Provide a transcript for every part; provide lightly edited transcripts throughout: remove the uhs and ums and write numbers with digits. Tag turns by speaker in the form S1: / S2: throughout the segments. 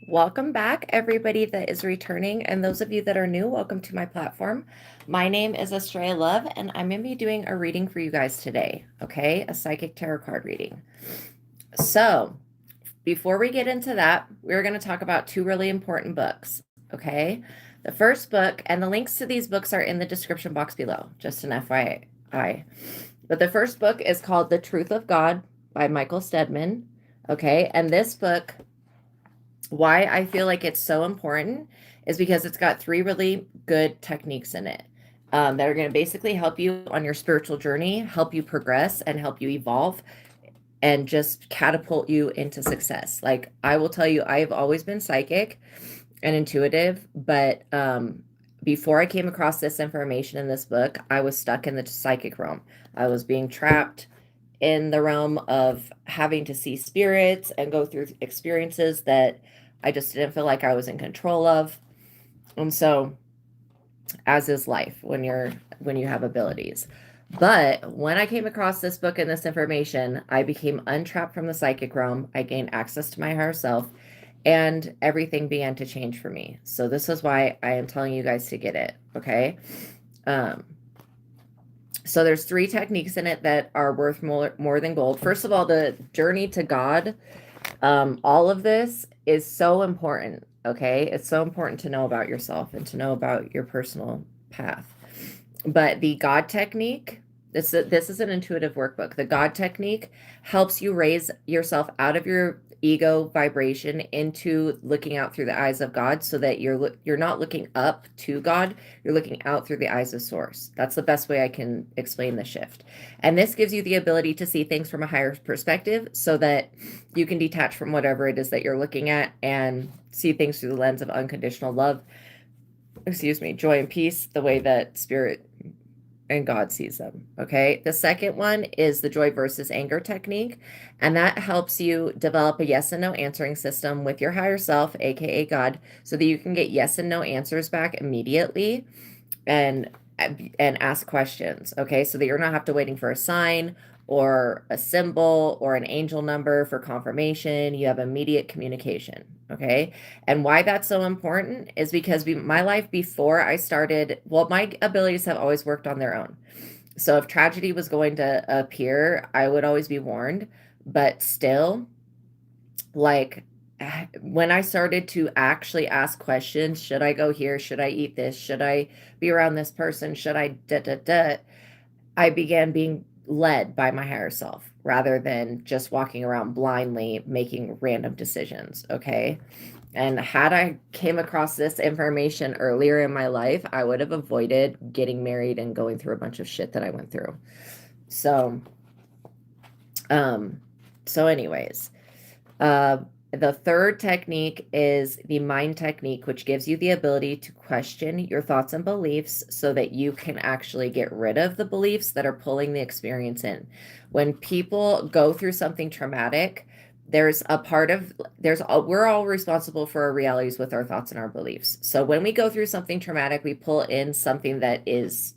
S1: Welcome back, everybody that is returning, and those of you that are new, welcome to my platform. My name is Astraea Love, and I'm going to be doing a reading for you guys today, okay? A psychic tarot card reading. So, before we get into that, we're going to talk about two really important books, okay? The first book, and the links to these books are in the description box below, just an FYI. But the first book is called The Truth of God by Michael Steadman, okay? And this book, why I feel like it's so important is because it's got three really good techniques in it that are going to basically help you on your spiritual journey, help you progress, and help you evolve and just catapult you into success. Like, I will tell you, I have always been psychic and intuitive, but before I came across this information in this book, I was stuck in the psychic realm. I was being trapped in the realm of having to see spirits and go through experiences that I just didn't feel like I was in control of. And so, as is life when you have abilities. But when I came across this book and this information, I became untrapped from the psychic realm. I gained access to my higher self, and everything began to change for me. So this is why I am telling you guys to get it, okay? So there's three techniques in it that are worth more than gold. First of all, the journey to God. All of this is so important, okay? It's so important to know about yourself and to know about your personal path. But the God technique, this is an intuitive workbook. The God technique helps you raise yourself out of your ego vibration into looking out through the eyes of God, so that you're not looking up to God, you're looking out through the eyes of source. That's the best way I can explain the shift. And this gives you the ability to see things from a higher perspective, so that you can detach from whatever it is that you're looking at and see things through the lens of unconditional love, joy and peace, the way that spirit and God sees them. Okay. The second one is the joy versus anger technique. And that helps you develop a yes and no answering system with your higher self, AKA God, so that you can get yes and no answers back immediately and ask questions. Okay. So that you're not have to waiting for a sign or a symbol or an angel number for confirmation. You have immediate communication. Okay. And why that's so important is because my life before I started, well, my abilities have always worked on their own. So if tragedy was going to appear, I would always be warned. But still, like, when I started to actually ask questions, should I go here? Should I eat this? Should I be around this person? Should I I began being led by my higher self rather than just walking around blindly making random decisions. Okay. And had I came across this information earlier in my life, I would have avoided getting married and going through a bunch of shit that I went through. So, anyways, the third technique is the mind technique, which gives you the ability to question your thoughts and beliefs so that you can actually get rid of the beliefs that are pulling the experience in. When people go through something traumatic, we're all responsible for our realities with our thoughts and our beliefs. So when we go through something traumatic, we pull in something that is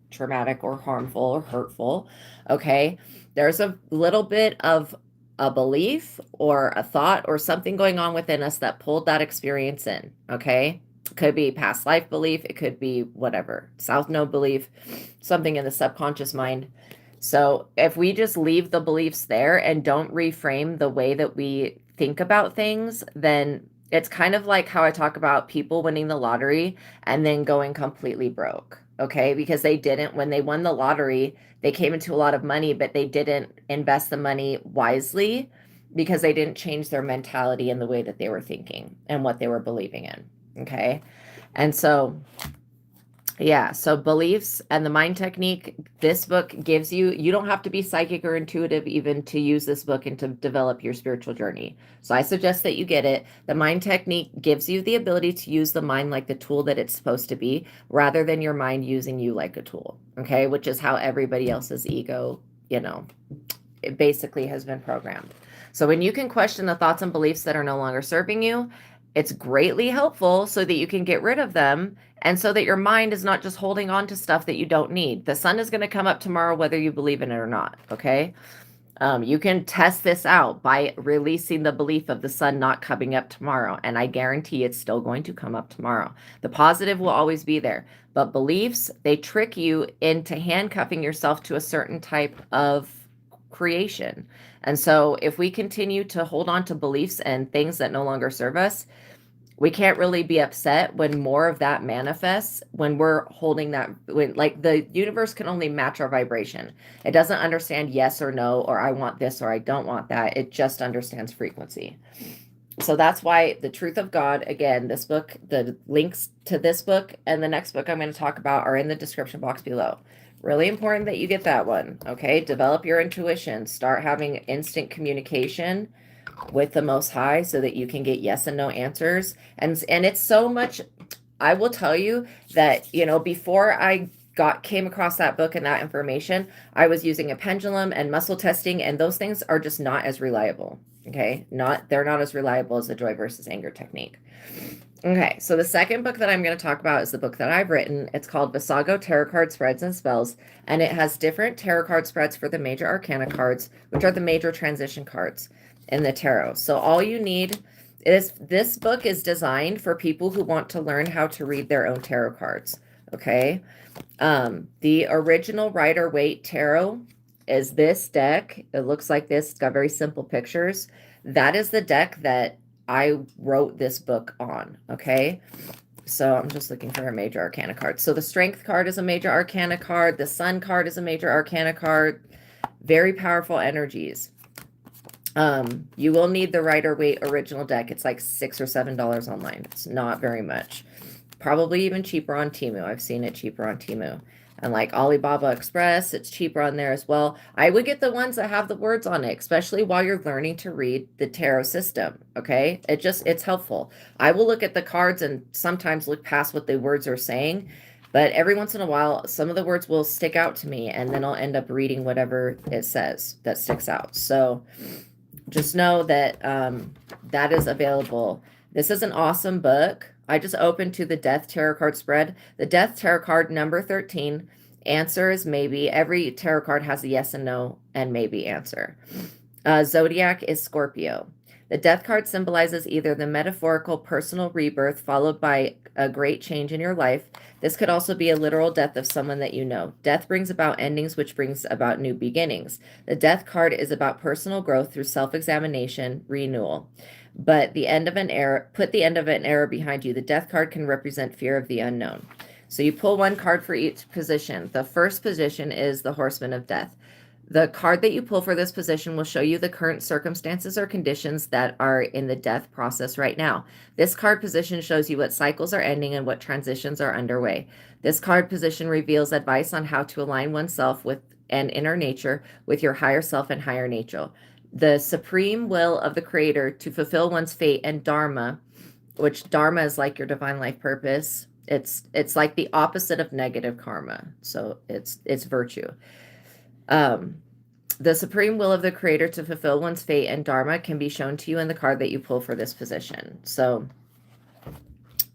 S1: traumatic or harmful or hurtful. Okay. There's a little bit of a belief or a thought or something going on within us that pulled that experience in. Okay. It could be past life belief. It could be whatever, South Node belief, something in the subconscious mind. So if we just leave the beliefs there and don't reframe the way that we think about things, then it's kind of like how I talk about people winning the lottery and then going completely broke. Okay. Because when they won the lottery, they came into a lot of money, but they didn't invest the money wisely because they didn't change their mentality and the way that they were thinking and what they were believing in. Okay. And so, yeah, so beliefs and the mind technique, this book gives you don't have to be psychic or intuitive even to use this book and to develop your spiritual journey. So I suggest that you get it. The mind technique gives you the ability to use the mind like the tool that it's supposed to be, rather than your mind using you like a tool. Okay. Which is how everybody else's ego, it basically has been programmed. So when you can question the thoughts and beliefs that are no longer serving you, it's greatly helpful so that you can get rid of them and so that your mind is not just holding on to stuff that you don't need. The sun is going to come up tomorrow, whether you believe in it or not. Okay. You can test this out by releasing the belief of the sun not coming up tomorrow, and I guarantee it's still going to come up tomorrow. The positive will always be there, but beliefs, they trick you into handcuffing yourself to a certain type of creation. And so if we continue to hold on to beliefs and things that no longer serve us, we can't really be upset when more of that manifests, when we're holding that, when like the universe can only match our vibration. It doesn't understand yes or no, or I want this or I don't want that. It just understands frequency. So that's why the truth of God, again, this book, the links to this book and the next book I'm going to talk about are in the description box below. Really important that you get that one. Okay. Develop your intuition, start having instant communication with the Most High so that you can get yes and no answers. And it's so much. I will tell you that, before I came across that book and that information, I was using a pendulum and muscle testing, and those things are just not as reliable. Okay. They're not as reliable as the joy versus anger technique. Okay, so the second book that I'm going to talk about is the book that I've written. It's called Visago Tarot Card Spreads and Spells, and it has different tarot card spreads for the major arcana cards, which are the major transition cards in the tarot. So all you need is, this book is designed for people who want to learn how to read their own tarot cards, okay? The original Rider-Waite Tarot is this deck. It looks like this. It's got very simple pictures. That is the deck that I wrote this book on, okay? So I'm just looking for a major arcana card. So the Strength card is a major arcana card. The Sun card is a major arcana card. Very powerful energies. You will need the Rider-Waite original deck. It's like $6 or $7 online. It's not very much. Probably even cheaper on Temu. I've seen it cheaper on Temu. And like Alibaba Express, it's cheaper on there as well. I would get the ones that have the words on it, especially while you're learning to read the tarot system, okay? It's helpful. I will look at the cards and sometimes look past what the words are saying, but every once in a while, some of the words will stick out to me, and then I'll end up reading whatever it says that sticks out. So just know that that is available. This is an awesome book. I just opened to the Death Tarot card spread. The Death Tarot card number 13. Answer is maybe. Every tarot card has a yes and no and maybe answer. Zodiac is Scorpio. The Death card symbolizes either the metaphorical personal rebirth followed by a great change in your life. This could also be a literal death of someone that you know. Death brings about endings, which brings about new beginnings. The Death card is about personal growth through self-examination, renewal. But the end of an era, put the end of an era behind you. The Death card can represent fear of the unknown. So you pull one card for each position. The first position is the Horseman of Death. The card that you pull for this position will show you the current circumstances or conditions that are in the death process right now. This card position shows you what cycles are ending and what transitions are underway. This card position reveals advice on how to align oneself with an inner nature with your higher self and higher nature. The supreme will of the creator to fulfill one's fate and dharma, which dharma is like your divine life purpose. It's like the opposite of negative karma. So it's virtue. The supreme will of the creator to fulfill one's fate and dharma can be shown to you in the card that you pull for this position. So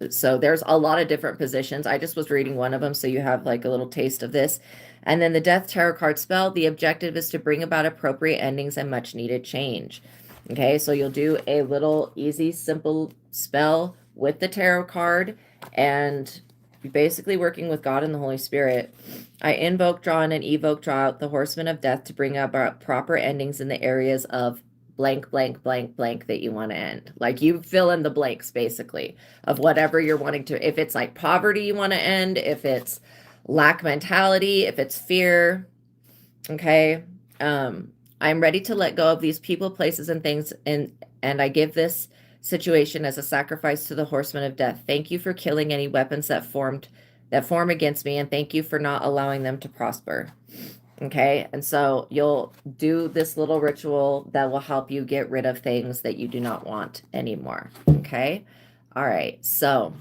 S1: there's a lot of different positions. I just was reading one of them, so you have like a little taste of this. And then the Death Tarot card spell, the objective is to bring about appropriate endings and much needed change. Okay, so you'll do a little easy, simple spell with the tarot card, and you're basically working with God and the Holy Spirit. I invoke, draw, and evoke, draw out the Horseman of Death to bring about proper endings in the areas of blank, blank, blank, blank that you want to end. Like you fill in the blanks, basically, of whatever you're wanting to. If it's like poverty you want to end, if it's lack mentality, if it's fear, okay? I'm ready to let go of these people, places, and things, and I give this situation as a sacrifice to the Horseman of Death. Thank you for killing any weapons that form against me, and thank you for not allowing them to prosper. Okay, and so you'll do this little ritual that will help you get rid of things that you do not want anymore. Okay, all right, so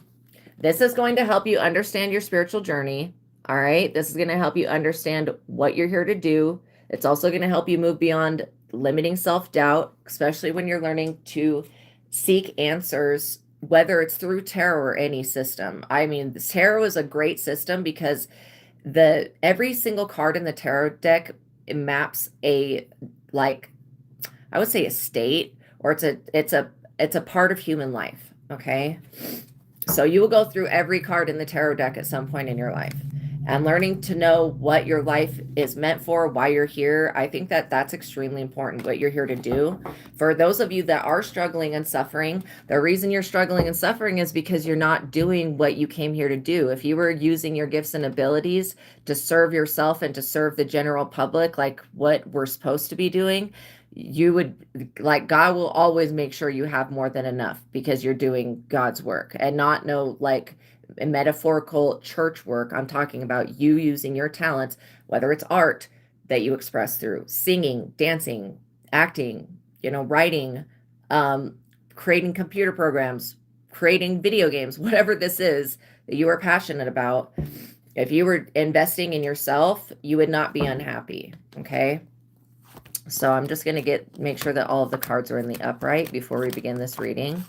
S1: this is going to help you understand your spiritual journey. All right, this is going to help you understand what you're here to do. It's also going to help you move beyond limiting self-doubt, especially when you're learning to seek answers, whether it's through tarot or any system. I mean, the tarot is a great system because every single card in the tarot deck, it maps a like, I would say a state, or it's a part of human life. Okay. So you will go through every card in the tarot deck at some point in your life. And learning to know what your life is meant for, why you're here, I think that that's extremely important, what you're here to do. For those of you that are struggling and suffering, the reason you're struggling and suffering is because you're not doing what you came here to do. If you were using your gifts and abilities to serve yourself and to serve the general public, like what we're supposed to be doing, you would, like, God will always make sure you have more than enough because you're doing God's work, and not no like metaphorical church work. I'm talking about you using your talents, whether it's art that you express through singing, dancing, acting, writing, creating computer programs, creating video games, whatever this is that you are passionate about. If you were investing in yourself, you would not be unhappy. Okay. So I'm just going to make sure that all of the cards are in the upright before we begin this reading.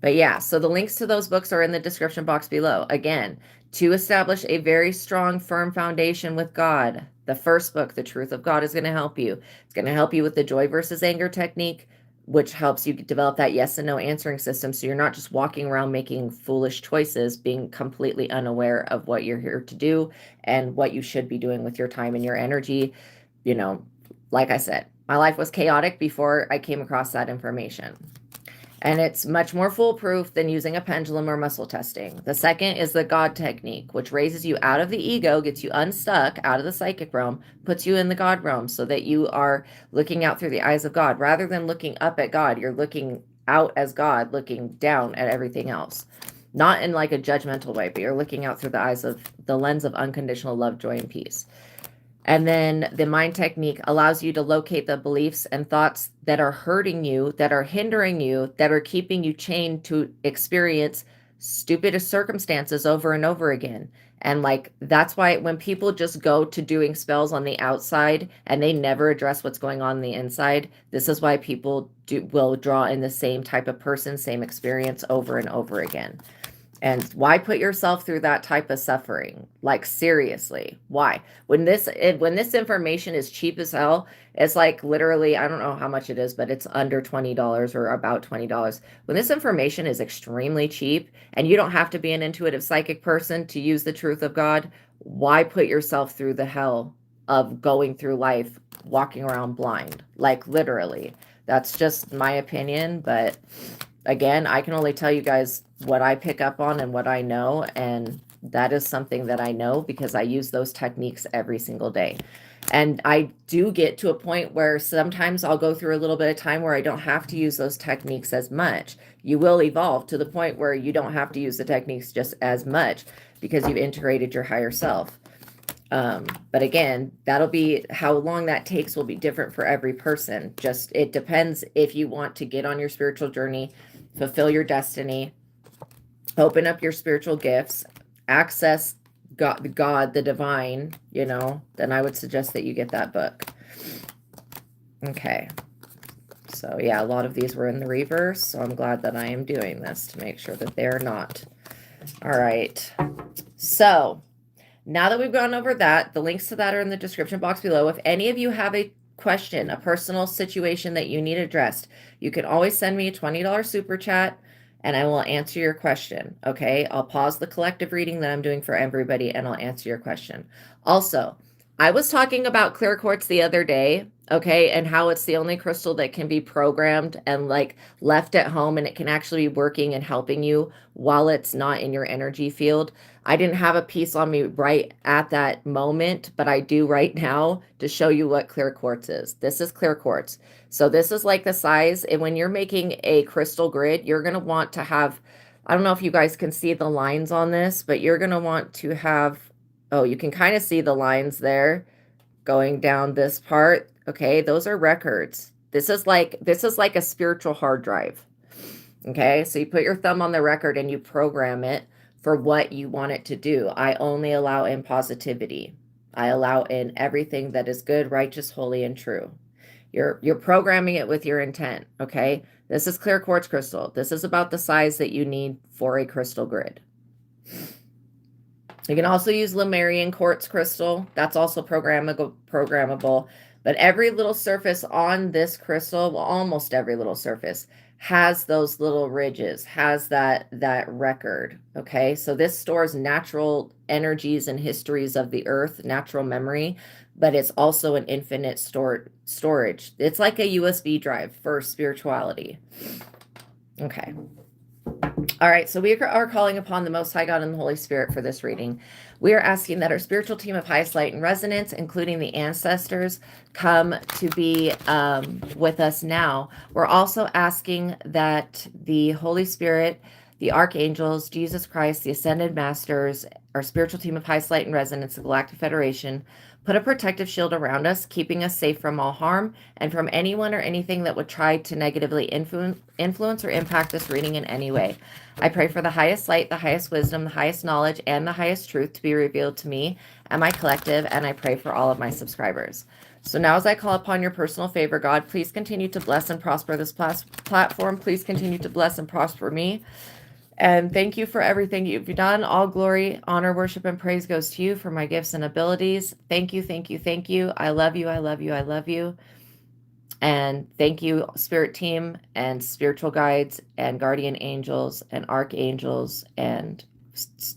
S1: But yeah, so the links to those books are in the description box below. Again, To Establish a Very Strong, Firm Foundation with God. The first book, The Truth of God, is going to help you. It's going to help you with the joy versus anger technique, which helps you develop that yes and no answering system. So you're not just walking around making foolish choices, being completely unaware of what you're here to do and what you should be doing with your time and your energy. Like I said, my life was chaotic before I came across that information. And it's much more foolproof than using a pendulum or muscle testing. The second is the God technique, which raises you out of the ego, gets you unstuck out of the psychic realm, puts you in the God realm so that you are looking out through the eyes of God. Rather than looking up at God, you're looking out as God, looking down at everything else. Not in like a judgmental way, but you're looking out through the lens of unconditional love, joy, and peace. And then the mind technique allows you to locate the beliefs and thoughts that are hurting you, that are hindering you, that are keeping you chained to experience stupidest circumstances over and over again. And like, that's why when people just go to doing spells on the outside and they never address what's going on the inside, this is why people will draw in the same type of person, same experience over and over again. And why put yourself through that type of suffering? Like, seriously, why? When this information is cheap as hell, it's like literally, I don't know how much it is, but it's under $20 or about $20. When this information is extremely cheap and you don't have to be an intuitive psychic person to use the truth of God, why put yourself through the hell of going through life walking around blind? Like, literally. That's just my opinion, but again, I can only tell you guys what I pick up on and what I know, and that is something that I know because I use those techniques every single day. And I do get to a point where sometimes I'll go through a little bit of time where I don't have to use those techniques as much. You will evolve to the point where you don't have to use the techniques just as much because you've integrated your higher self. But again, that'll be how long that takes will be different for every person. Just, it depends if you want to get on your spiritual journey, fulfill your destiny, open up your spiritual gifts, access God, the divine, then I would suggest that you get that book. Okay. So yeah, a lot of these were in the reverse, so I'm glad that I am doing this to make sure that they're not. All right. So now that we've gone over that, the links to that are in the description box below. If any of you have a question, a personal situation that you need addressed, you can always send me a $20 super chat and I will answer your question. Okay. I'll pause the collective reading that I'm doing for everybody and I'll answer your question. Also, I was talking about clear quartz the other day, okay, and how it's the only crystal that can be programmed and like left at home and it can actually be working and helping you while it's not in your energy field. I didn't have a piece on me right at that moment, but I do right now to show you what clear quartz is. This is clear quartz. So this is like the size, and when you're making a crystal grid, you're going to want to have, I don't know if you guys can see the lines on this, but you're going to want to have, oh, you can kind of see the lines there going down this part. Okay, those are records. This is like a spiritual hard drive. Okay, so you put your thumb on the record and you program it for what you want it to do. I only allow in positivity. I allow in everything that is good, righteous, holy, and true. You're programming it with your intent, okay? This is clear quartz crystal. This is about the size that you need for a crystal grid. You can also use Lemurian quartz crystal. That's also programmable. But every little surface on this crystal, well, almost every little surface, has those little ridges, has that record. Okay, so this stores natural energies and histories of the earth, natural memory, but it's also an infinite storage. It's like a USB drive for spirituality. Okay. All right, so we are calling upon the Most High God and the Holy Spirit for this reading. We are asking that our spiritual team of highest light and resonance, including the ancestors, come to be with us now. We're also asking that the Holy Spirit, the archangels, Jesus Christ, the ascended masters, our spiritual team of highest light and resonance, the Galactic Federation, put a protective shield around us, keeping us safe from all harm and from anyone or anything that would try to negatively influence or impact this reading in any way. I pray for the highest light, the highest wisdom, the highest knowledge, and the highest truth to be revealed to me and my collective, and I pray for all of my subscribers. So now as I call upon your personal favor, God, please continue to bless and prosper this platform. Please continue to bless and prosper me. And thank you for everything you've done. All glory, honor, worship, and praise goes to you for my gifts and abilities. Thank you, thank you, thank you. I love you, I love you, I love you. And thank you, spirit team and spiritual guides and guardian angels and archangels and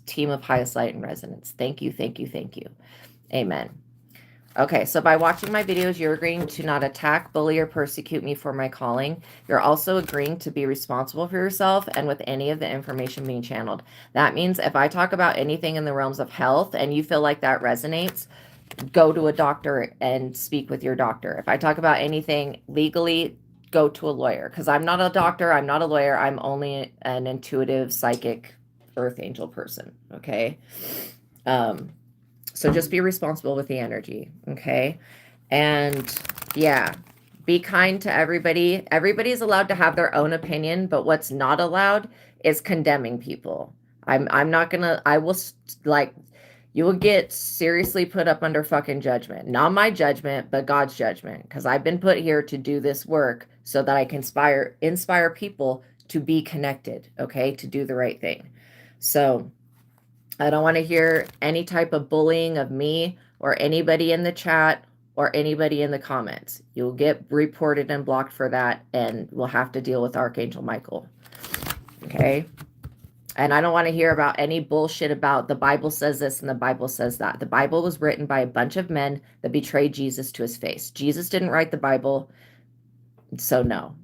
S1: team of highest light and resonance. Thank you, thank you, thank you. Amen. Okay, so by watching my videos, you're agreeing to not attack, bully, or persecute me for my calling. You're also agreeing to be responsible for yourself and with any of the information being channeled. That means if I talk about anything in the realms of health and you feel like that resonates, go to a doctor and speak with your doctor. If I talk about anything legally, go to a lawyer, because I'm not a doctor, I'm not a lawyer, I'm only an intuitive, psychic, earth angel person, okay? So just be responsible with the energy, okay? And yeah, be kind to everybody. Everybody's allowed to have their own opinion, but what's not allowed is condemning people. I'm not gonna, I will, like, you will get seriously put up under fucking judgment. Not my judgment, but God's judgment, because I've been put here to do this work so that I can inspire people to be connected, okay? To do the right thing. So I don't want to hear any type of bullying of me or anybody in the chat or anybody in the comments. You'll get reported and blocked for that, and we'll have to deal with Archangel Michael. Okay? And I don't want to hear about any bullshit about the Bible says this and the Bible says that. The Bible was written by a bunch of men that betrayed Jesus to his face. Jesus didn't write the Bible, so no.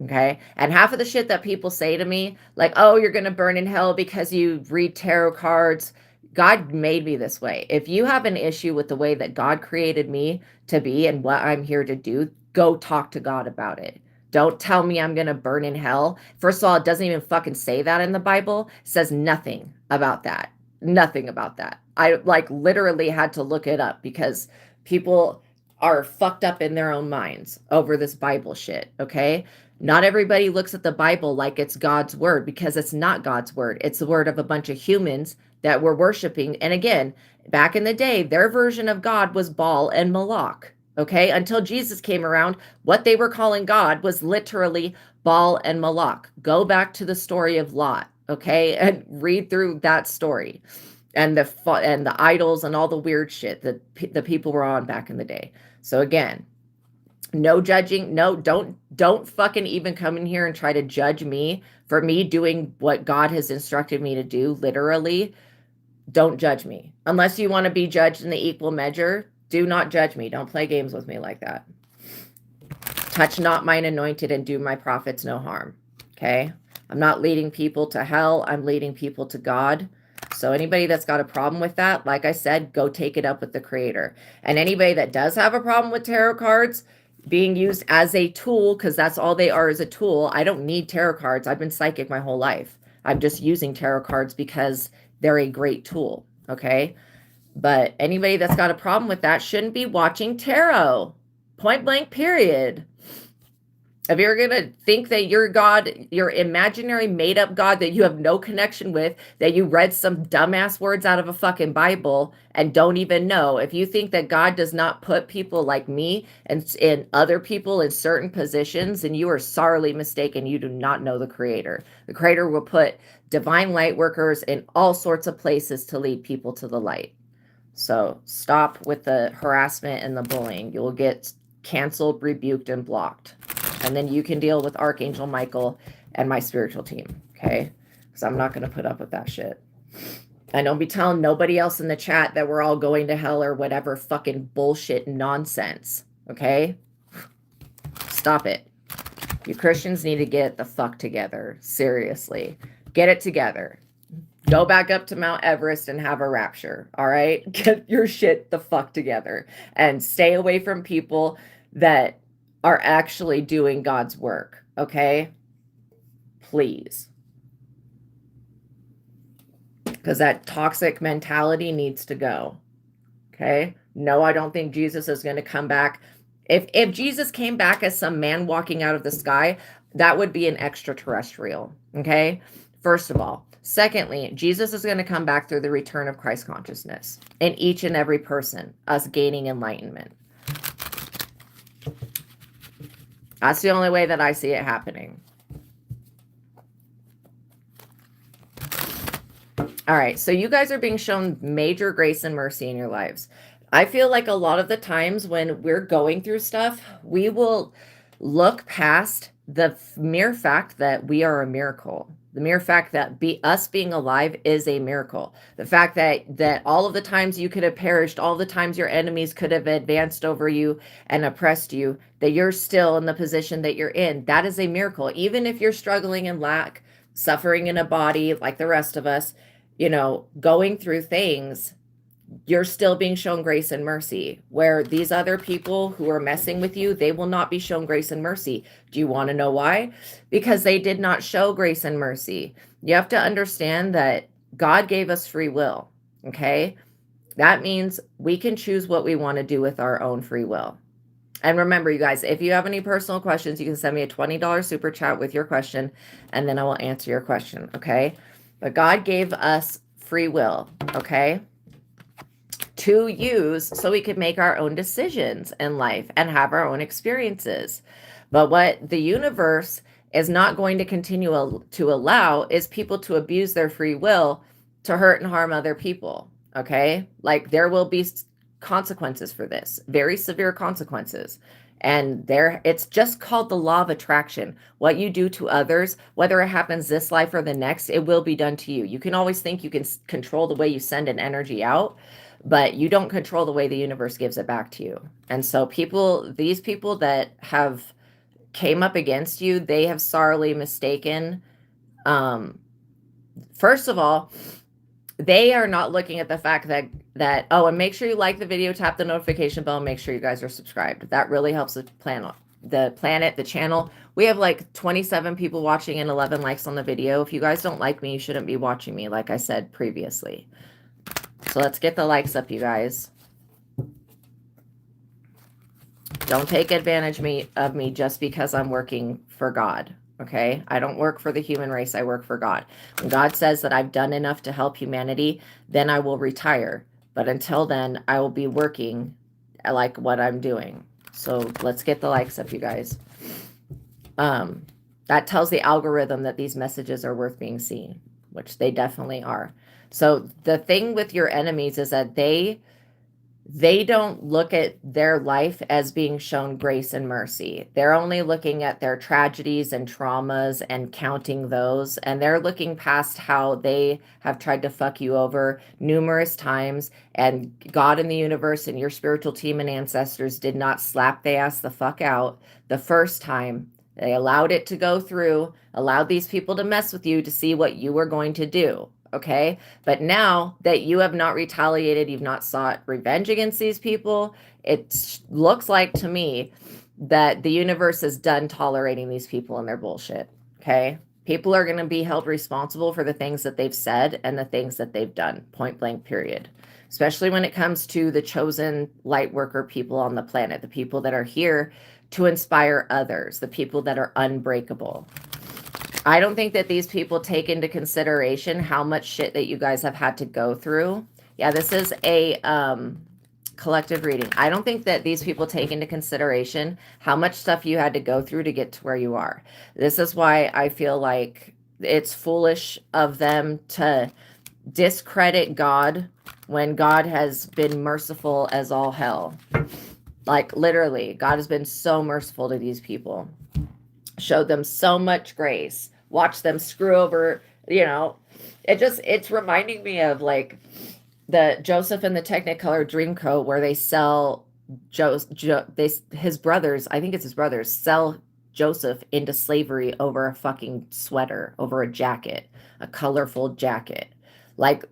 S1: Okay. And half of the shit that people say to me, like, oh, you're going to burn in hell because you read tarot cards. God made me this way. If you have an issue with the way that God created me to be and what I'm here to do, go talk to God about it. Don't tell me I'm going to burn in hell. First of all, it doesn't even fucking say that in the Bible. It says nothing about that. Nothing about that. I like literally had to look it up because people are fucked up in their own minds over this Bible shit. Okay. Not everybody looks at the Bible like it's God's word, because it's not God's word. It's the word of a bunch of humans that were worshiping. And again, back in the day, their version of God was Baal and Moloch. Okay. Until Jesus came around, what they were calling God was literally Baal and Moloch. Go back to the story of Lot. Okay. And read through that story and the idols and all the weird shit that the people were on back in the day. So again, no judging. No, don't fucking even come in here and try to judge me for me doing what God has instructed me to do. Literally, don't judge me. Unless you want to be judged in the equal measure, do not judge me. Don't play games with me like that. Touch not mine anointed and do my prophets no harm. Okay? I'm not leading people to hell. I'm leading people to God. So anybody that's got a problem with that, like I said, go take it up with the Creator. And anybody that does have a problem with tarot cards being used as a tool, because that's all they are, is a tool. I don't need tarot cards. I've been psychic my whole life. I'm just using tarot cards because they're a great tool. Okay? But anybody that's got a problem with that shouldn't be watching tarot. Point blank, period. If you're going to think that your God, your imaginary made up God that you have no connection with, that you read some dumbass words out of a fucking Bible and don't even know, if you think that God does not put people like me and other people in certain positions, then you are sorely mistaken. You do not know the Creator. The Creator will put divine light workers in all sorts of places to lead people to the light. So stop with the harassment and the bullying. You'll get canceled, rebuked, and blocked. And then you can deal with Archangel Michael and my spiritual team, okay? Because I'm not going to put up with that shit. And don't be telling nobody else in the chat that we're all going to hell or whatever fucking bullshit nonsense, okay? Stop it. You Christians need to get the fuck together. Seriously. Get it together. Go back up to Mount Everest and have a rapture, all right? Get your shit the fuck together. And stay away from people that are actually doing God's work, okay? Please. Because that toxic mentality needs to go, okay? No, I don't think Jesus is going to come back. If Jesus came back as some man walking out of the sky, that would be an extraterrestrial, okay? First of all. Secondly, Jesus is going to come back through the return of Christ consciousness in each and every person, us gaining enlightenment. That's the only way that I see it happening. All right, so you guys are being shown major grace and mercy in your lives. I feel like a lot of the times when we're going through stuff, we will look past the mere fact that we are a miracle. The mere fact that us being alive is a miracle. The fact that all of the times you could have perished, all the times your enemies could have advanced over you and oppressed you, that you're still in the position that you're in, that is a miracle. Even if you're struggling in lack, suffering in a body like the rest of us, you know, going through things, you're still being shown grace and mercy, where these other people who are messing with you, they will not be shown grace and mercy. Do you want to know why? Because they did not show grace and mercy. You have to understand that God gave us free will, okay? That means we can choose what we want to do with our own free will. And remember, you guys, if you have any personal questions, you can send me a $20 super chat with your question, and then I will answer your question, okay? But God gave us free will, okay, to use so we could make our own decisions in life and have our own experiences. But what the universe is not going to continue to allow is people to abuse their free will to hurt and harm other people, okay? Like, there will be consequences for this, very severe consequences. And it's just called the law of attraction. What you do to others, whether it happens this life or the next, it will be done to you. You can always think you can control the way you send an energy out, but you don't control the way the universe gives it back to you. And so these people that have came up against you, they have sorely mistaken. First of all, they are not looking at the fact that oh, and make sure you like the video, tap the notification bell, and make sure you guys are subscribed. That really helps the planet, the channel. We have like 27 people watching and 11 likes on the video. If you guys don't like me, you shouldn't be watching me, like I said previously. So let's get the likes up, you guys. Don't take advantage of me just because I'm working for God. Okay, I don't work for the human race. I work for God. When God says that I've done enough to help humanity, then I will retire. But until then, I will be working like what I'm doing. So let's get the likes up, you guys. That tells the algorithm that these messages are worth being seen, which they definitely are. So the thing with your enemies is that they don't look at their life as being shown grace and mercy. They're only looking at their tragedies and traumas and counting those. And they're looking past how they have tried to fuck you over numerous times. And God in the universe and your spiritual team and ancestors did not slap the ass the fuck out the first time. They allowed it to go through, allowed these people to mess with you to see what you were going to do. Okay, but now that you have not retaliated, you've not sought revenge against these people, it looks like to me that the universe is done tolerating these people and their bullshit. Okay, People are going to be held responsible for the things that they've said and the things that they've done, point blank, period. Especially when it comes to the chosen light worker people on the planet, the people that are here to inspire others, the people that are unbreakable. I don't think that these people take into consideration how much shit that you guys have had to go through. Yeah, this is a collective reading. I don't think that these people take into consideration how much stuff you had to go through to get to where you are. This is why I feel like it's foolish of them to discredit God when God has been merciful as all hell. Like, literally, God has been so merciful to these people. Showed them so much grace. Watched them screw over, you know. It's reminding me of, like, the Joseph and the Technicolor Dreamcoat, where they sell his brothers, I think it's his brothers, sell Joseph into slavery over a fucking sweater, over a jacket, a colorful jacket. Like,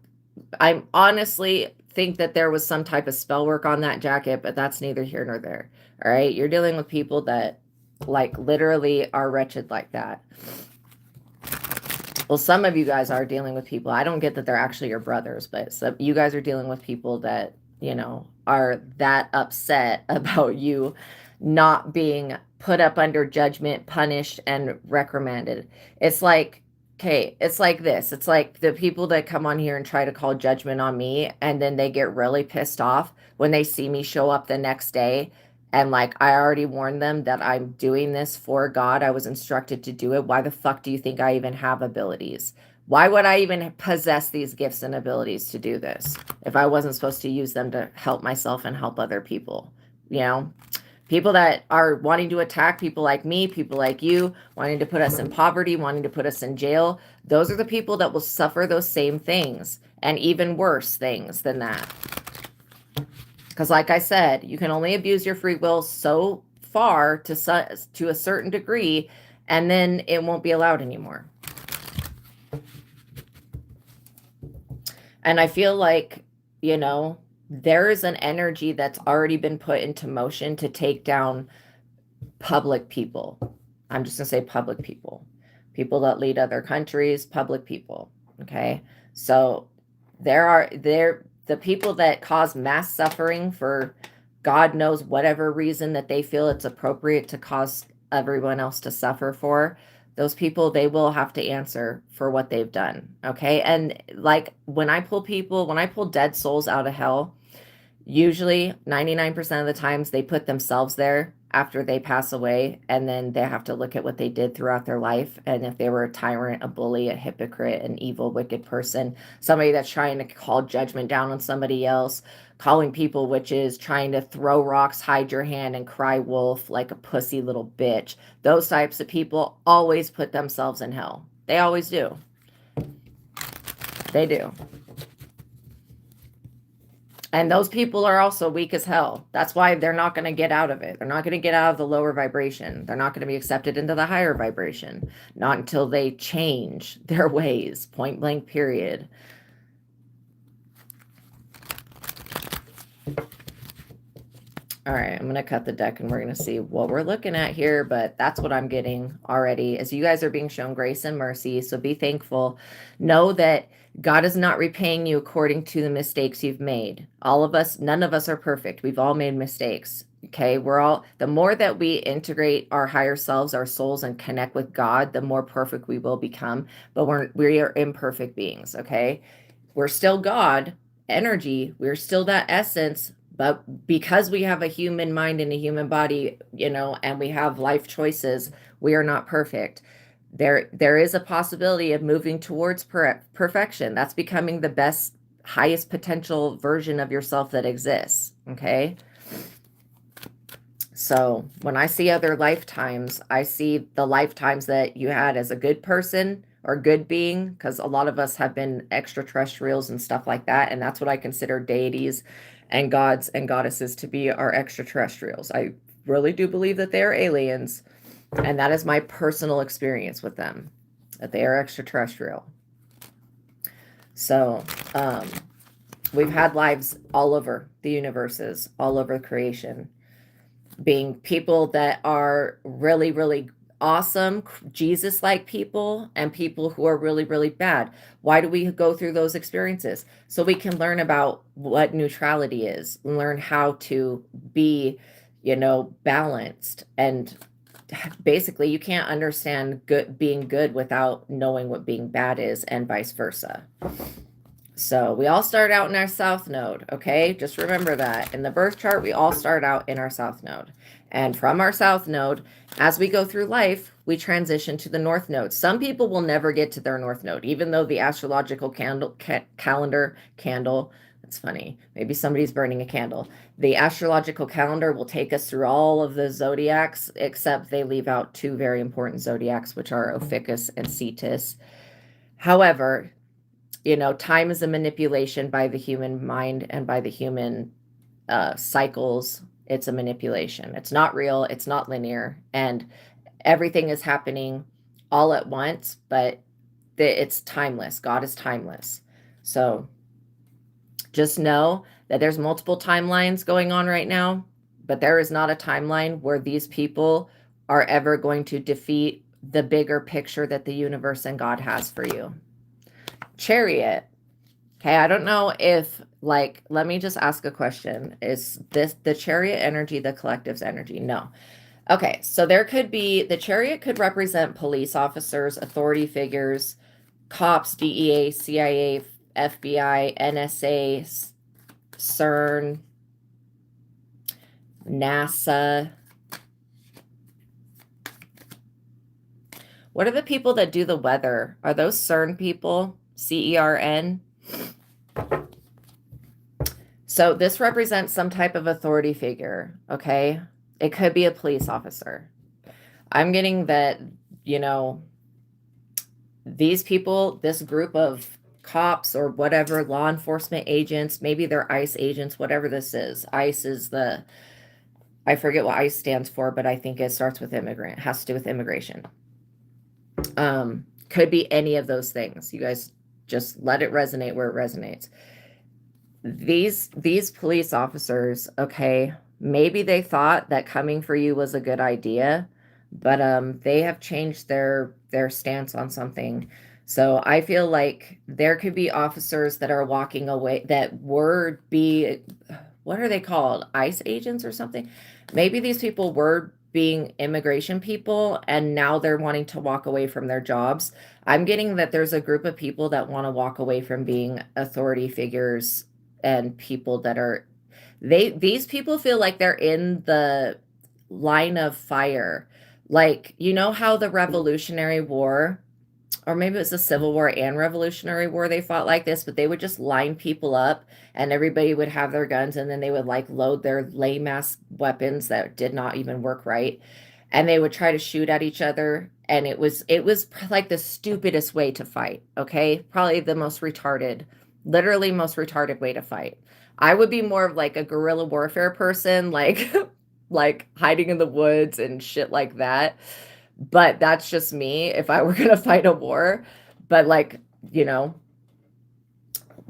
S1: I honestly think that there was some type of spell work on that jacket, but that's neither here nor there. All right, you're dealing with people that, like, literally are wretched like that. Well, some of you guys are dealing with people. I don't get that they're actually your brothers, but you guys are dealing with people that, you know, are that upset about you not being put up under judgment, punished, and reprimanded. It's like, okay, it's like this. It's like the people that come on here and try to call judgment on me, and then they get really pissed off when they see me show up the next day. And, like, I already warned them that I'm doing this for God. I was instructed to do it. Why the fuck do you think I even have abilities? Why would I even possess these gifts and abilities to do this if I wasn't supposed to use them to help myself and help other people? You know, people that are wanting to attack people like me, people like you, wanting to put us in poverty, wanting to put us in jail. Those are the people that will suffer those same things and even worse things than that. Because, like I said, you can only abuse your free will so far to a certain degree, and then it won't be allowed anymore. And I feel like, you know, there is an energy that's already been put into motion to take down public people. I'm just going to say public people. People that lead other countries, public people. Okay? So the people that cause mass suffering for God knows whatever reason that they feel it's appropriate to cause everyone else to suffer for, those people, they will have to answer for what they've done. Okay? And, like, when I pull dead souls out of hell, usually 99% of the times they put themselves there after they pass away, and then they have to look at what they did throughout their life. And if they were a tyrant, a bully, a hypocrite, an evil, wicked person, somebody that's trying to call judgment down on somebody else, calling people witches, trying to throw rocks, hide your hand, and cry wolf like a pussy little bitch, those types of people always put themselves in hell. They always do. They do. And those people are also weak as hell. That's why they're not going to get out of it. They're not going to get out of the lower vibration. They're not going to be accepted into the higher vibration. Not until they change their ways. Point blank, period. All right, I'm going to cut the deck and we're going to see what we're looking at here. But that's what I'm getting already, is you guys are being shown grace and mercy. So be thankful. Know that God is not repaying you according to the mistakes you've made. All of us, none of us are perfect. We've all made mistakes. Okay, the more that we integrate our higher selves, our souls, and connect with God, the more perfect we will become. But we are imperfect beings. Okay, we're still God energy. We're still that essence. But because we have a human mind and a human body, you know, and we have life choices, we are not perfect. There is a possibility of moving towards perfection. That's becoming the best, highest potential version of yourself that exists. Okay. So when I see other lifetimes, I see the lifetimes that you had as a good person or good being, because a lot of us have been extraterrestrials and stuff like that. And that's what I consider deities and gods and goddesses to be, are extraterrestrials. I really do believe that they are aliens. And that is my personal experience with them, that they are extraterrestrial. So we've had lives all over the universes, all over creation, being people that are really, really awesome Jesus-like people and people who are really, really bad. Why do we go through those experiences? So we can learn about what neutrality is, learn how to be, balanced. And basically you can't understand being good without knowing what being bad is, and vice versa. So we all start out in our south node, okay? Just remember that. In the birth chart, we all start out in our south node. And from our south node, as we go through life, we transition to the north node. Some people will never get to their north node, even though the astrological calendar, that's funny. Maybe somebody's burning a candle. The astrological calendar will take us through all of the zodiacs, except they leave out two very important zodiacs, which are Ophiuchus and Cetus. However, time is a manipulation by the human mind and by the human cycles. It's a manipulation. It's not real. It's not linear. And everything is happening all at once, but it's timeless. God is timeless. So just know that there's multiple timelines going on right now, but there is not a timeline where these people are ever going to defeat the bigger picture that the universe and God has for you. Chariot. Okay, I don't know if, let me just ask a question. Is this the chariot energy, the collective's energy? No. Okay, so there could be, the chariot could represent police officers, authority figures, cops, DEA, CIA, FBI, NSA, CERN, NASA. What are the people that do the weather? Are those CERN people? CERN. So this represents some type of authority figure, okay? It could be a police officer. I'm getting that, these people, this group of cops or whatever, law enforcement agents, maybe they're ICE agents, whatever this is. ICE is I forget what ICE stands for, but I think it starts with immigrant, has to do with immigration. Could be any of those things. You guys just let it resonate where it resonates. These police officers, okay, maybe they thought that coming for you was a good idea, but they have changed their stance on something. So I feel like there could be officers that are walking away that what are they called? ICE agents or something? Maybe these people were being immigration people and now they're wanting to walk away from their jobs. I'm getting that there's a group of people that want to walk away from being authority figures and people that are, these people feel like they're in the line of fire. Like, how the Revolutionary War, or maybe it was the Civil War and Revolutionary War, they fought like this, but they would just line people up and everybody would have their guns and then they would load their lame ass weapons that did not even work right. And they would try to shoot at each other. And it was like the stupidest way to fight. Okay. Probably the most retarded, literally most retarded way to fight. I would be more of like a guerrilla warfare person, like hiding in the woods and shit like that. But that's just me if I were going to fight a war. But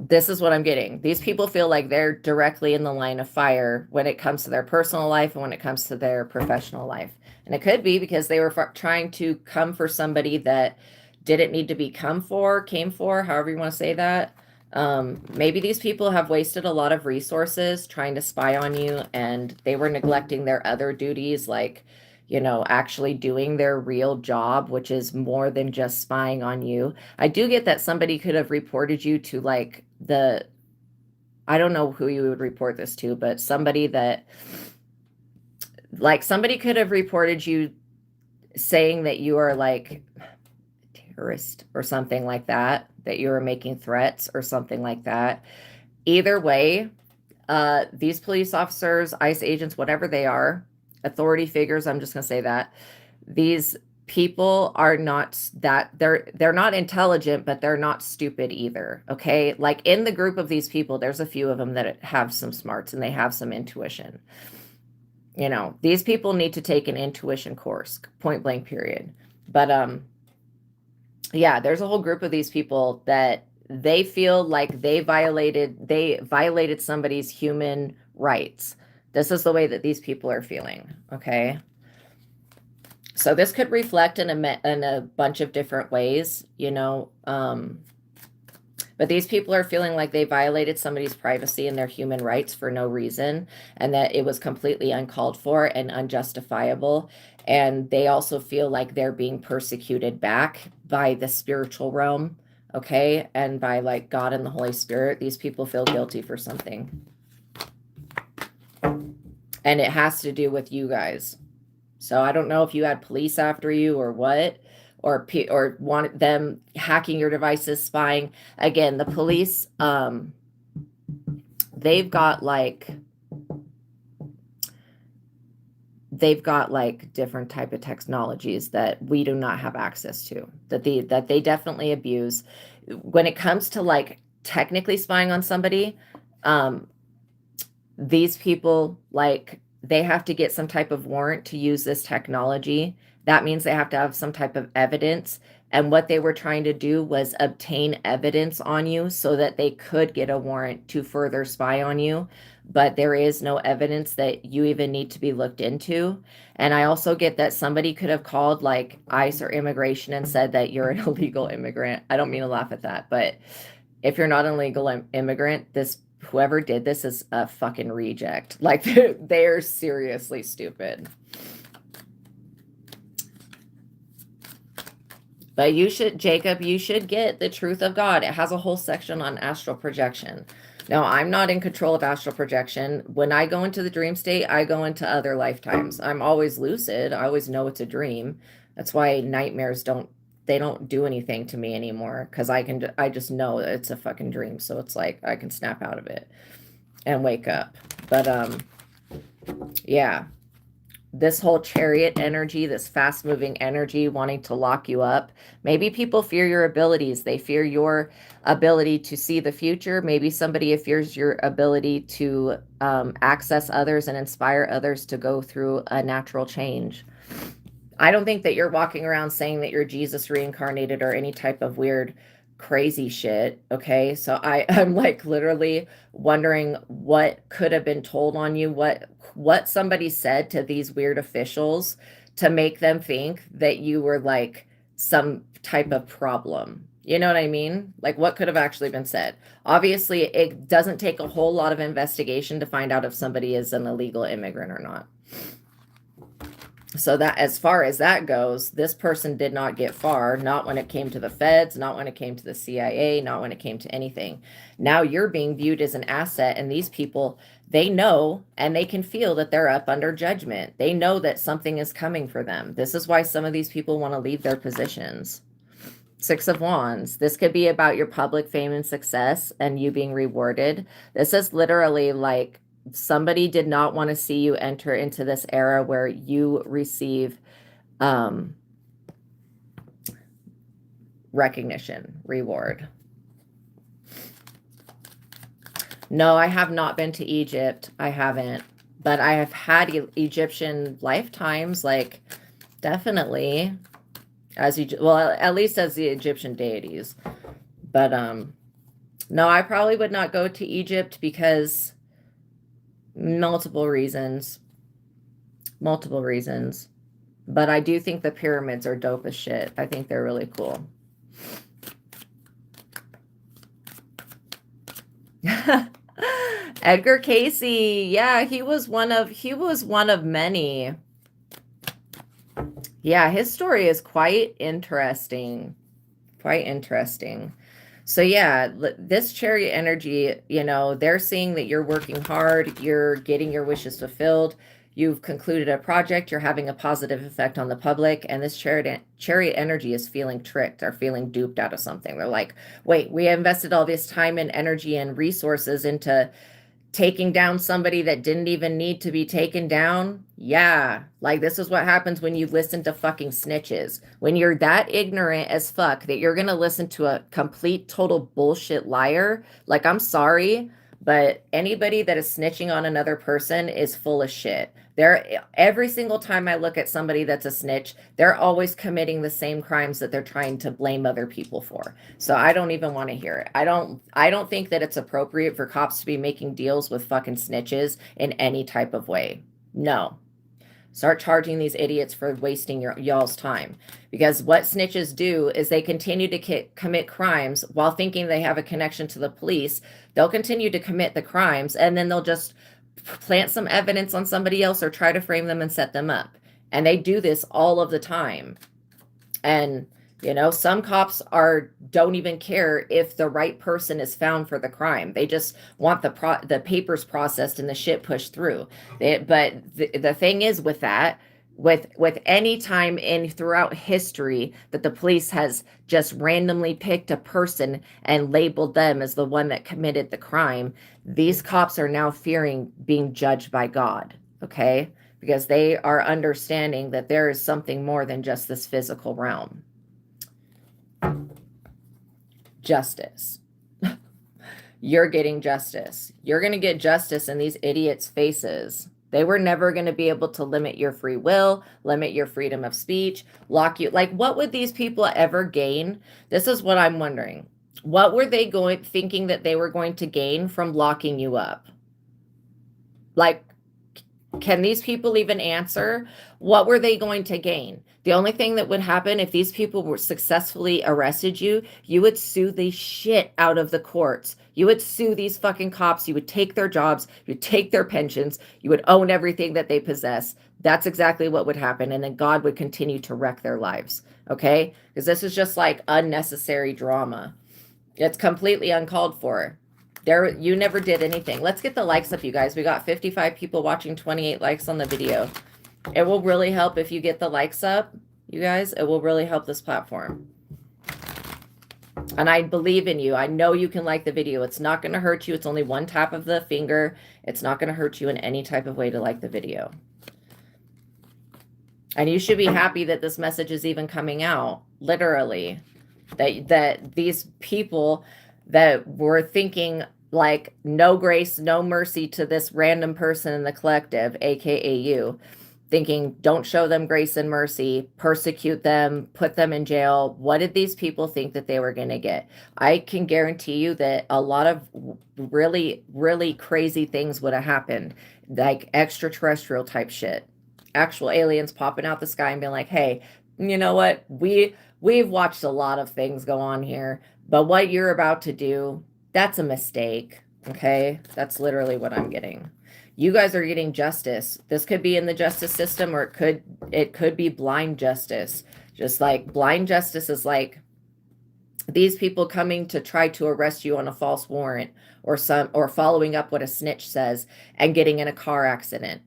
S1: this is what I'm getting. These people feel like they're directly in the line of fire when it comes to their personal life and when it comes to their professional life. And it could be because they were trying to come for somebody that didn't need to be came for, however you want to say that. Maybe these people have wasted a lot of resources trying to spy on you and they were neglecting their other duties, like, actually doing their real job, which is more than just spying on you. I do get that somebody could have reported you to I don't know who you would report this to, but somebody could have reported you saying that you are terrorist or something like that you were making threats or something like that. Either way, these police officers, ICE agents, whatever they are, authority figures, I'm just going to say that these people are not that they're not intelligent, but they're not stupid either. Okay. Like in the group of these people, there's a few of them that have some smarts and they have some intuition. These people need to take an intuition course, point blank, period. But, yeah, there's a whole group of these people that they feel like they violated somebody's human rights. This is the way that these people are feeling, okay? So this could reflect in a bunch of different ways, you know. But these people are feeling like they violated somebody's privacy and their human rights for no reason, and that it was completely uncalled for and unjustifiable. And they also feel like they're being persecuted back by the spiritual realm, okay? And by like God and the Holy Spirit. These people feel guilty for something. And it has to do with you guys. So I don't know if you had police after you or what, or wanted them hacking your devices, spying. Again, the police, they've got like different type of technologies that we do not have access to, that they definitely abuse. When it comes to like technically spying on somebody, these people, like, they have to get some type of warrant to use this technology. That means they have to have some type of evidence. And what they were trying to do was obtain evidence on you so that they could get a warrant to further spy on you. But there is no evidence that you even need to be looked into. And I also get that somebody could have called like ICE or immigration and said that you're an illegal immigrant. I don't mean to laugh at that, but if you're not an illegal immigrant, whoever did this is a fucking reject. Like, they're seriously stupid. But you should, Jacob, you should get The Truth of God. It has a whole section on astral projection. Now, I'm not in control of astral projection. When I go into the dream state, I go into other lifetimes. I'm always lucid. I always know it's a dream. That's why nightmares don't do anything to me anymore, because I just know that it's a fucking dream. So it's like I can snap out of it and wake up. But yeah, this whole chariot energy, this fast moving energy wanting to lock you up. Maybe people fear your abilities. They fear your ability to see the future. Maybe somebody fears your ability to access others and inspire others to go through a natural change. I don't think that you're walking around saying that you're Jesus reincarnated or any type of weird, crazy shit. Okay. So I'm like literally wondering what could have been told on you, what somebody said to these weird officials to make them think that you were like some type of problem. You know what I mean? Like, what could have actually been said? Obviously, it doesn't take a whole lot of investigation to find out if somebody is an illegal immigrant or not. So that, as far as that goes, this person did not get far, not when it came to the feds, not when it came to the CIA, not when it came to anything. Now you're being viewed as an asset, and these people, they know and they can feel that they're up under judgment. They know that something is coming for them. This is why some of these people want to leave their positions. Six of Wands. This could be about your public fame and success and you being rewarded. This is literally like somebody did not want to see you enter into this era where you receive recognition, reward. No, I have not been to Egypt. I haven't. But I have had Egyptian lifetimes, like, definitely. Well, at least as the Egyptian deities. But no, I probably would not go to Egypt because multiple reasons. But I do think the pyramids are dope as shit. I think they're really cool. Edgar Casey. Yeah, he was one of many. Yeah, his story is quite interesting. So yeah, this chariot energy, you know, they're seeing that you're working hard, you're getting your wishes fulfilled, you've concluded a project, you're having a positive effect on the public, and this chariot energy is feeling tricked or feeling duped out of something. They're like, wait, we invested all this time and energy and resources into taking down somebody that didn't even need to be taken down. Yeah, like, this is what happens when you listen to fucking snitches. When you're that ignorant as fuck that you're gonna listen to a complete total bullshit liar. Like, I'm sorry, but anybody that is snitching on another person is full of shit. Every single time I look at somebody that's a snitch, they're always committing the same crimes that they're trying to blame other people for. So I don't even want to hear it. I don't think that it's appropriate for cops to be making deals with fucking snitches in any type of way. No. Start charging these idiots for wasting y'all's time. Because what snitches do is they continue to commit crimes while thinking they have a connection to the police. They'll continue to commit the crimes, and then they'll just plant some evidence on somebody else or try to frame them and set them up. And they do this all of the time. And you know, some cops don't even care if the right person is found for the crime. They just want the papers processed and the shit pushed through. But the thing is with that, with any time throughout history that the police has just randomly picked a person and labeled them as the one that committed the crime, these cops are now fearing being judged by God, okay? Because they are understanding that there is something more than just this physical realm. Justice. You're getting justice. You're going to get justice in these idiots' faces. They were never going to be able to limit your free will, limit your freedom of speech, lock you. Like, what would these people ever gain? This is what I'm wondering. What were they thinking that they were going to gain from locking you up? Like, can these people even answer? What were they going to gain? The only thing that would happen if these people were successfully arrested you would sue the shit out of the courts. You would sue these fucking cops. You would take their jobs. You would take their pensions. You would own everything that they possess. That's exactly what would happen. And then God would continue to wreck their lives. Okay? Because this is just like unnecessary drama. It's completely uncalled for. You never did anything. Let's get the likes up, you guys. We got 55 people watching, 28 likes on the video. It will really help if you get the likes up, you guys. It will really help this platform. And I believe in you. I know you can like the video. It's not going to hurt you. It's only one tap of the finger. It's not going to hurt you in any type of way to like the video. And you should be happy that this message is even coming out, literally. That these people that were thinking like no grace, no mercy to this random person in the collective, aka you, thinking don't show them grace and mercy, persecute them, put them in jail. What did these people think that they were going to get? I can guarantee you that a lot of really, really crazy things would have happened, like extraterrestrial type shit. Actual aliens popping out the sky and being like, hey, you know what? We've watched a lot of things go on here, but what you're about to do, that's a mistake, okay? That's literally what I'm getting. You guys are getting justice. This could be in the justice system, or it could be blind justice. Just like blind justice is like these people coming to try to arrest you on a false warrant, or following up what a snitch says and getting in a car accident.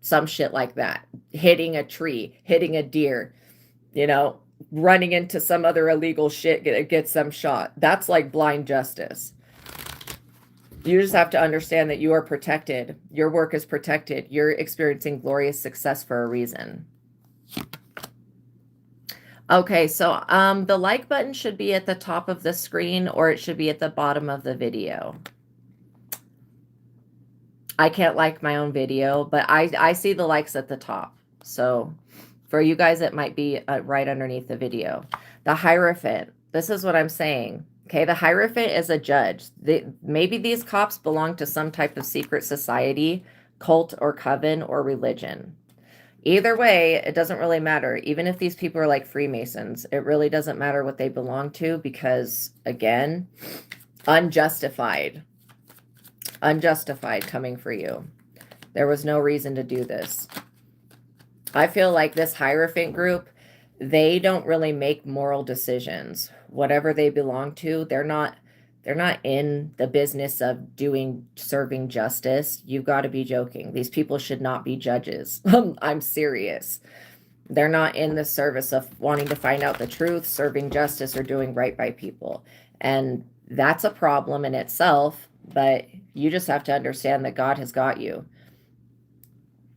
S1: Some shit like that. Hitting a tree, hitting a deer, you know, running into some other illegal shit, get them shot. That's like blind justice. You just have to understand that you are protected. Your work is protected. You're experiencing glorious success for a reason. Okay, so the like button should be at the top of the screen, or it should be at the bottom of the video. I can't like my own video, but I see the likes at the top. So for you guys, it might be right underneath the video. The Hierophant. This is what I'm saying. Okay, the Hierophant is a judge. Maybe these cops belong to some type of secret society, cult or coven or religion. Either way, it doesn't really matter. Even if these people are like Freemasons, it really doesn't matter what they belong to because, again, unjustified. Unjustified coming for you. There was no reason to do this. I feel like this Hierophant group, they don't really make moral decisions. Whatever they belong to, they're not in the business of serving justice. You've got to be joking. These people should not be judges. I'm serious. They're not in the service of wanting to find out the truth, serving justice, or doing right by people. And that's a problem in itself, but you just have to understand that God has got you.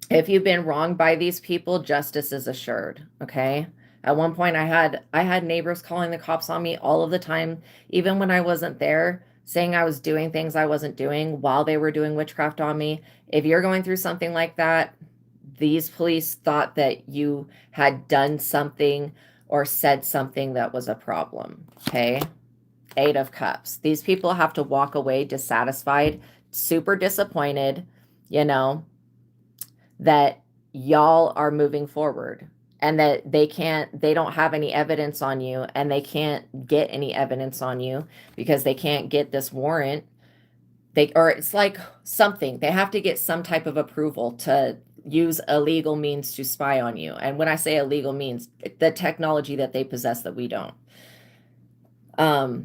S1: If you've been wronged by these people, justice is assured, okay? At one point, I had neighbors calling the cops on me all of the time, even when I wasn't there, saying I was doing things I wasn't doing while they were doing witchcraft on me. If you're going through something like that, these police thought that you had done something or said something that was a problem, okay? 8 of Cups. These people have to walk away dissatisfied, super disappointed, you know, that y'all are moving forward, and that they don't have any evidence on you, and they can't get any evidence on you because they can't get this warrant. Or it's like something, they have to get some type of approval to use illegal means to spy on you. And when I say illegal means, the technology that they possess that we don't.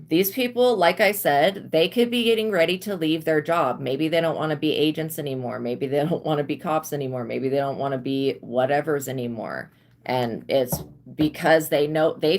S1: These people, like I said, they could be getting ready to leave their job. Maybe they don't want to be agents anymore. Maybe they don't want to be cops anymore. Maybe they don't want to be whatevers anymore. And it's because they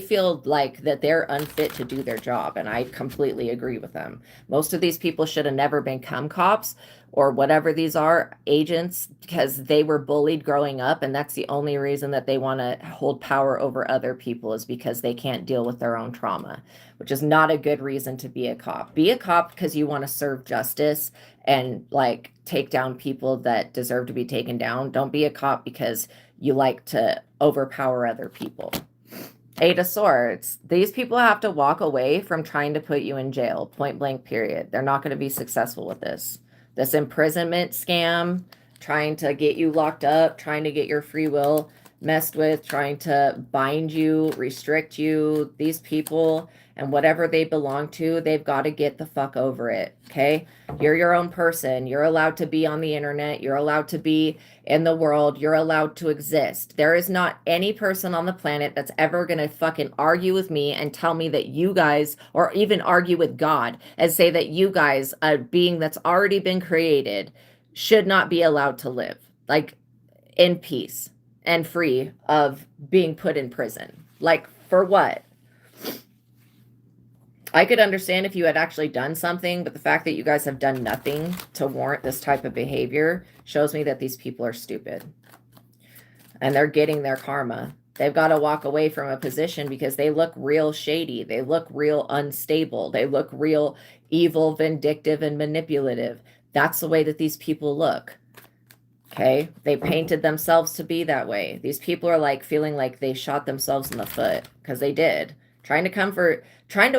S1: feel like that they're unfit to do their job. And I completely agree with them. Most of these people should have never become cops or whatever these are, agents, because they were bullied growing up. And that's the only reason that they want to hold power over other people, is because they can't deal with their own trauma, which is not a good reason to be a cop. Be a cop because you want to serve justice and like take down people that deserve to be taken down. Don't be a cop because you like to overpower other people. Eight of Swords. These people have to walk away from trying to put you in jail, point blank, period. They're not going to be successful with this. This imprisonment scam, trying to get you locked up, trying to get your free will messed with, trying to bind you, restrict you. These people and whatever they belong to, they've got to get the fuck over it, okay? You're your own person. You're allowed to be on the internet. You're allowed to be in the world. You're allowed to exist. There is not any person on the planet that's ever going to fucking argue with me and tell me that you guys, or even argue with God and say that you guys, a being that's already been created, should not be allowed to live, like, in peace and free of being put in prison. Like, for what? I could understand if you had actually done something, but the fact that you guys have done nothing to warrant this type of behavior shows me that these people are stupid. And they're getting their karma. They've got to walk away from a position because they look real shady. They look real unstable. They look real evil, vindictive, and manipulative. That's the way that these people look. Okay? They painted themselves to be that way. These people are like feeling like they shot themselves in the foot, because they did.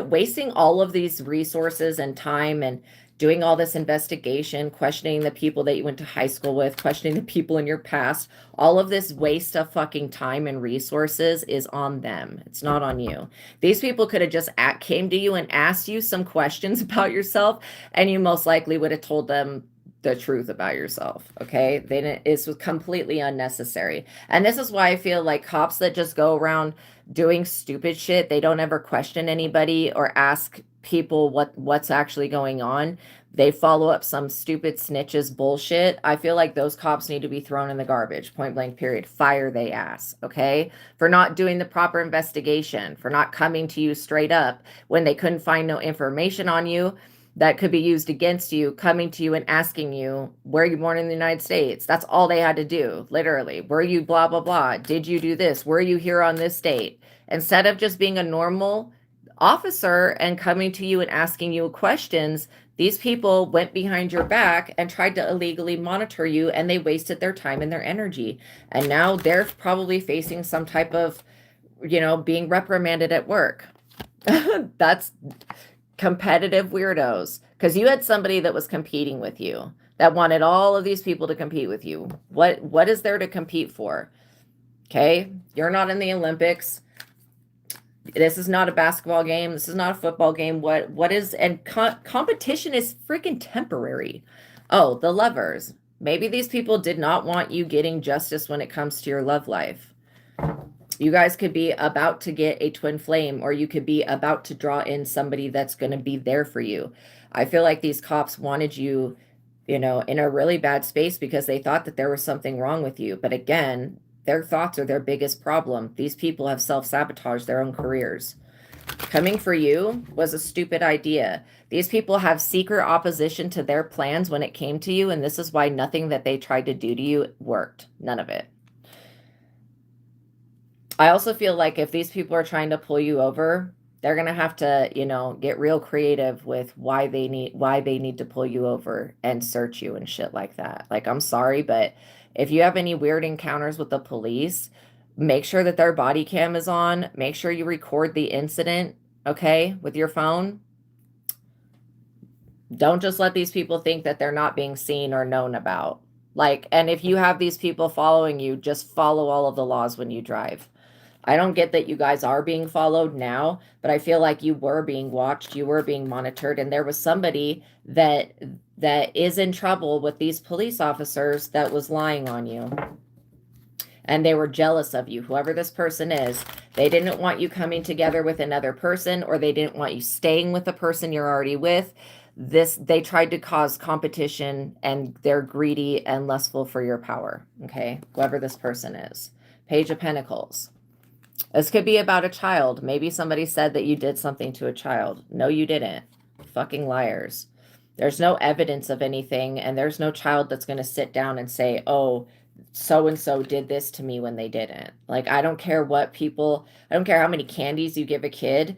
S1: Wasting all of these resources and time and doing all this investigation, questioning the people that you went to high school with, questioning the people in your past. All of this waste of fucking time and resources is on them. It's not on you. These people could have just came to you and asked you some questions about yourself, and you most likely would have told them the truth about yourself. Okay? It was completely unnecessary. And this is why I feel like cops that just go around doing stupid shit, they don't ever question anybody or ask people what's actually going on. They follow up some stupid snitches bullshit. I feel like those cops need to be thrown in the garbage, point blank, period. Fire they ass, okay? For not doing the proper investigation, for not coming to you straight up when they couldn't find no information on you that could be used against you, coming to you and asking you, were you born in the United States? That's all they had to do, literally. Were you blah, blah, blah? Did you do this? Were you here on this date? Instead of just being a normal officer and coming to you and asking you questions, these people went behind your back and tried to illegally monitor you, and they wasted their time and their energy. And now they're probably facing some type of, being reprimanded at work. That's competitive weirdos, because you had somebody that was competing with you, that wanted all of these people to compete with you. What is there to compete for? Okay, you're not in the Olympics. This is not a basketball game. This is not a football game. What is, and competition is freaking temporary. Oh, the Lovers. Maybe these people did not want you getting justice when it comes to your love life. You guys could be about to get a twin flame, or you could be about to draw in somebody that's going to be there for you. I feel like these cops wanted you, in a really bad space because they thought that there was something wrong with you. But again, their thoughts are their biggest problem. These people have self-sabotaged their own careers. Coming for you was a stupid idea. These people have secret opposition to their plans when it came to you, and this is why nothing that they tried to do to you worked. None of it. I also feel like if these people are trying to pull you over, they're going to have to, get real creative with why they need to pull you over and search you and shit like that. Like, I'm sorry, but if you have any weird encounters with the police, make sure that their body cam is on. Make sure you record the incident, okay, with your phone. Don't just let these people think that they're not being seen or known about. Like, and if you have these people following you, just follow all of the laws when you drive. I don't get that you guys are being followed now, but I feel like you were being watched, you were being monitored, and there was somebody that is in trouble with these police officers that was lying on you. And they were jealous of you, whoever this person is. They didn't want you coming together with another person, or they didn't want you staying with the person you're already with. They tried to cause competition, and they're greedy and lustful for your power. Okay, whoever this person is. Page of Pentacles. This could be about a child. Maybe somebody said that you did something to a child. No, you didn't. Fucking liars. There's no evidence of anything, and there's no child that's going to sit down and say, oh, so-and-so did this to me when they didn't. Like, I don't care how many candies you give a kid.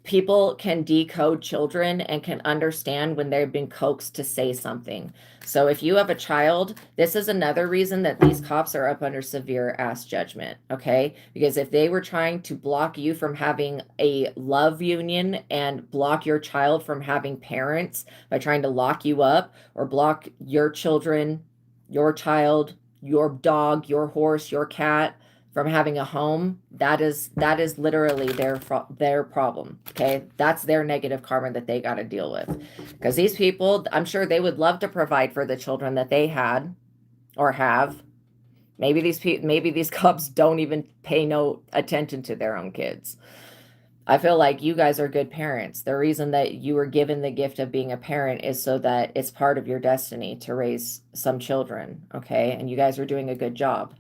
S1: People can decode children and can understand when they've been coaxed to say something. So if you have a child, this is another reason that these cops are up under severe ass judgment, okay? Because if they were trying to block you from having a love union and block your child from having parents by trying to lock you up, or block your children, your child, your dog, your horse, your cat from having a home, that is literally their problem. Okay, that's their negative karma that they got to deal with. Because these people, I'm sure they would love to provide for the children that they had or have. Maybe these cops don't even pay no attention to their own kids. I feel like you guys are good parents. The reason that you were given the gift of being a parent is so that it's part of your destiny to raise some children, okay? And you guys are doing a good job.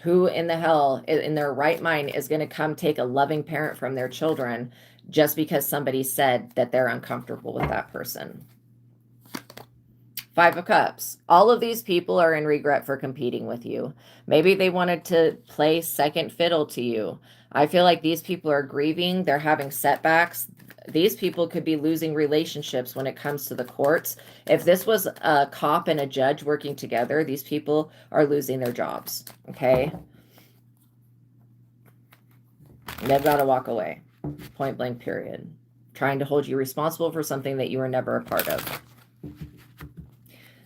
S1: Who in the hell in their right mind is going to come take a loving parent from their children just because somebody said that they're uncomfortable with that person? Five of Cups. All of these people are in regret for competing with you. Maybe they wanted to play second fiddle to you. I feel like these people are grieving. They're having setbacks. These people could be losing relationships when it comes to the courts. If this was a cop and a judge working together, these people are losing their jobs, okay? They've got to walk away, point blank, period. Trying to hold you responsible for something that you were never a part of.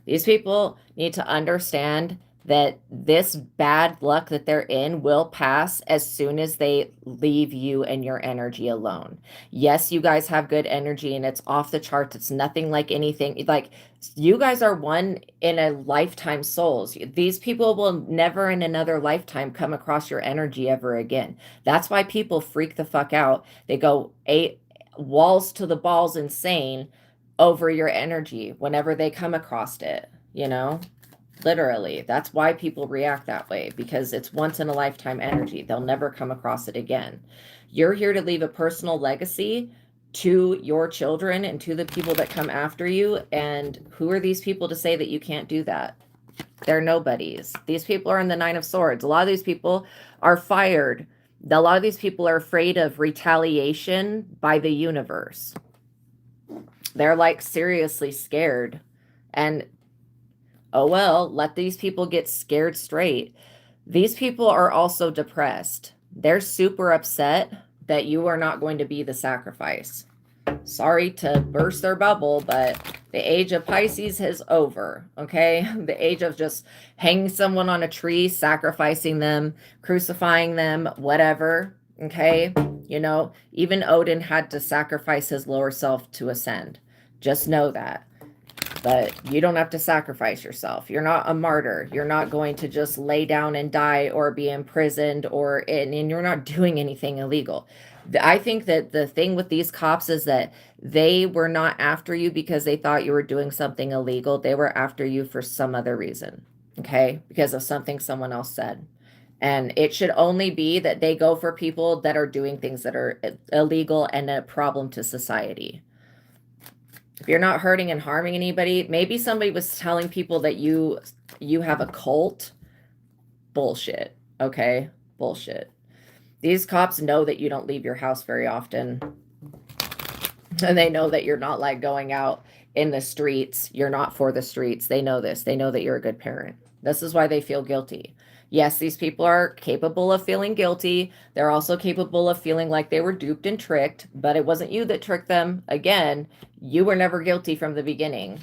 S1: These people need to understand that this bad luck that they're in will pass as soon as they leave you and your energy alone. Yes, you guys have good energy and it's off the charts. It's nothing like anything. Like, you guys are one in a lifetime souls. These people will never in another lifetime come across your energy ever again. That's why people freak the fuck out. They go walls to the balls insane over your energy whenever they come across it, you know? Literally, that's why people react that way, because it's once in a lifetime energy. They'll never come across it again. You're here to leave a personal legacy to your children and to the people that come after you. And who are these people to say that you can't do that? They're nobodies. These people are in the Nine of Swords. A lot of these people are fired. A lot of these people are afraid of retaliation by the universe. They're like seriously scared. And oh, well, let these people get scared straight. These people are also depressed. They're super upset that you are not going to be the sacrifice. Sorry to burst their bubble, but the age of Pisces is over, okay? The age of just hanging someone on a tree, sacrificing them, crucifying them, whatever, okay? You know, even Odin had to sacrifice his lower self to ascend. Just know that. But you don't have to sacrifice yourself. You're not a martyr. You're not going to just lay down and die or be imprisoned, and you're not doing anything illegal. I think that the thing with these cops is that they were not after you because they thought you were doing something illegal. They were after you for some other reason, okay? Because of something someone else said. And it should only be that they go for people that are doing things that are illegal and a problem to society. If you're not hurting and harming anybody, maybe somebody was telling people that you have a cult. Bullshit, okay? Bullshit. These cops know that you don't leave your house very often. And they know that you're not like going out in the streets. You're not for the streets. They know this. They know that you're a good parent. This is why they feel guilty. Yes, these people are capable of feeling guilty. They're also capable of feeling like they were duped and tricked, but it wasn't you that tricked them. Again, you were never guilty from the beginning.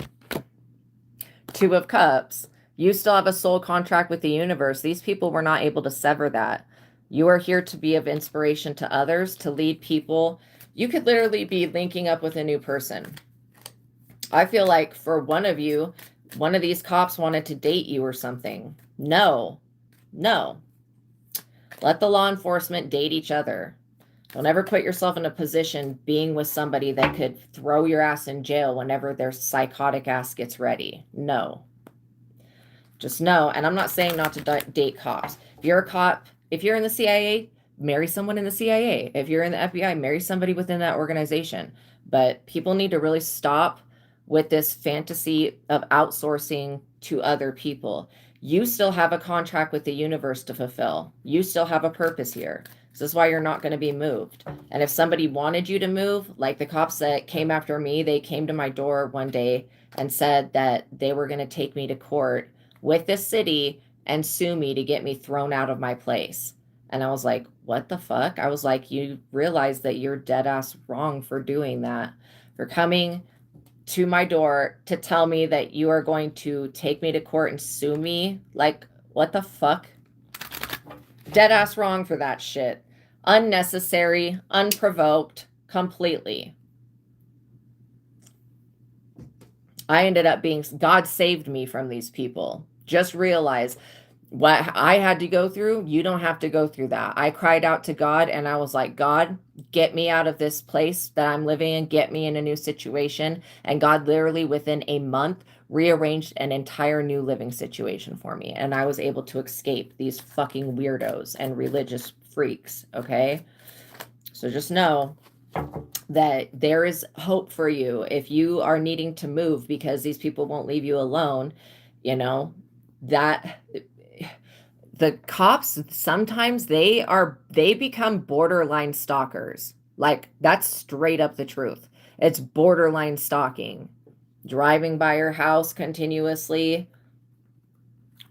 S1: Two of Cups. You still have a soul contract with the universe. These people were not able to sever that. You are here to be of inspiration to others, to lead people. You could literally be linking up with a new person. I feel like for one of you, one of these cops wanted to date you or something. No, no. Let the law enforcement date each other. Don't ever put yourself in a position being with somebody that could throw your ass in jail whenever their psychotic ass gets ready. No. Just know, and I'm not saying not to date cops. If you're a cop, if you're in the CIA, marry someone in the CIA. If you're in the FBI, marry somebody within that organization. But people need to really stop with this fantasy of outsourcing to other people. You still have a contract with the universe to fulfill. You still have a purpose here. This is why you're not going to be moved. And if somebody wanted you to move, like the cops that came after me, they came to my door one day and said that they were going to take me to court with this city and sue me to get me thrown out of my place. And I was like, what the fuck? I was like, you realize that you're dead ass wrong for doing that, for coming to my door to tell me that you are going to take me to court and sue me. Like, what the fuck? Dead ass wrong for that shit. Unnecessary, unprovoked, completely. I ended up being, God saved me from these people. Just realize what I had to go through, you don't have to go through that. I cried out to God and I was like, God, get me out of this place that I'm living in, get me in a new situation. And God literally within a month rearranged an entire new living situation for me. And I was able to escape these fucking weirdos and religious freaks, okay? So just know that there is hope for you if you are needing to move because these people won't leave you alone, you know, that the cops sometimes they become borderline stalkers. Like, that's straight up the truth. It's borderline stalking. Driving by your house continuously,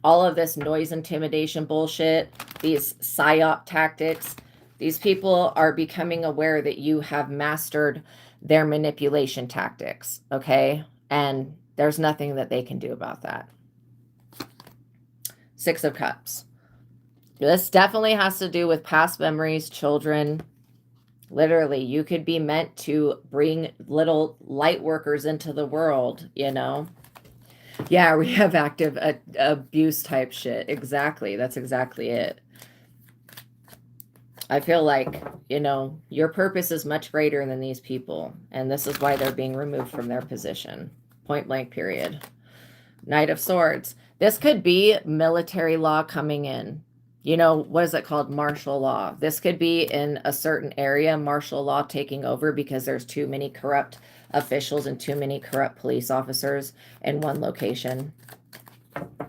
S1: all of this noise intimidation bullshit, these psyop tactics. These people are becoming aware that you have mastered their manipulation tactics, okay? And there's nothing that they can do about that. Six of Cups. This definitely has to do with past memories, children. Literally, you could be meant to bring little light workers into the world, you know? Yeah, we have active abuse type shit. Exactly. That's exactly it. I feel like, you know, your purpose is much greater than these people. And this is why they're being removed from their position. Point blank, period. Knight of Swords. This could be military law coming in. You know, what is it called? Martial law. This could be in a certain area, martial law taking over because there's too many corrupt officials and too many corrupt police officers in one location.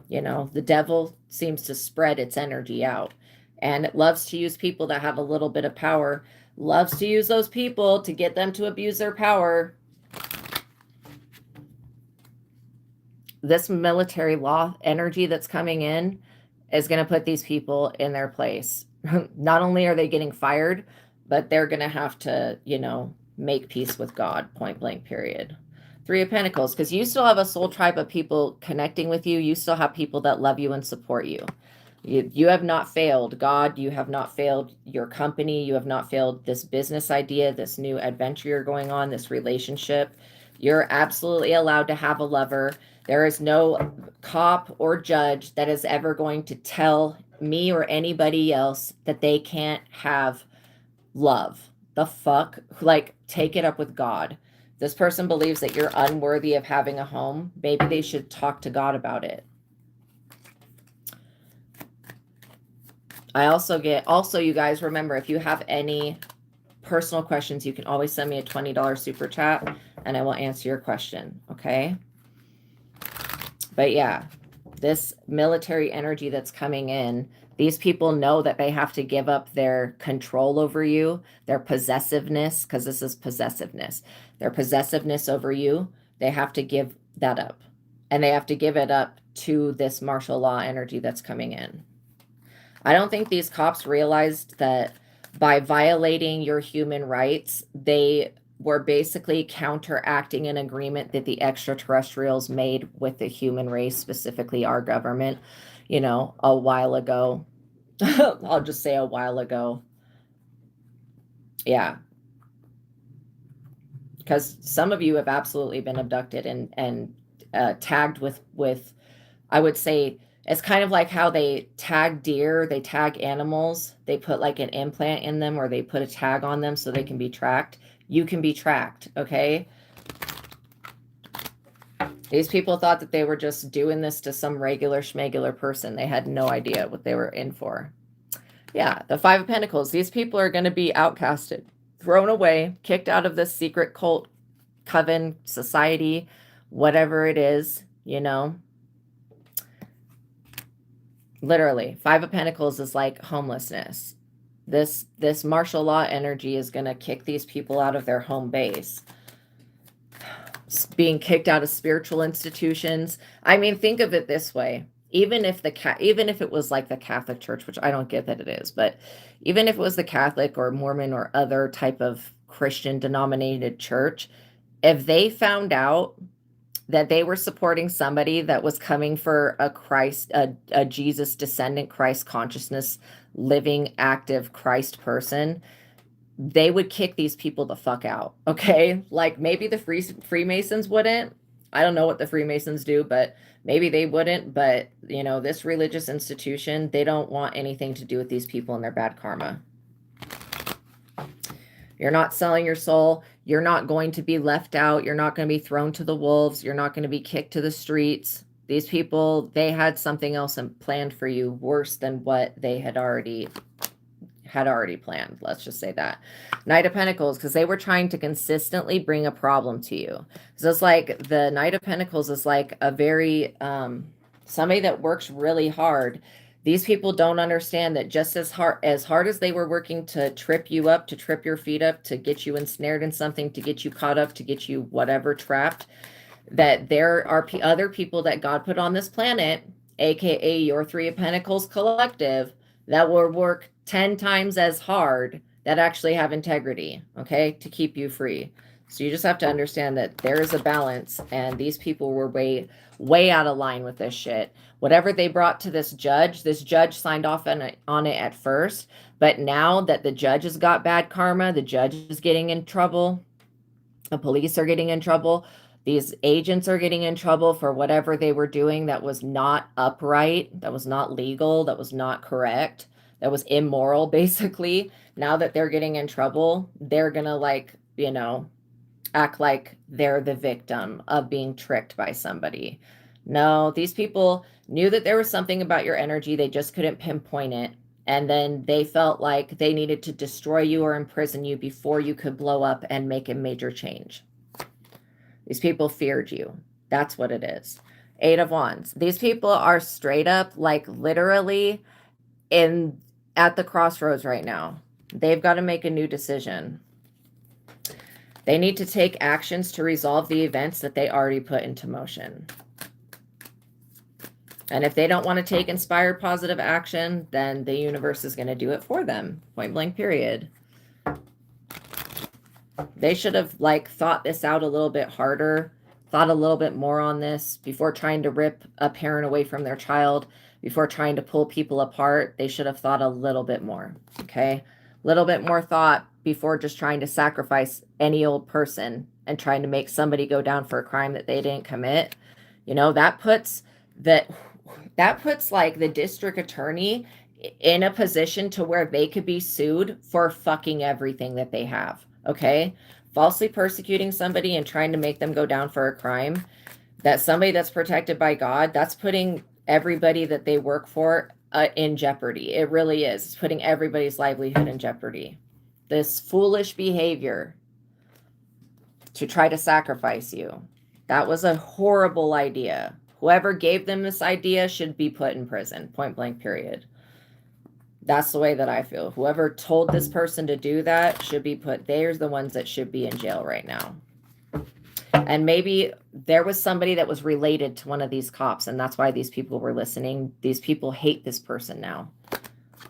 S1: You know, the devil seems to spread its energy out. And it loves to use people that have a little bit of power, loves to use those people to get them to abuse their power. This military law energy that's coming in is going to put these people in their place. Not only are they getting fired, but they're going to have to, you know, make peace with God, point blank, period. Three of Pentacles, because you still have a soul tribe of people connecting with you. You still have people that love you and support you. You have not failed God. You have not failed your company. You have not failed this business idea, this new adventure you're going on, this relationship. You're absolutely allowed to have a lover. There is no cop or judge that is ever going to tell me or anybody else that they can't have love. The fuck? Like, take it up with God. This person believes that you're unworthy of having a home. Maybe they should talk to God about it. I also you guys, remember, if you have any personal questions, you can always send me a $20 super chat and I will answer your question. Okay. But yeah, this military energy that's coming in, these people know that they have to give up their control over you, their possessiveness, because this is possessiveness, their possessiveness over you. They have to give that up, and they have to give it up to this martial law energy that's coming in. I don't think these cops realized that by violating your human rights, they were basically counteracting an agreement that the extraterrestrials made with the human race, specifically our government, a while ago. I'll just say a while ago. Yeah. Because some of you have absolutely been abducted and tagged with, I would say, it's kind of like how they tag deer, they tag animals, they put like an implant in them or they put a tag on them so they can be tracked. You can be tracked, okay? These people thought that they were just doing this to some regular schmegular person. They had no idea what they were in for. Yeah, the Five of Pentacles. These people are going to be outcasted, thrown away, kicked out of this secret cult, coven, society, whatever it is, Literally, Five of Pentacles is like homelessness. This martial law energy is going to kick these people out of their home base. Being kicked out of spiritual institutions. I mean, think of it this way. Even if it was like the Catholic Church, which I don't get that it is, but even if it was the Catholic or Mormon or other type of Christian denominated church, if they found out that they were supporting somebody that was coming for a Jesus descendant, Christ consciousness, living, active Christ person, they would kick these people the fuck out, okay? Like maybe the Freemasons wouldn't. I don't know what the Freemasons do, but maybe they wouldn't. But, this religious institution, they don't want anything to do with these people and their bad karma. You're not selling your soul. You're not going to be left out. You're not going to be thrown to the wolves. You're not going to be kicked to the streets. These people, they had something else planned for you worse than what they had already planned. Let's just say that. Knight of Pentacles, because they were trying to consistently bring a problem to you. So it's like the Knight of Pentacles is like a very, somebody that works really hard. These people don't understand that just as hard as they were working to trip you up, to trip your feet up, to get you ensnared in something, to get you caught up, to get you whatever trapped, that there are other people that God put on this planet, aka your Three of Pentacles collective, that will work 10 times as hard, that actually have integrity, okay, to keep you free. So you just have to understand that there is a balance, and these people were way out of line with this shit. Whatever they brought to this judge signed off on it at first, but now that the judge has got bad karma, the judge is getting in trouble, the police are getting in trouble, these agents are getting in trouble for whatever they were doing that was not upright, that was not legal, that was not correct, that was immoral, basically. Now that they're getting in trouble, they're gonna act like they're the victim of being tricked by somebody. No, these people knew that there was something about your energy. They just couldn't pinpoint it. And then they felt like they needed to destroy you or imprison you before you could blow up and make a major change. These people feared you. That's what it is. Eight of Wands. These people are straight up, like literally at the crossroads right now. They've got to make a new decision. They need to take actions to resolve the events that they already put into motion. And if they don't want to take inspired positive action, then the universe is going to do it for them. Point blank, period. They should have thought this out a little bit harder, thought a little bit more on this before trying to rip a parent away from their child, before trying to pull people apart. They should have thought a little bit more, okay? A little bit more thought before just trying to sacrifice any old person and trying to make somebody go down for a crime that they didn't commit. That puts like the district attorney in a position to where they could be sued for fucking everything that they have, okay? Falsely persecuting somebody and trying to make them go down for a crime, that somebody that's protected by God, that's putting everybody that they work for in jeopardy. It really is. It's putting everybody's livelihood in jeopardy. This foolish behavior to try to sacrifice you, that was a horrible idea. Whoever gave them this idea should be put in prison, point blank, period. That's the way that I feel. Whoever told this person to do that should be they're the ones that should be in jail right now. And maybe there was somebody that was related to one of these cops, and that's why these people were listening. These people hate this person now.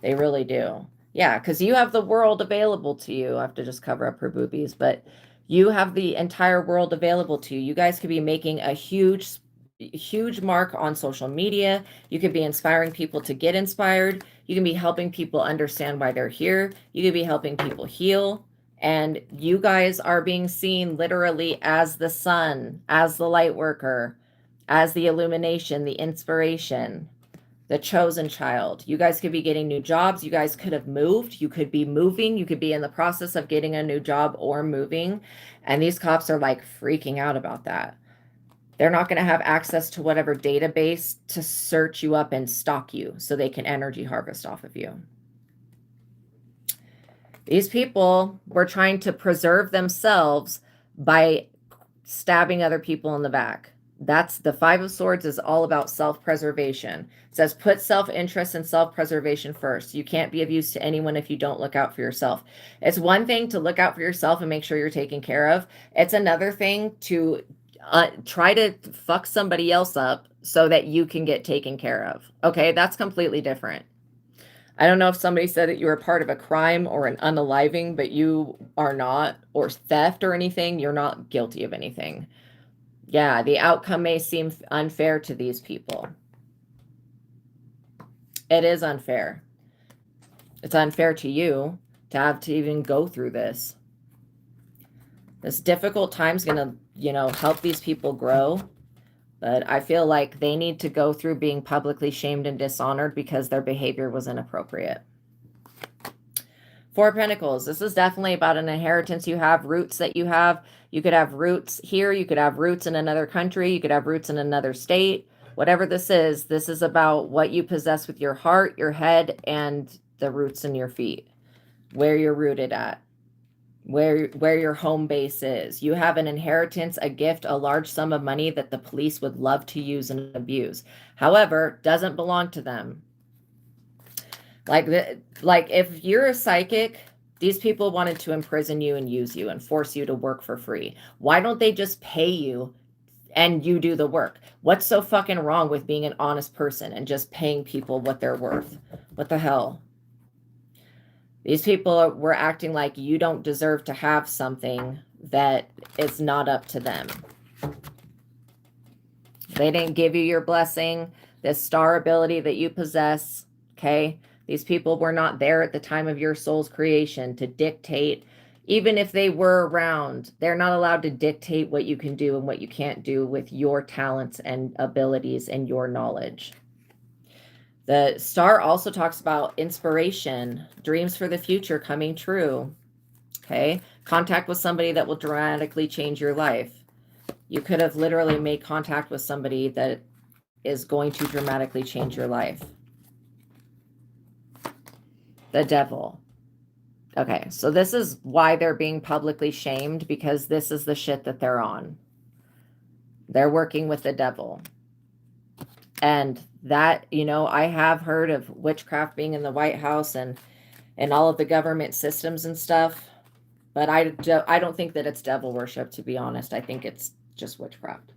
S1: They really do. Yeah, because you have the world available to you. I have to just cover up her boobies, but You have the entire world available to you. You guys could be making a huge mark on social media. You could be inspiring people to get inspired. You can be helping people understand why they're here. You could be helping people heal. And you guys are being seen literally as the sun, as the light worker, as the illumination, the inspiration, the chosen child. You guys could be getting new jobs. You guys could have moved. You could be moving. You could be in the process of getting a new job or moving. And these cops are like freaking out about that. They're not going to have access to whatever database to search you up and stalk you so they can energy harvest off of you. These people were trying to preserve themselves by stabbing other people in the back. That's the Five of Swords is all about self-preservation. It says put self-interest and self-preservation first. You can't be of use to anyone if you don't look out for yourself. It's one thing to look out for yourself and make sure you're taken care of. It's another thing to try to fuck somebody else up so that you can get taken care of. Okay, that's completely different. I don't know if somebody said that you were part of a crime or an unaliving, but you are not, or theft or anything. You're not guilty of anything. Yeah, the outcome may seem unfair to these people. It is unfair. It's unfair to you to have to even go through this. This difficult time's going to, help these people grow. But I feel like they need to go through being publicly shamed and dishonored because their behavior was inappropriate. Four of Pentacles. This is definitely about an inheritance you have, roots that you have. You could have roots here. You could have roots in another country. You could have roots in another state. Whatever this is about what you possess with your heart, your head, and the roots in your feet. Where you're rooted at. Where your home base is. You have an inheritance, a gift, a large sum of money that the police would love to use and abuse. However, doesn't belong to them. Like if you're a psychic, these people wanted to imprison you and use you and force you to work for free. Why don't they just pay you and you do the work? What's so fucking wrong with being an honest person and just paying people what they're worth? What the hell? These people were acting like you don't deserve to have something that is not up to them. They didn't give you your blessing, this star ability that you possess, okay? These people were not there at the time of your soul's creation to dictate. Even if they were around, they're not allowed to dictate what you can do and what you can't do with your talents and abilities and your knowledge. The star also talks about inspiration, dreams for the future coming true. Okay. Contact with somebody that will dramatically change your life. You could have literally made contact with somebody that is going to dramatically change your life. The Devil. Okay. So this is why they're being publicly shamed, because this is the shit that they're on. They're working with the devil. And that, I have heard of witchcraft being in the White House and all of the government systems and stuff. But I don't think that it's devil worship, to be honest. I think it's just witchcraft.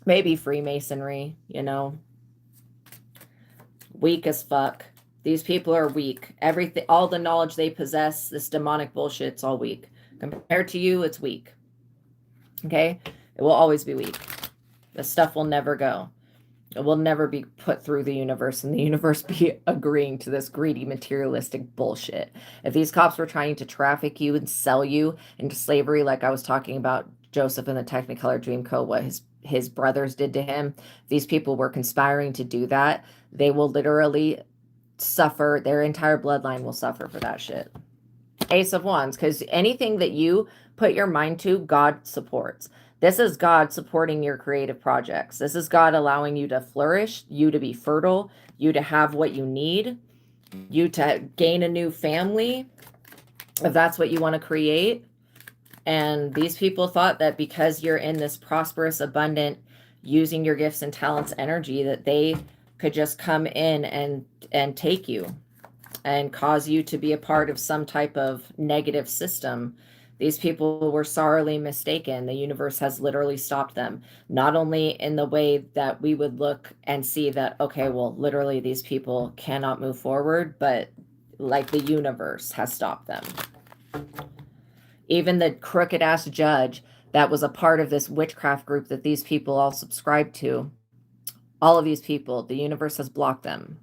S1: Maybe Freemasonry, Weak as fuck. These people are weak. Everything, all the knowledge they possess, this demonic bullshit, it's all weak. Compared to you, it's weak. Okay? It will always be weak. This stuff will never go. It will never be put through the universe, and the universe be agreeing to this greedy, materialistic bullshit. If these cops were trying to traffic you and sell you into slavery, like I was talking about Joseph in the Technicolor Dreamcoat, what his brothers did to him, these people were conspiring to do that. They will literally suffer. Their entire bloodline will suffer for that shit. Ace of Wands, because anything that you put your mind to, God supports. This is God supporting your creative projects. This is God allowing you to flourish, you to be fertile, you to have what you need, you to gain a new family, if that's what you want to create. And these people thought that because you're in this prosperous, abundant, using your gifts and talents energy, that they could just come in and take you and cause you to be a part of some type of negative system. These people were sorely mistaken. The universe has literally stopped them, not only in the way that we would look and see that, okay, well, literally these people cannot move forward, but like the universe has stopped them. Even the crooked ass judge that was a part of this witchcraft group that these people all subscribe to, all of these people, the universe has blocked them.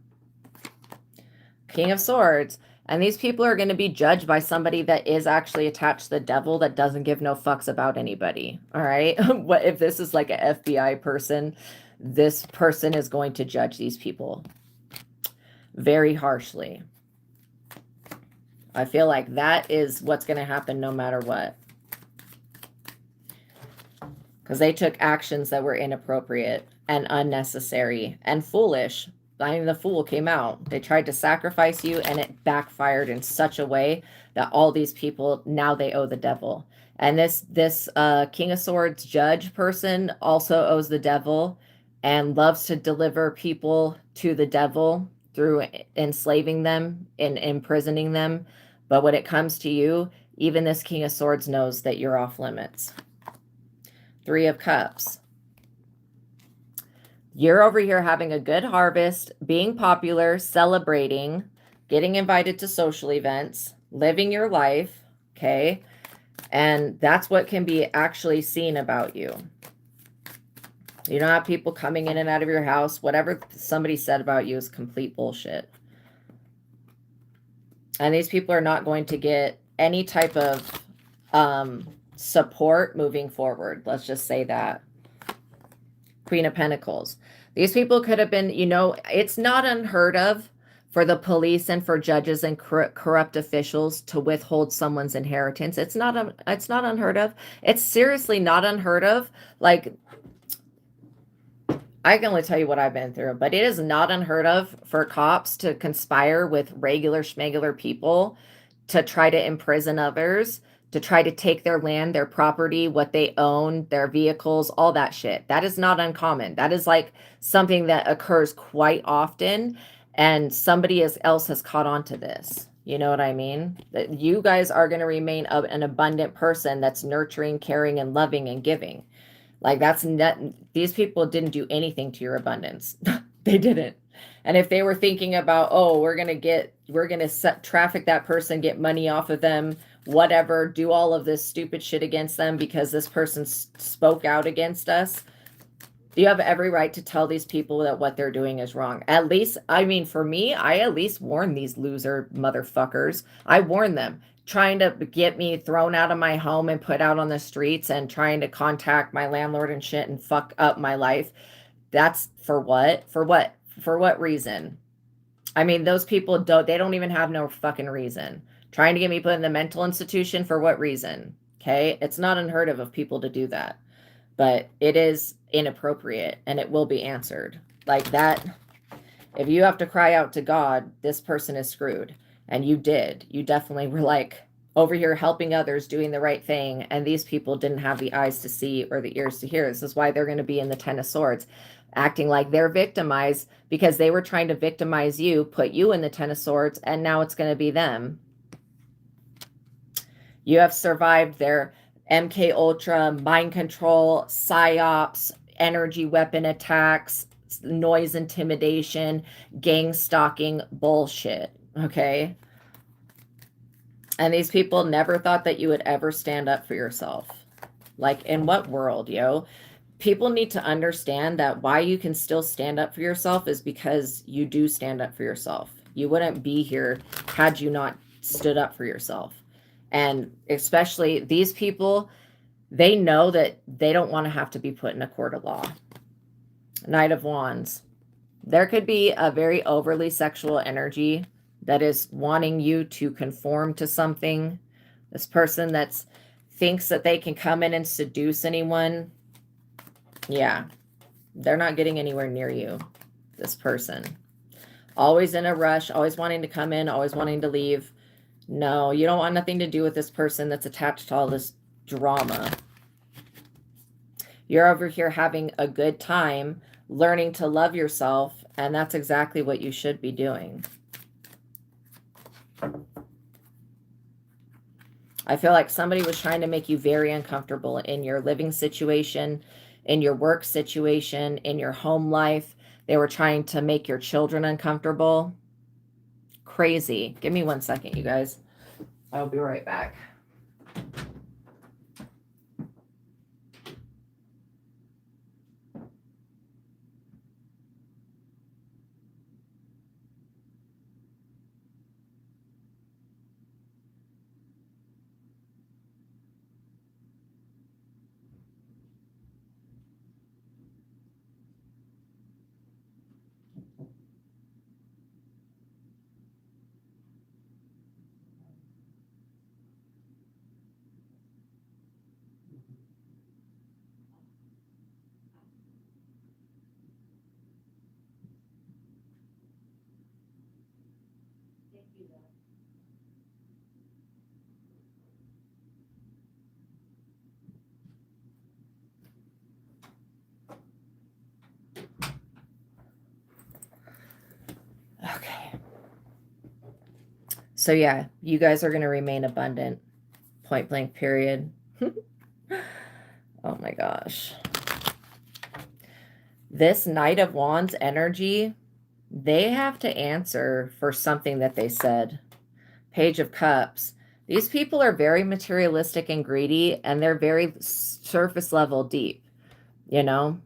S1: King of Swords. And these people are going to be judged by somebody that is actually attached to the devil, that doesn't give no fucks about anybody. All right. What if this is like an FBI person? This person is going to judge these people very harshly. I feel like that is what's going to happen no matter what. Because they took actions that were inappropriate and unnecessary and foolish. I mean, the fool came out. They tried to sacrifice you, and it backfired in such a way that all these people, now they owe the devil. And this King of Swords judge person also owes the devil and loves to deliver people to the devil through enslaving them and imprisoning them. But when it comes to you, even this King of Swords knows that you're off limits. Three of Cups. You're over here having a good harvest, being popular, celebrating, getting invited to social events, living your life, okay? And that's what can be actually seen about you. You don't have people coming in and out of your house. Whatever somebody said about you is complete bullshit. And these people are not going to get any type of support moving forward. Let's just say that. Queen of Pentacles. These people could have been, you know, it's not unheard of for the police and for judges and corrupt officials to withhold someone's inheritance. It's not unheard of. It's seriously not unheard of. Like, I can only tell you what I've been through, but it is not unheard of for cops to conspire with regular schmegular people to try to imprison others, to try to take their land, their property, what they own, their vehicles, all that shit. That is not uncommon. That is like something that occurs quite often, and somebody else has caught on to this. You know what I mean? That you guys are going to remain an abundant person that's nurturing, caring, and loving and giving. Like, that's not, these people didn't do anything to your abundance. They didn't. And if they were thinking about, oh, we're going to traffic that person, get money off of them, whatever, do all of this stupid shit against them because this person spoke out against us, you have every right to tell these people that what they're doing is wrong. At least, I mean, for me, I at least warn these loser motherfuckers. I warn them. Trying to get me thrown out of my home and put out on the streets and trying to contact my landlord and shit and fuck up my life. That's for what? For what? For what reason? I mean, those people they don't even have no fucking reason. Trying to get me put in the mental institution for what reason? Okay? It's not unheard of people to do that. But it is inappropriate and it will be answered. Like that, if you have to cry out to God, this person is screwed. And you did. You definitely were like over here helping others, doing the right thing. And these people didn't have the eyes to see or the ears to hear. This is why they're going to be in the Ten of Swords, acting like they're victimized because they were trying to victimize you, put you in the Ten of Swords, and now it's going to be them. You have survived their MK Ultra, mind control, psyops, energy weapon attacks, noise intimidation, gang stalking bullshit. Okay. And these people never thought that you would ever stand up for yourself. Like, in what world, yo? People need to understand that why you can still stand up for yourself is because you do stand up for yourself. You wouldn't be here had you not stood up for yourself. And especially these people, they know that they don't want to have to be put in a court of law. Knight of Wands. There could be a very overly sexual energy that is wanting you to conform to something. This person that thinks that they can come in and seduce anyone. Yeah, they're not getting anywhere near you, this person. Always in a rush, always wanting to come in, always wanting to leave. No, you don't want nothing to do with this person that's attached to all this drama. You're over here having a good time, learning to love yourself, and that's exactly what you should be doing. I feel like somebody was trying to make you very uncomfortable in your living situation, in your work situation, in your home life. They were trying to make your children uncomfortable. Crazy. Give me 1 second, you guys. I'll be right back. Okay. So yeah, you guys are going to remain abundant. Point blank, period. Oh my gosh. This Knight of Wands energy, they have to answer for something that they said. Page of Cups. These people are very materialistic and greedy, and they're very surface level deep, you know?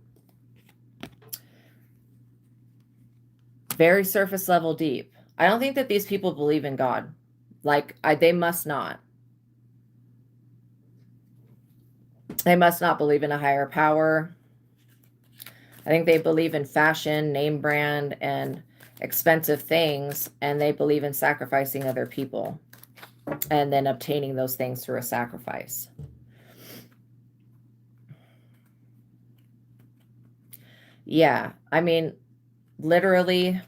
S1: Very surface level deep. I don't think that these people believe in God. Like, they must not. They must not believe in a higher power. I think they believe in fashion, name brand, and expensive things, and they believe in sacrificing other people and then obtaining those things through a sacrifice. Yeah, I mean, literally,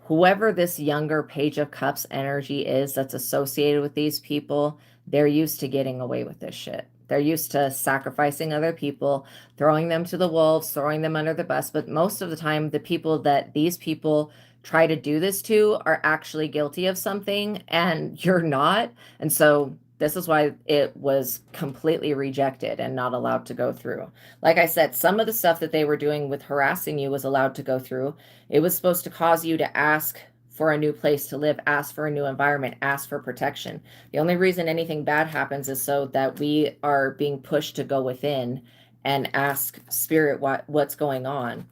S1: whoever this younger Page of Cups energy is that's associated with these people, they're used to getting away with this shit. They're used to sacrificing other people, throwing them to the wolves, throwing them under the bus. But most of the time, the people that these people try to do this to are actually guilty of something, and you're not. And so this is why it was completely rejected and not allowed to go through. Like I said, some of the stuff that they were doing with harassing you was allowed to go through. It was supposed to cause you to ask for a new place to live, ask for a new environment, ask for protection. The only reason anything bad happens is so that we are being pushed to go within and ask spirit what's going on,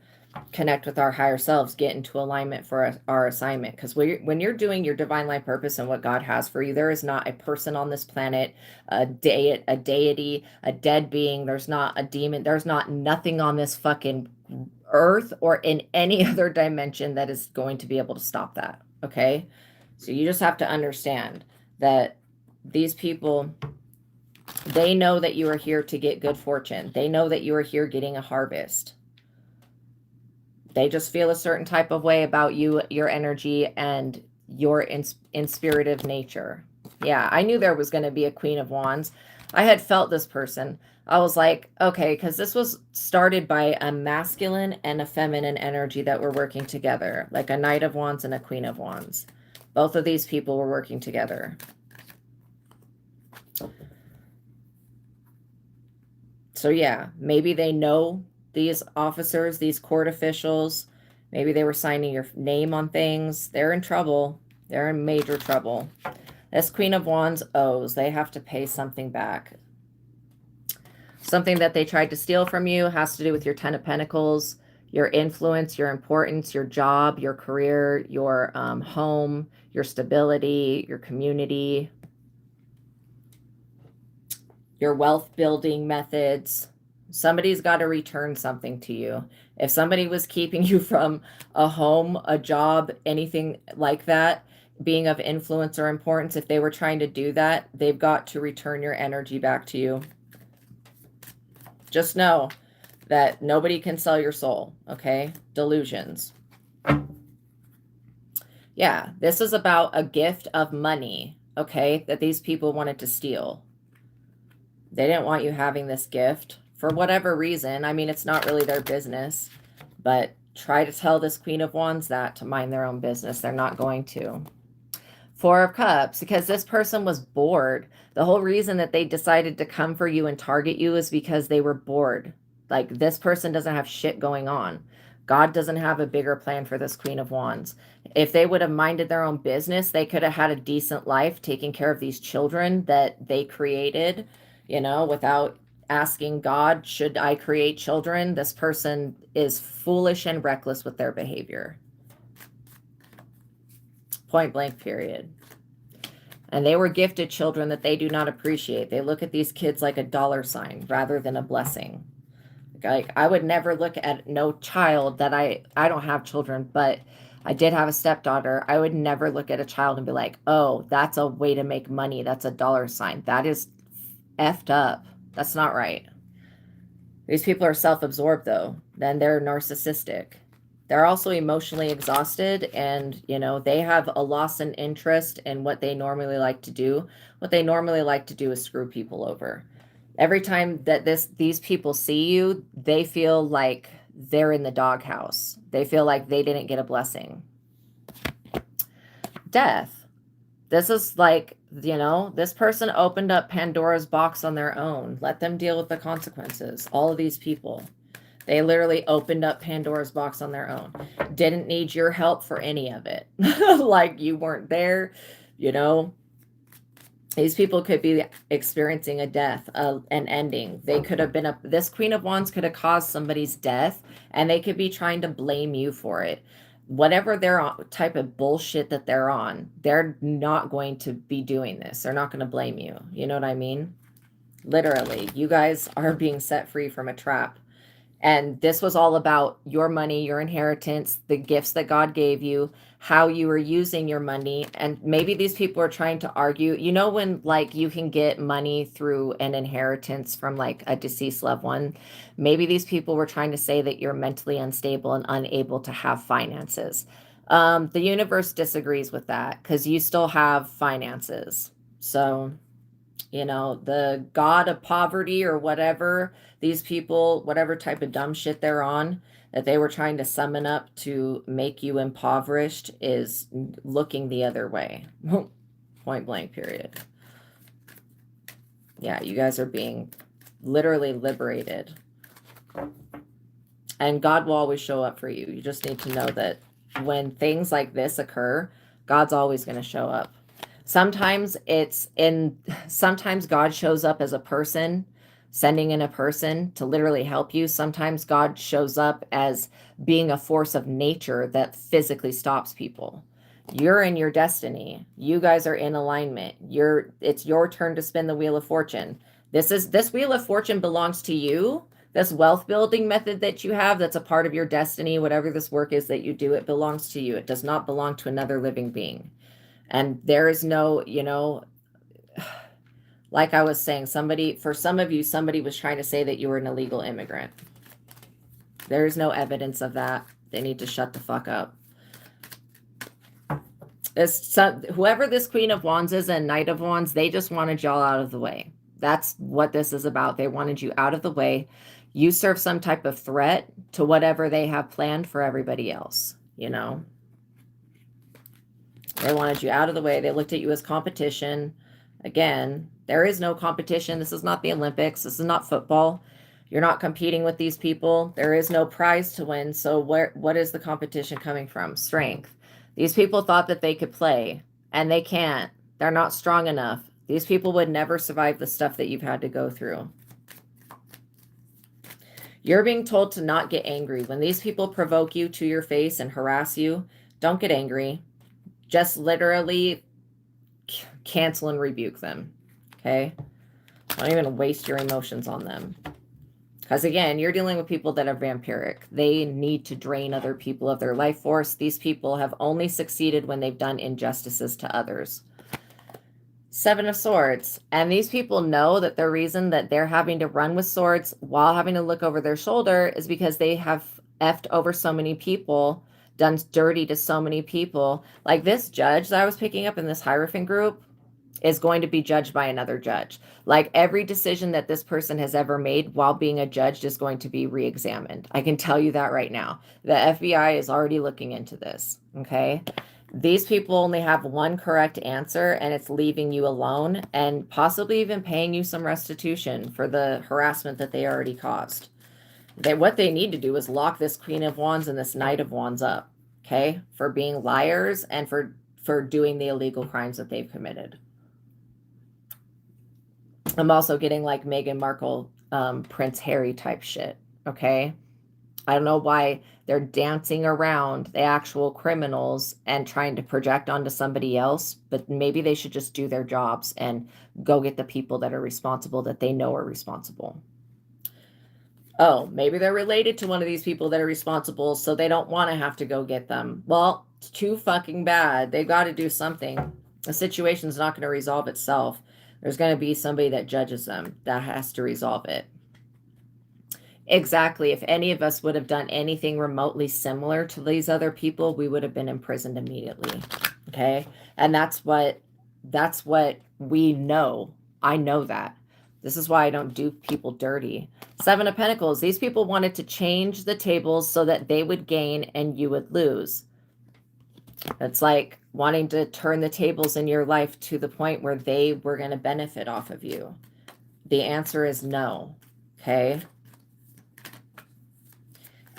S1: connect with our higher selves, get into alignment for our assignment. Because when you're doing your divine life purpose and what God has for you, there is not a person on this planet, a deity, a dead being. There's not a demon. There's not nothing on this fucking earth or in any other dimension that is going to be able to stop that. Okay. So you just have to understand that these people, they know that you are here to get good fortune. They know that you are here getting a harvest. They just feel a certain type of way about you, your energy, and your inspirative nature. Yeah, I knew there was going to be a Queen of Wands. I had felt this person. I was like, okay, because this was started by a masculine and a feminine energy that were working together, like a Knight of Wands and a Queen of Wands. Both of these people were working together. So yeah, maybe they know these officers, these court officials. Maybe they were signing your name on things. They're in trouble. They're in major trouble. This Queen of Wands owes. They have to pay something back. Something that they tried to steal from you has to do with your Ten of Pentacles, your influence, your importance, your job, your career, your home, your stability, your community, your wealth building methods. Somebody's got to return something to you. If somebody was keeping you from a home, a job, anything like that, being of influence or importance, if they were trying to do that, they've got to return your energy back to you. Just know that nobody can sell your soul, okay? Delusions. Yeah, this is about a gift of money, okay, that these people wanted to steal. They didn't want you having this gift for whatever reason. I mean, it's not really their business, but try to tell this Queen of Wands that to mind their own business. They're not going to. Four of Cups, because this person was bored. The whole reason that they decided to come for you and target you is because they were bored. Like, this person doesn't have shit going on. God doesn't have a bigger plan for this Queen of Wands. If they would have minded their own business, they could have had a decent life taking care of these children that they created, you know, without asking God, should I create children? This person is foolish and reckless with their behavior. Point blank, period. And they were gifted children that they do not appreciate. They look at these kids like a dollar sign rather than a blessing. Like, I would never look at no child that I don't have children, but I did have a stepdaughter. I would never look at a child and be like, oh, that's a way to make money. That's a dollar sign. That is effed up. That's not right. These people are self-absorbed, though. Then they're narcissistic. They're also emotionally exhausted, and they have a loss in interest in what they normally like to do. What they normally like to do is screw people over. Every time that these people see you, they feel like they're in the doghouse. They feel like they didn't get a blessing. Death. This is like, this person opened up Pandora's box on their own. Let them deal with the consequences. All of these people. They literally opened up Pandora's box on their own. Didn't need your help for any of it. Like, you weren't there, These people could be experiencing a death, an ending. They could have been this Queen of Wands could have caused somebody's death, and they could be trying to blame you for it. Whatever their type of bullshit that they're on, they're not going to be doing this. They're not going to blame you. You know what I mean? Literally, you guys are being set free from a trap. And this was all about your money, your inheritance, the gifts that God gave you, how you were using your money. And maybe these people are trying to argue, when like you can get money through an inheritance from like a deceased loved one, maybe these people were trying to say that you're mentally unstable and unable to have finances. The universe disagrees with that because you still have finances. So, the god of poverty or whatever, these people, whatever type of dumb shit they're on, that they were trying to summon up to make you impoverished, is looking the other way. Point blank, period. Yeah, you guys are being literally liberated. And God will always show up for you. You just need to know that when things like this occur, God's always going to show up. Sometimes God shows up as a person, sending in a person to literally help you. Sometimes God shows up as being a force of nature that physically stops people. You're in your destiny. You guys are in alignment. It's your turn to spin the wheel of fortune. This wheel of fortune belongs to you. This wealth building method that you have, that's a part of your destiny, whatever this work is that you do, it belongs to you. It does not belong to another living being. And there is no, like I was saying, for some of you, somebody was trying to say that you were an illegal immigrant. There is no evidence of that. They need to shut the fuck up. Whoever this Queen of Wands is and Knight of Wands, they just wanted y'all out of the way. That's what this is about. They wanted you out of the way. You serve some type of threat to whatever they have planned for everybody else, They wanted you out of the way. They looked at you as competition. Again, there is no competition. This is not the Olympics. This is not football. You're not competing with these people. There is no prize to win. So what is the competition coming from? Strength. These people thought that they could play, and they can't. They're not strong enough. These people would never survive the stuff that you've had to go through. You're being told to not get angry. When these people provoke you to your face and harass you, don't get angry. Just literally cancel and rebuke them, okay? Don't even waste your emotions on them. Because again, you're dealing with people that are vampiric. They need to drain other people of their life force. These people have only succeeded when they've done injustices to others. Seven of Swords. And these people know that the reason that they're having to run with swords while having to look over their shoulder is because they have effed over so many people, done dirty to so many people. Like this judge that I was picking up in this Hierophant group is going to be judged by another judge. Like every decision that this person has ever made while being a judge is going to be re-examined. I can tell you that right now. The FBI is already looking into this, okay? These people only have one correct answer, and it's leaving you alone and possibly even paying you some restitution for the harassment that they already caused. What they need to do is lock this Queen of Wands and this Knight of Wands up, okay, for being liars and for doing the illegal crimes that they've committed. I'm also getting like Meghan Markle, Prince Harry type shit, okay? I don't know why they're dancing around the actual criminals and trying to project onto somebody else, but maybe they should just do their jobs and go get the people that are responsible, that they know are responsible. Oh, maybe they're related to one of these people that are responsible, so they don't want to have to go get them. Well, it's too fucking bad. They've got to do something. The situation's not going to resolve itself. There's going to be somebody that judges them that has to resolve it. Exactly. If any of us would have done anything remotely similar to these other people, we would have been imprisoned immediately. Okay? And that's what we know. I know that. This is why I don't do people dirty. Seven of Pentacles. These people wanted to change the tables so that they would gain and you would lose. It's like wanting to turn the tables in your life to the point where they were going to benefit off of you. The answer is no. Okay?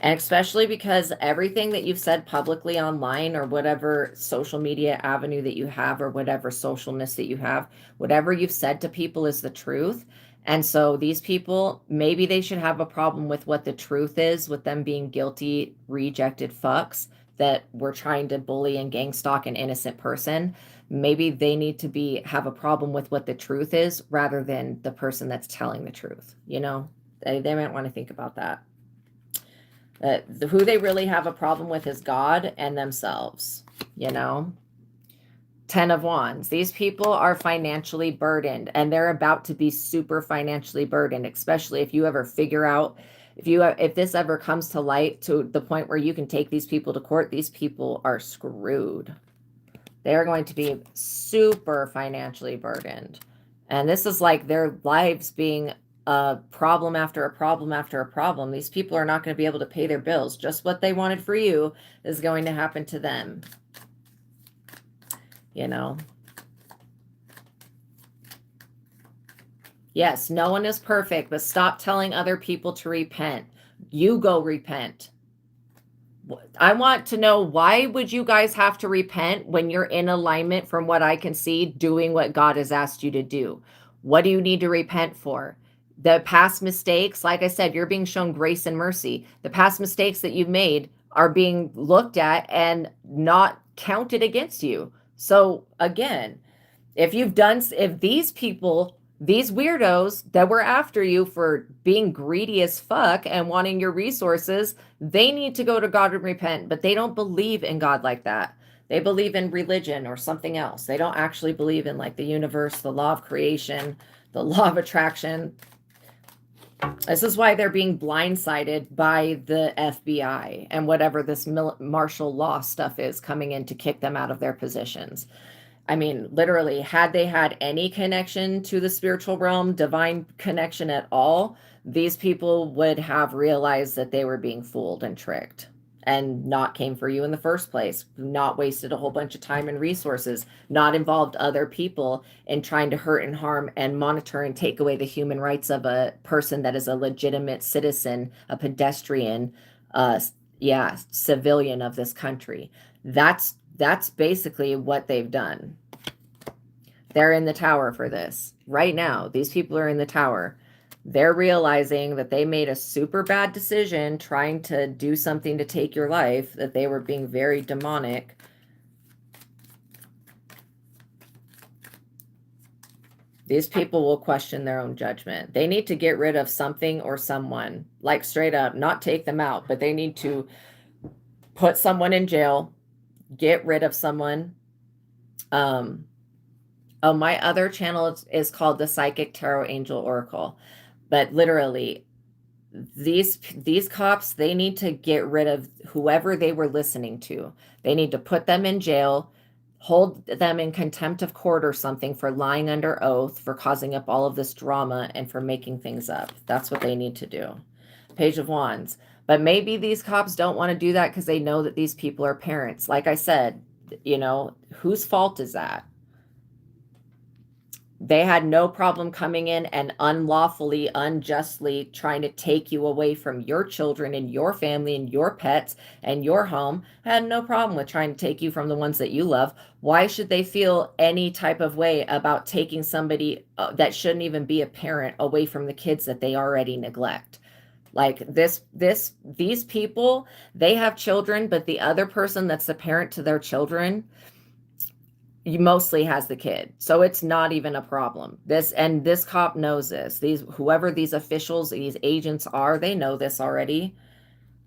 S1: And especially because everything that you've said publicly online or whatever social media avenue that you have or whatever socialness that you have, whatever you've said to people is the truth. And so these people, maybe they should have a problem with what the truth is, with them being guilty, rejected fucks that were trying to bully and gang stalk an innocent person. Maybe they need to have a problem with what the truth is rather than the person that's telling the truth. You know, they might want to think about that. Who they really have a problem with is God and themselves, you know. 10 of Wands. These people are financially burdened and they're about to be super financially burdened, especially if you ever figure out, if this ever comes to light to the point where you can take these people to court, these people are screwed. They're going to be super financially burdened. And this is like their lives being a problem after a problem after a problem. These people are not going to be able to pay their bills. Just what they wanted for you is going to happen to them. You know? Yes, no one is perfect, but stop telling other people to repent. You go repent. I want to know, why would you guys have to repent when you're in alignment, from what I can see, doing what God has asked you to do? What do you need to repent for? The past mistakes, like I said, you're being shown grace and mercy. The past mistakes that you've made are being looked at and not counted against you. So again, if these people, these weirdos that were after you for being greedy as fuck and wanting your resources, they need to go to God and repent, but they don't believe in God like that. They believe in religion or something else. They don't actually believe in like the universe, the law of creation, the law of attraction. This is why they're being blindsided by the FBI and whatever this martial law stuff is coming in to kick them out of their positions. I mean, literally, had they had any connection to the spiritual realm, divine connection at all, these people would have realized that they were being fooled and tricked and not came for you in the first place, not wasted a whole bunch of time and resources, not involved other people in trying to hurt and harm and monitor and take away the human rights of a person that is a legitimate citizen, a pedestrian, civilian of this country. That's basically what they've done. They're in the tower for this. Right now, these people are in the tower. They're realizing that they made a super bad decision trying to do something to take your life, that they were being very demonic. These people will question their own judgment. They need to get rid of something or someone, like straight up, not take them out, but they need to put someone in jail, get rid of someone. Oh, my other channel is called the Psychic Tarot Angel Oracle. But literally, these cops, they need to get rid of whoever they were listening to. They need to put them in jail, hold them in contempt of court or something for lying under oath, for causing up all of this drama, and for making things up. That's what they need to do. Page of Wands. But maybe these cops don't want to do that because they know that these people are parents. Like I said, you know, whose fault is that? They had no problem coming in and unlawfully, unjustly trying to take you away from your children and your family and your pets and your home. Had no problem with trying to take you from the ones that you love. Why should they feel any type of way about taking somebody that shouldn't even be a parent away from the kids that they already neglect? Like these people, they have children, but the other person that's the parent to their children mostly has the kid. So it's not even a problem. This cop knows this. Whoever these officials, these agents are, they know this already.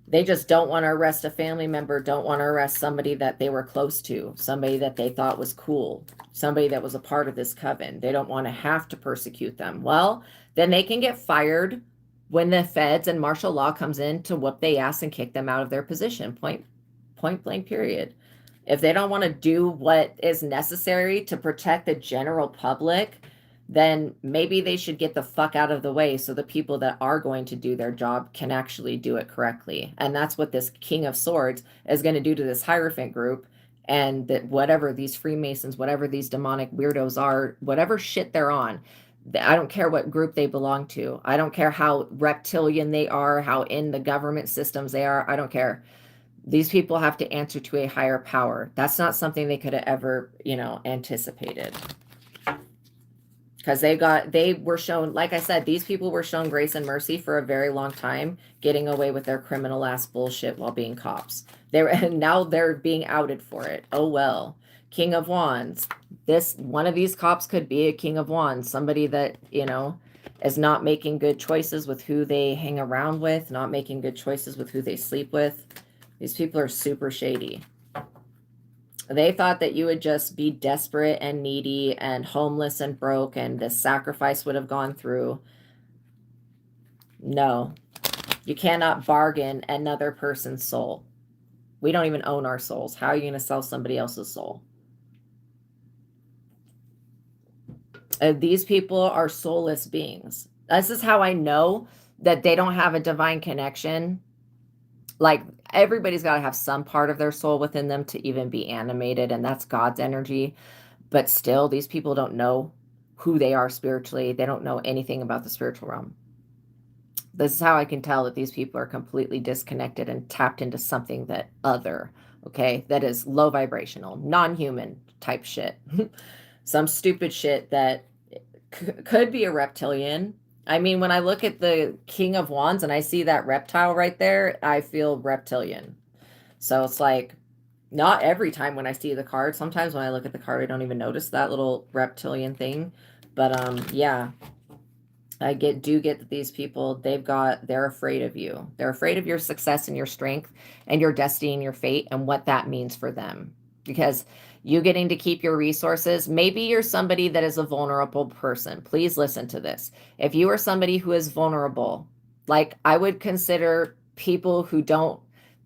S1: They just don't want to arrest a family member, don't want to arrest somebody that they were close to, somebody that they thought was cool, somebody that was a part of this coven. They don't want to have to persecute them. Well, then they can get fired when the feds and martial law comes in to whoop their ass and kick them out of their position. Point blank, period. If they don't want to do what is necessary to protect the general public, then maybe they should get the fuck out of the way so the people that are going to do their job can actually do it correctly. And that's what this King of Swords is going to do to this Hierophant group. And that whatever these Freemasons, whatever these demonic weirdos are, whatever shit they're on, I don't care what group they belong to. I don't care how reptilian they are, how in the government systems they are. I don't care. These people have to answer to a higher power. That's not something they could have ever, anticipated. Because they were shown, like I said, these people were shown grace and mercy for a very long time, getting away with their criminal ass bullshit while being cops. Now they're being outed for it. Oh well. King of Wands. One of these cops could be a King of Wands, somebody that, is not making good choices with who they hang around with, not making good choices with who they sleep with. These people are super shady. They thought that you would just be desperate and needy and homeless and broke and the sacrifice would have gone through. No. You cannot bargain another person's soul. We don't even own our souls. How are you going to sell somebody else's soul? These people are soulless beings. This is how I know that they don't have a divine connection. Like, everybody's got to have some part of their soul within them to even be animated, and that's God's energy. But still, these people don't know who they are spiritually. They don't know anything about the spiritual realm. This is how I can tell that these people are completely disconnected and tapped into something that is low vibrational, non-human type shit. Some stupid shit that could be a reptilian. I mean, when I look at the King of Wands and I see that reptile right there, I feel reptilian. So it's like, not every time when I see the card. Sometimes when I look at the card, I don't even notice that little reptilian thing. But yeah, I do get that these people, they're afraid of you. They're afraid of your success and your strength and your destiny and your fate and what that means for them. Because you getting to keep your resources, maybe you're somebody that is a vulnerable person. Please listen to this. If you are somebody who is vulnerable, like I would consider people who don't,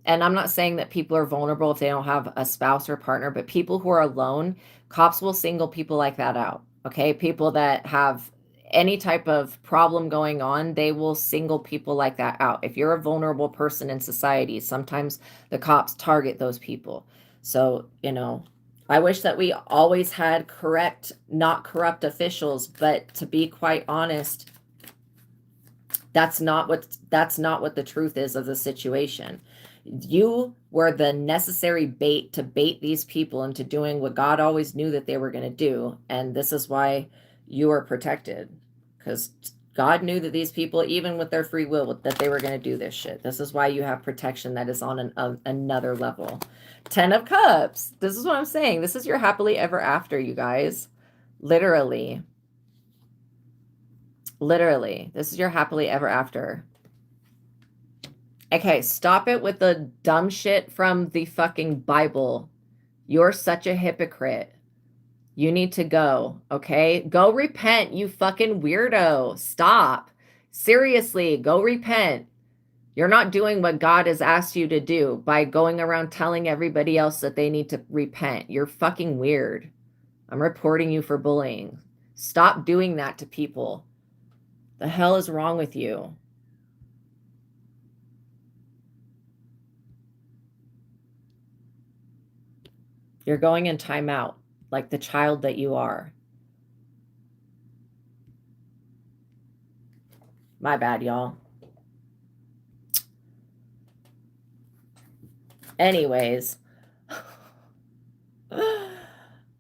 S1: and I'm not saying that people are vulnerable if they don't have a spouse or partner, but people who are alone, cops will single people like that out. Okay. People that have any type of problem going on, they will single people like that out. If you're a vulnerable person in society, sometimes the cops target those people. So, I wish that we always had not corrupt officials, but to be quite honest, that's not what the truth is of the situation. You were the necessary bait to bait these people into doing what God always knew that they were going to do. And this is why you are protected, because God knew that these people, even with their free will, that they were going to do this shit. This is why you have protection that is on another level. 10 of Cups. This is what I'm saying. This is your happily ever after, you guys. Literally. Literally. This is your happily ever after. Okay, stop it with the dumb shit from the fucking Bible. You're such a hypocrite. You need to go, okay? Go repent, you fucking weirdo. Stop. Seriously, go repent. You're not doing what God has asked you to do by going around telling everybody else that they need to repent. You're fucking weird. I'm reporting you for bullying. Stop doing that to people. The hell is wrong with you? You're going in timeout, like the child that you are. My bad, y'all. Anyways.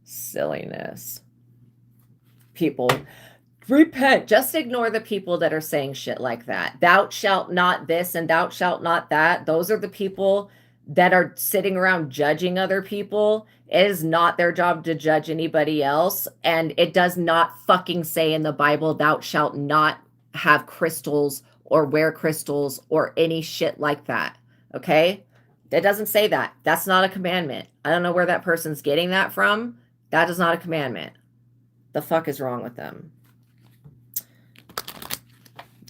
S1: Silliness. People, repent. Just ignore the people that are saying shit like that. Thou shalt not this and thou shalt not that. Those are the people that are sitting around judging other people. It is not their job to judge anybody else. And it does not fucking say in the Bible, thou shalt not have crystals or wear crystals or any shit like that. Okay? That doesn't say that. That's not a commandment. I don't know where that person's getting that from. That is not a commandment. The fuck is wrong with them?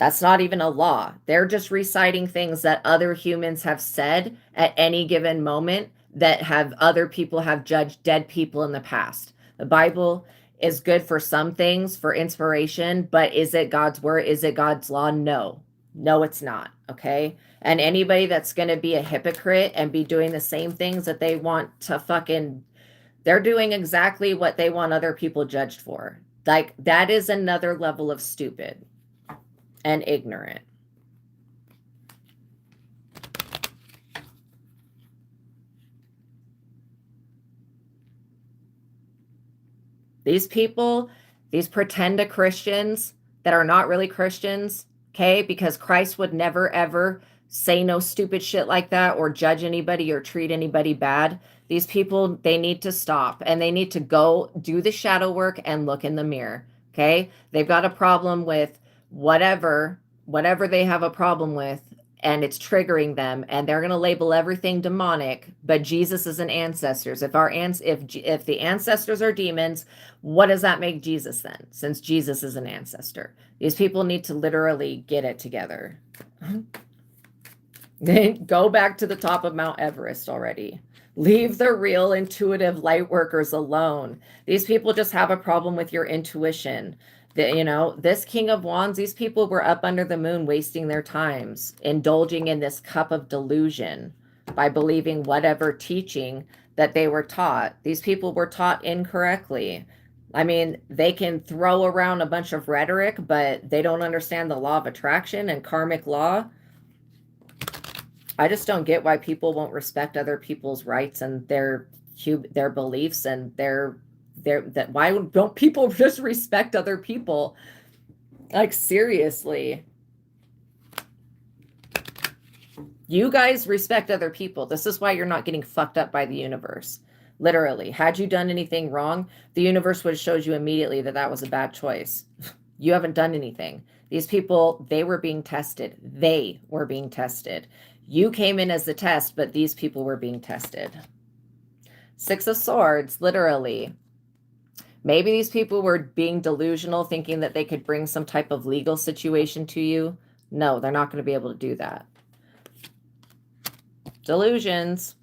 S1: That's not even a law. They're just reciting things that other humans have said at any given moment that have other people have judged dead people in the past. The Bible is good for some things, for inspiration, but is it God's word? Is it God's law? No. No, it's not. Okay. And anybody that's going to be a hypocrite and be doing the same things that they want to fucking, they're doing exactly what they want other people judged for. Like, that is another level of stupid and ignorant. These people, these pretend Christians that are not really Christians, okay? Because Christ would never, ever say no stupid shit like that or judge anybody or treat anybody bad. These people, they need to stop and they need to go do the shadow work and look in the mirror, okay? They've got a problem with whatever they have a problem with, and it's triggering them, and they're going to label everything demonic. But Jesus is an ancestors. If the ancestors are demons, what does that make Jesus then? Since Jesus is an ancestor, these people need to literally get it together. Then go back to the top of Mount Everest already. Leave the real intuitive light workers alone. These people just have a problem with your intuition. This King of Wands, these people were up under the moon wasting their times, indulging in this cup of delusion by believing whatever teaching that they were taught. These people were taught incorrectly. I mean, they can throw around a bunch of rhetoric, but they don't understand the law of attraction and karmic law. I just don't get why people won't respect other people's rights and their beliefs and why don't people just respect other people? Like, seriously. You guys respect other people. This is why you're not getting fucked up by the universe. Literally. Had you done anything wrong, the universe would have showed you immediately that that was a bad choice. You haven't done anything. These people, they were being tested. They were being tested. You came in as the test, but these people were being tested. Six of Swords, literally. Maybe these people were being delusional, thinking that they could bring some type of legal situation to you. No, they're not going to be able to do that. Delusions.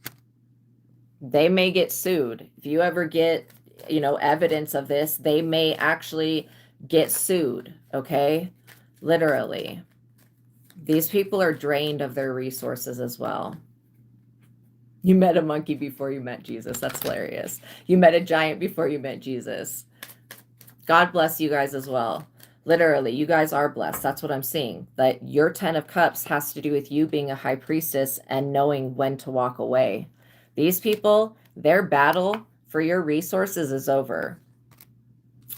S1: They may get sued. If you ever get, evidence of this, they may actually get sued, okay? Literally. These people are drained of their resources as well. You met a monkey before you met Jesus. That's hilarious. You met a giant before you met Jesus. God bless you guys as well. Literally, you guys are blessed. That's what I'm seeing. That your 10 of Cups has to do with you being a high priestess and knowing when to walk away. These people, their battle for your resources is over.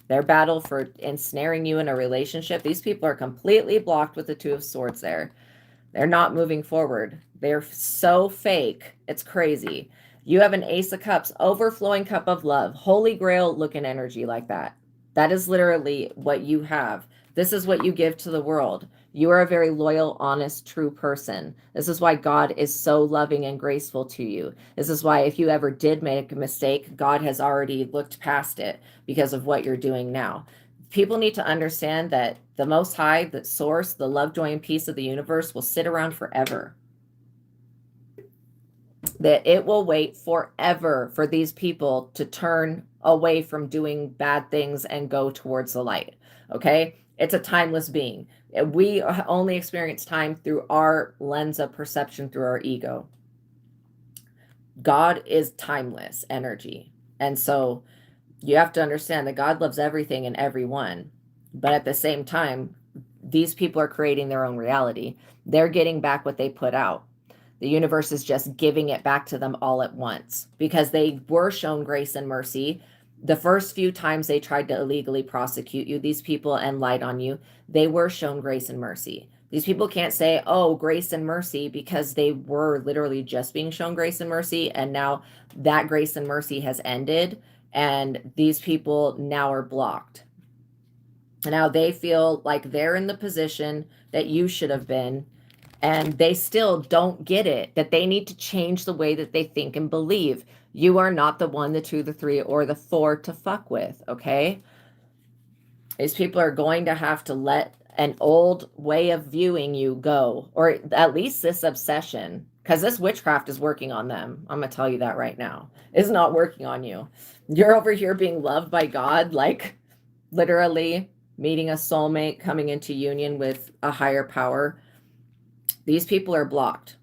S1: Their battle for ensnaring you in a relationship, these people are completely blocked with the Two of Swords there. They're not moving forward. They're so fake. It's crazy. You have an Ace of Cups, overflowing cup of love, Holy Grail looking energy like that. That is literally what you have. This is what you give to the world. You are a very loyal, honest, true person. This is why God is so loving and graceful to you. This is why if you ever did make a mistake, God has already looked past it because of what you're doing now. People need to understand that the Most High, the source, the love, joy, and peace of the universe will sit around forever. That it will wait forever for these people to turn away from doing bad things and go towards the light. Okay? It's a timeless being. We only experience time through our lens of perception, through our ego. God is timeless energy. And so you have to understand that God loves everything and everyone. But at the same time, these people are creating their own reality. They're getting back what they put out. The universe is just giving it back to them all at once because they were shown grace and mercy. The first few times they tried to illegally prosecute you, these people, and lied on you, they were shown grace and mercy. These people can't say, oh, grace and mercy, because they were literally just being shown grace and mercy. And now that grace and mercy has ended. And these people now are blocked. And now they feel like they're in the position that you should have been. And they still don't get it, that they need to change the way that they think and believe. You are not the 1, the 2, the 3, or the 4 to fuck with, okay? These people are going to have to let an old way of viewing you go, or at least this obsession, because this witchcraft is working on them. I'm going to tell you that right now. It's not working on you. You're over here being loved by God, like literally meeting a soulmate, coming into union with a higher power. These people are blocked.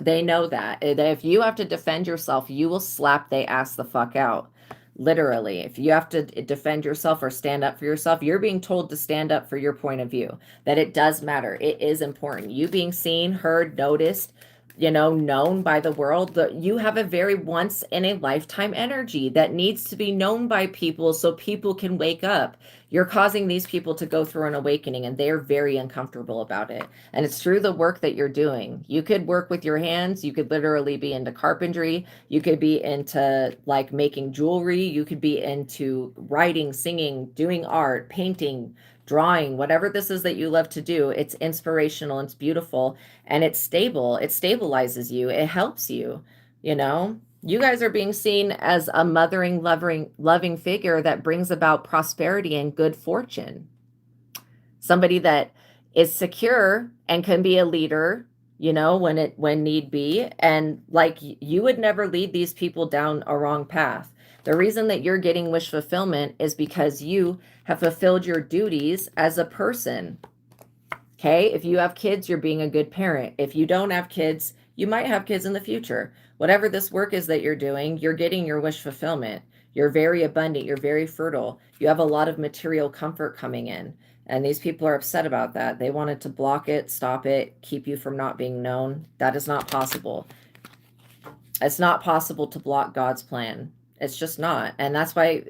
S1: They know that. If you have to defend yourself, you will slap they ass the fuck out. Literally, if you have to defend yourself or stand up for yourself, you're being told to stand up for your point of view, that it does matter. It is important. You being seen, heard, noticed, known by the world, that you have a very once in a lifetime energy that needs to be known by people so people can wake up. You're causing these people to go through an awakening, and they're very uncomfortable about it. And it's through the work that you're doing. You could work with your hands. You could literally be into carpentry. You could be into like making jewelry. You could be into writing, singing, doing art, painting, drawing, whatever this is that you love to do. It's inspirational, it's beautiful, and it's stable. It stabilizes you. It helps you. You guys are being seen as a mothering, loving figure that brings about prosperity and good fortune. Somebody that is secure and can be a leader, when need be. And like, you would never lead these people down a wrong path. The reason that you're getting wish fulfillment is because you have fulfilled your duties as a person. Okay? If you have kids, you're being a good parent. If you don't have kids, you might have kids in the future. Whatever this work is that you're doing, you're getting your wish fulfillment. You're very abundant. You're very fertile. You have a lot of material comfort coming in. And these people are upset about that. They wanted to block it, stop it, keep you from not being known. That is not possible. It's not possible to block God's plan. It's just not. And that's why,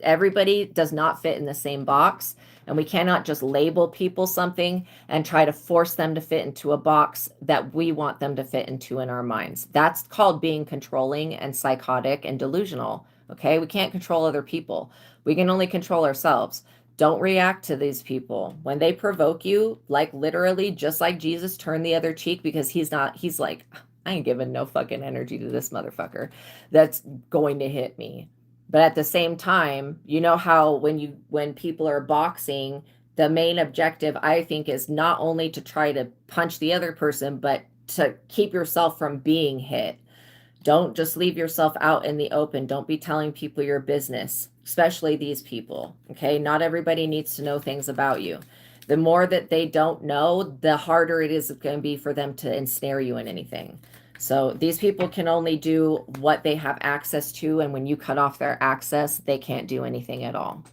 S1: everybody does not fit in the same box. And we cannot just label people something and try to force them to fit into a box that we want them to fit into in our minds. That's called being controlling and psychotic and delusional. Okay? We can't control other people. We can only control ourselves. Don't react to these people. When they provoke you, like literally, just like Jesus turned the other cheek, because he's like, I ain't giving no fucking energy to this motherfucker that's going to hit me. But at the same time, you know how when people are boxing, the main objective, I think, is not only to try to punch the other person, but to keep yourself from being hit. Don't just leave yourself out in the open. Don't be telling people your business, especially these people. Okay? Not everybody needs to know things about you. The more that they don't know, the harder it is going to be for them to ensnare you in anything. So these people can only do what they have access to. And when you cut off their access, they can't do anything at all.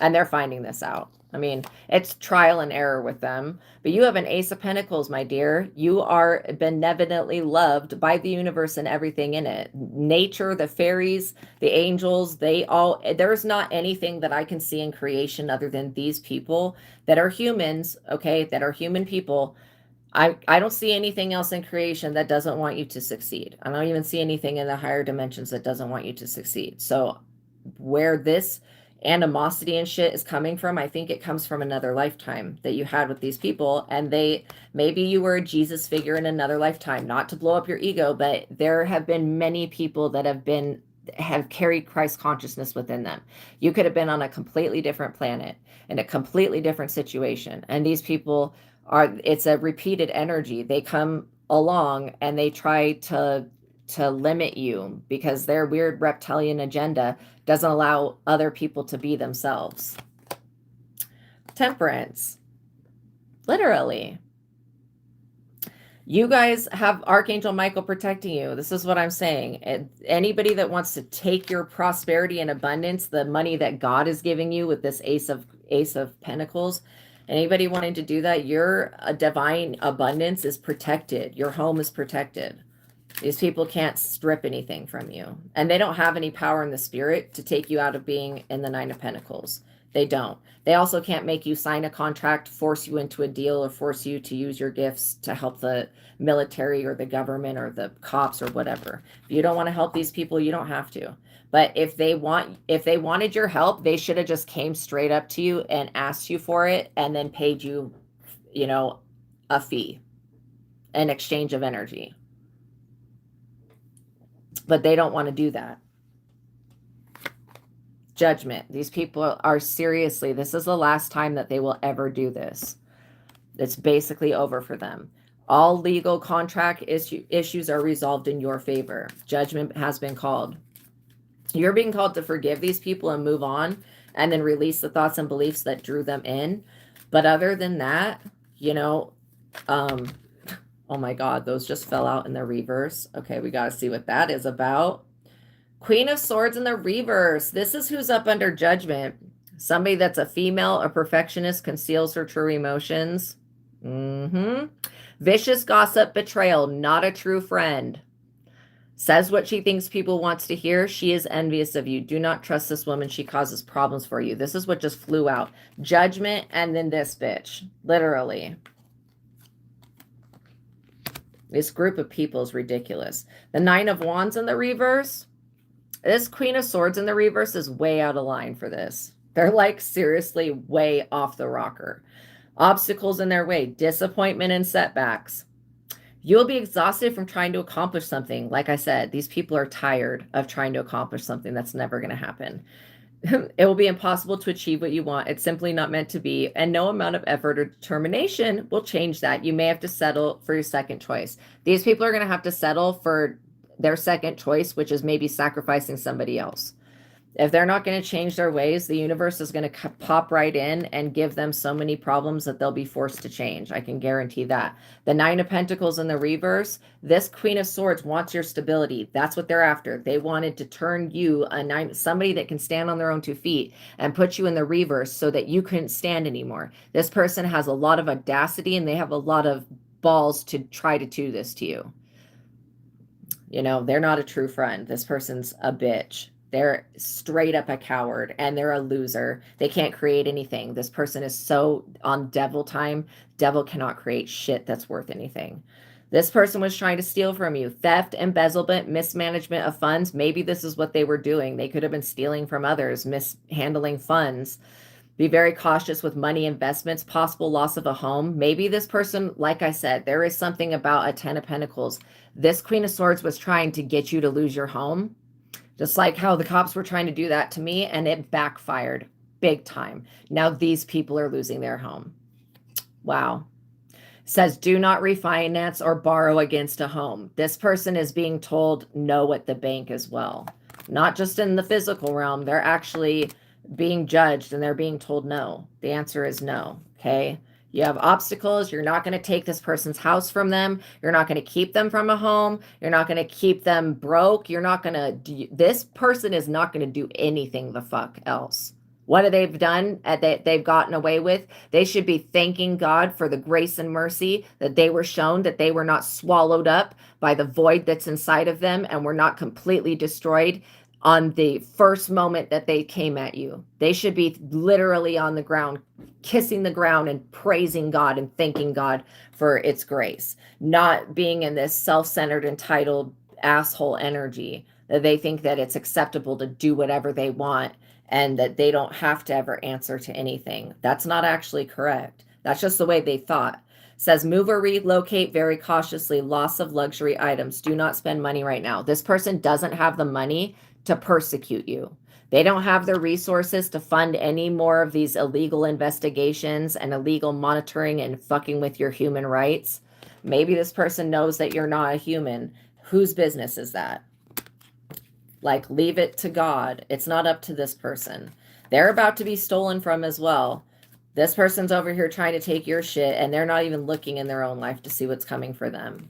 S1: And they're finding this out. I mean, it's trial and error with them. But you have an Ace of Pentacles, my dear. You are benevolently loved by the universe and everything in it. Nature, the fairies, the angels, there's not anything that I can see in creation other than these people that are humans, okay, that are human people. I don't see anything else in creation that doesn't want you to succeed. I don't even see anything in the higher dimensions that doesn't want you to succeed. So where this animosity and shit is coming from, I think it comes from another lifetime that you had with these people. And maybe you were a Jesus figure in another lifetime, not to blow up your ego, but there have been many people that have carried Christ consciousness within them. You could have been on a completely different planet in a completely different situation. And these people it's a repeated energy. They come along and they try to limit you because their weird reptilian agenda doesn't allow other people to be themselves. Temperance. Literally. You guys have Archangel Michael protecting you. This is what I'm saying. Anybody that wants to take your prosperity and abundance, the money that God is giving you with this Ace of Pentacles, anybody wanting to do that, your divine abundance is protected. Your home is protected. These people can't strip anything from you. And they don't have any power in the spirit to take you out of being in the Nine of Pentacles. They don't. They also can't make you sign a contract, force you into a deal, or force you to use your gifts to help the military or the government or the cops or whatever. If you don't want to help these people, you don't have to. But if they wanted your help, they should have just came straight up to you and asked you for it and then paid you, a fee in exchange of energy. But they don't want to do that. Judgment. These people are seriously, this is the last time that they will ever do this. It's basically over for them. All legal contract issues are resolved in your favor. Judgment has been called. You're being called to forgive these people and move on, and then release the thoughts and beliefs that drew them in. But other than that, you know, oh my God, those just fell out in the reverse. Okay, we got to see what that is about. Queen of Swords in the reverse. This is who's up under judgment. Somebody that's a female, a perfectionist, conceals her true emotions. Vicious gossip, betrayal, not a true friend. Says what she thinks people wants to hear. She is envious of you. Do not trust this woman. She causes problems for you. This is what just flew out. Judgment and then this bitch. Literally. This group of people is ridiculous. The Nine of Wands in the reverse. This Queen of Swords in the reverse is way out of line for this. They're like seriously way off the rocker. Obstacles in their way. Disappointment and setbacks. You'll be exhausted from trying to accomplish something. Like I said, these people are tired of trying to accomplish something that's never going to happen. It will be impossible to achieve what you want. It's simply not meant to be. And no amount of effort or determination will change that. You may have to settle for your second choice. These people are going to have to settle for their second choice, which is maybe sacrificing somebody else. If they're not going to change their ways, the universe is going to pop right in and give them so many problems that they'll be forced to change. I can guarantee that. The Nine of Pentacles in the reverse, this Queen of Swords wants your stability. That's what they're after. They wanted to turn you somebody that can stand on their own 2 feet and put you in the reverse so that you couldn't stand anymore. This person has a lot of audacity and they have a lot of balls to try to do this to you. You know, they're not a true friend. This person's a bitch. They're straight up a coward and they're a loser. They can't create anything. This person is so on devil time. Devil cannot create shit that's worth anything. This person was trying to steal from you. Theft, embezzlement, mismanagement of funds. Maybe this is what they were doing. They could have been stealing from others, mishandling funds. Be very cautious with money investments, possible loss of a home. Maybe this person, like I said, there is something about a 10 of Pentacles. This Queen of Swords was trying to get you to lose your home. Just like how the cops were trying to do that to me and it backfired big time. Now these people are losing their home. Wow. Says do not refinance or borrow against a home. This person is being told no at the bank as well. Not just in the physical realm. They're actually being judged and they're being told no. The answer is no. Okay. You have obstacles. You're not going to take this person's house from them. You're not going to keep them from a home. You're not going to keep them broke. You're not going to, this person is not going to do anything the fuck else. What have they done that they've gotten away with? They should be thanking God for the grace and mercy that they were shown, that they were not swallowed up by the void that's inside of them and were not completely destroyed on the first moment that they came at you. They should be literally on the ground, kissing the ground and praising God and thanking God for its grace, not being in this self-centered, entitled asshole energy that they think that it's acceptable to do whatever they want and that they don't have to ever answer to anything. That's not actually correct. That's just the way they thought. Says move or relocate very cautiously, loss of luxury items. Do not spend money right now. This person doesn't have the money to persecute you. They don't have the resources to fund any more of these illegal investigations and illegal monitoring and fucking with your human rights. Maybe this person knows that you're not a human. Whose business is that? Like, leave it to God. It's not up to this person. They're about to be stolen from as well. This person's over here trying to take your shit and they're not even looking in their own life to see what's coming for them.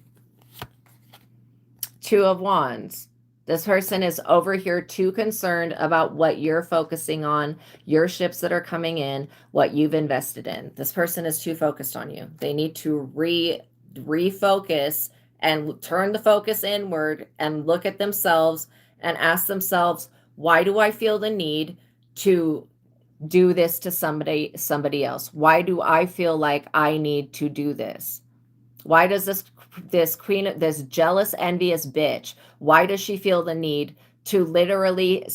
S1: Two of Wands. This person is over here too concerned about what you're focusing on, your ships that are coming in, what you've invested in. This person is too focused on you. They need to refocus and turn the focus inward and look at themselves and ask themselves, why do I feel the need to do this to somebody else? Why do I feel like I need to do this? Why does this jealous, envious bitch, why does she feel the need to literally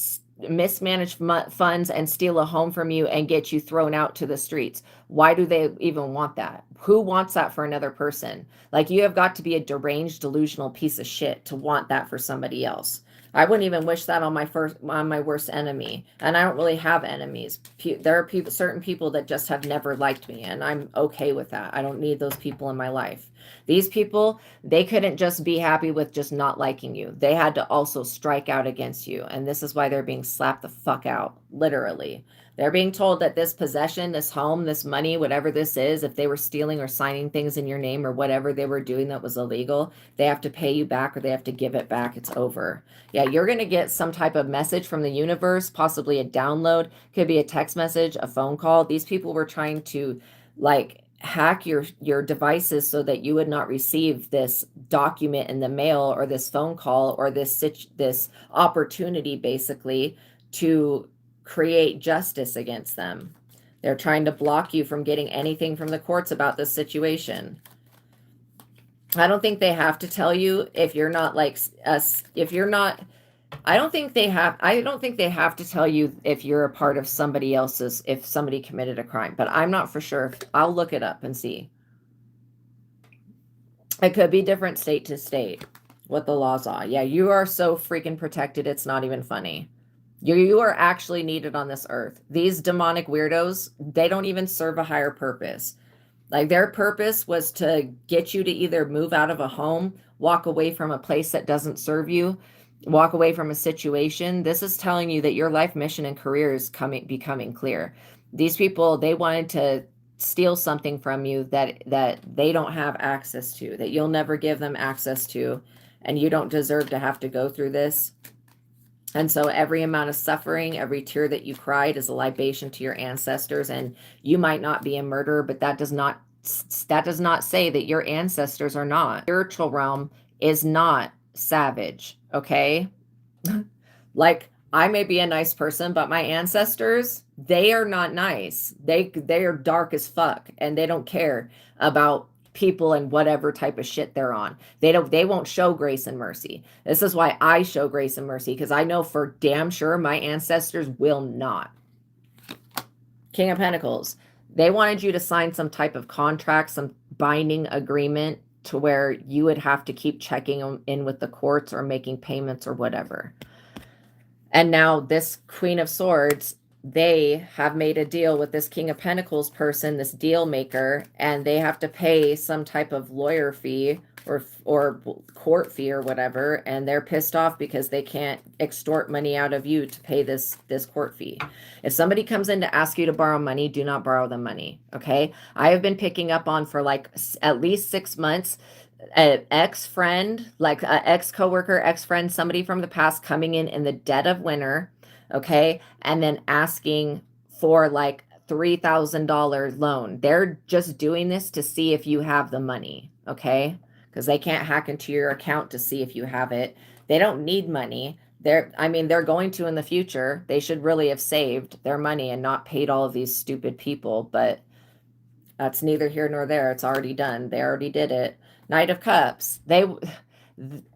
S1: mismanage funds and steal a home from you and get you thrown out to the streets? Why do they even want that? Who wants that for another person? Like, you have got to be a deranged, delusional piece of shit to want that for somebody else. I wouldn't even wish that on my worst enemy. And I don't really have enemies. There are people, certain people that just have never liked me, and I'm okay with that. I don't need those people in my life. These people, they couldn't just be happy with just not liking you. They had to also strike out against you. And this is why they're being slapped the fuck out, literally. They're being told that this possession, this home, this money, whatever this is, if they were stealing or signing things in your name or whatever they were doing that was illegal, they have to pay you back or they have to give it back. It's over. Yeah, you're going to get some type of message from the universe, possibly a download, could be a text message, a phone call. These people were trying to like hack your devices so that you would not receive this document in the mail or this phone call or this opportunity basically to create justice against them. They're trying to block you from getting anything from the courts about this situation. I don't think they have to tell you if you're not like us, if you're not, I don't think they have to tell you if you're a part of somebody else's, if somebody committed a crime, but I'm not for sure. I'll look it up and see. It could be different state to state, what the laws are. Yeah, you are so freaking protected, it's not even funny. You are actually needed on this earth. These demonic weirdos, they don't even serve a higher purpose. Like their purpose was to get you to either move out of a home, walk away from a place that doesn't serve you, walk away from a situation. This is telling you that your life mission and career is becoming clear. These people, they wanted to steal something from you that they don't have access to, that you'll never give them access to, and you don't deserve to have to go through this. And so every amount of suffering, every tear that you cried is a libation to your ancestors. And you might not be a murderer, but that does not say that your ancestors are not. Spiritual realm is not savage, okay? Like I may be a nice person, but my ancestors, they are not nice. They are dark as fuck, and they don't care about people and whatever type of shit they're on. They won't show grace and mercy. This is why I show grace and mercy, because I know for damn sure my ancestors will not. King of Pentacles. They wanted you to sign some type of contract, some binding agreement to where you would have to keep checking in with the courts or making payments or whatever. And now this Queen of Swords, they have made a deal with this King of Pentacles person, this deal maker, and they have to pay some type of lawyer fee or court fee or whatever, and they're pissed off because they can't extort money out of you to pay this court fee. If somebody comes in to ask you to borrow money, do not borrow them money, okay? I have been picking up on for like at least 6 months an ex-friend, like an ex-coworker, ex-friend, somebody from the past coming in the dead of winter, okay, and then asking for like $3,000 loan. They're just doing this to see if you have the money, okay, because they can't hack into your account to see if you have it. They don't need money. They're going to in the future. They should really have saved their money and not paid all of these stupid people, but that's neither here nor there. It's already done. They already did it. Knight of Cups.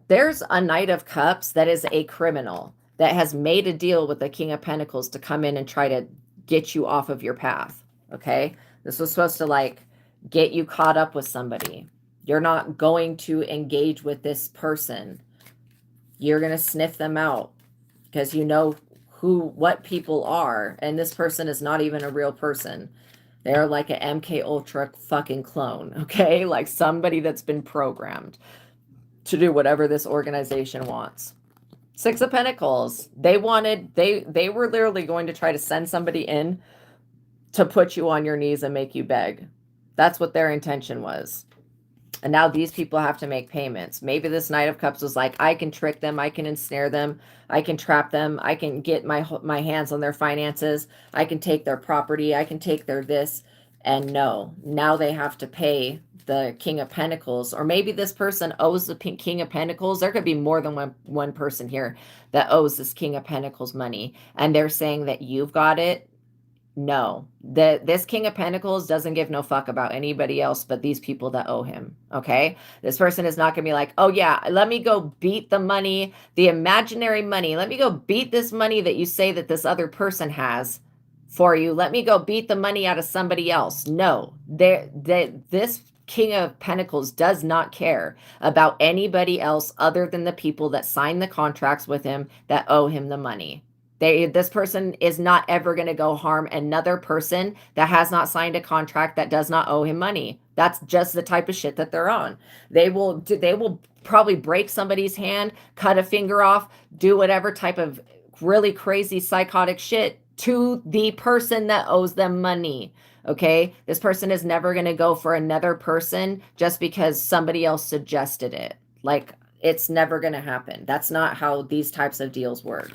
S1: There's a Knight of Cups that is a criminal that has made a deal with the King of Pentacles to come in and try to get you off of your path, okay? This was supposed to, like, get you caught up with somebody. You're not going to engage with this person. You're going to sniff them out because you know what people are, and this person is not even a real person. They're like an MK Ultra fucking clone, okay? Like somebody that's been programmed to do whatever this organization wants. Six of Pentacles. They were literally going to try to send somebody in to put you on your knees and make you beg. That's what their intention was. And now these people have to make payments. Maybe this Knight of Cups was like, I can trick them, I can ensnare them, I can trap them, I can get my hands on their finances, I can take their property, I can take their this. And no, now they have to pay the King of Pentacles. Or maybe this person owes the King of Pentacles. There could be more than one person here that owes this King of Pentacles money. And they're saying that you've got it. No, this King of Pentacles doesn't give no fuck about anybody else but these people that owe him, okay? This person is not going to be like, oh yeah, let me go beat the money, the imaginary money. Let me go beat this money that you say that this other person has for you. Let me go beat the money out of somebody else. No, this King of Pentacles does not care about anybody else other than the people that signed the contracts with him that owe him the money. This person is not ever going to go harm another person that has not signed a contract that does not owe him money. That's just the type of shit that they're on. They will probably break somebody's hand, cut a finger off, do whatever type of really crazy psychotic shit to the person that owes them money. Okay? This person is never going to go for another person just because somebody else suggested it. Like, it's never going to happen. That's not how these types of deals work.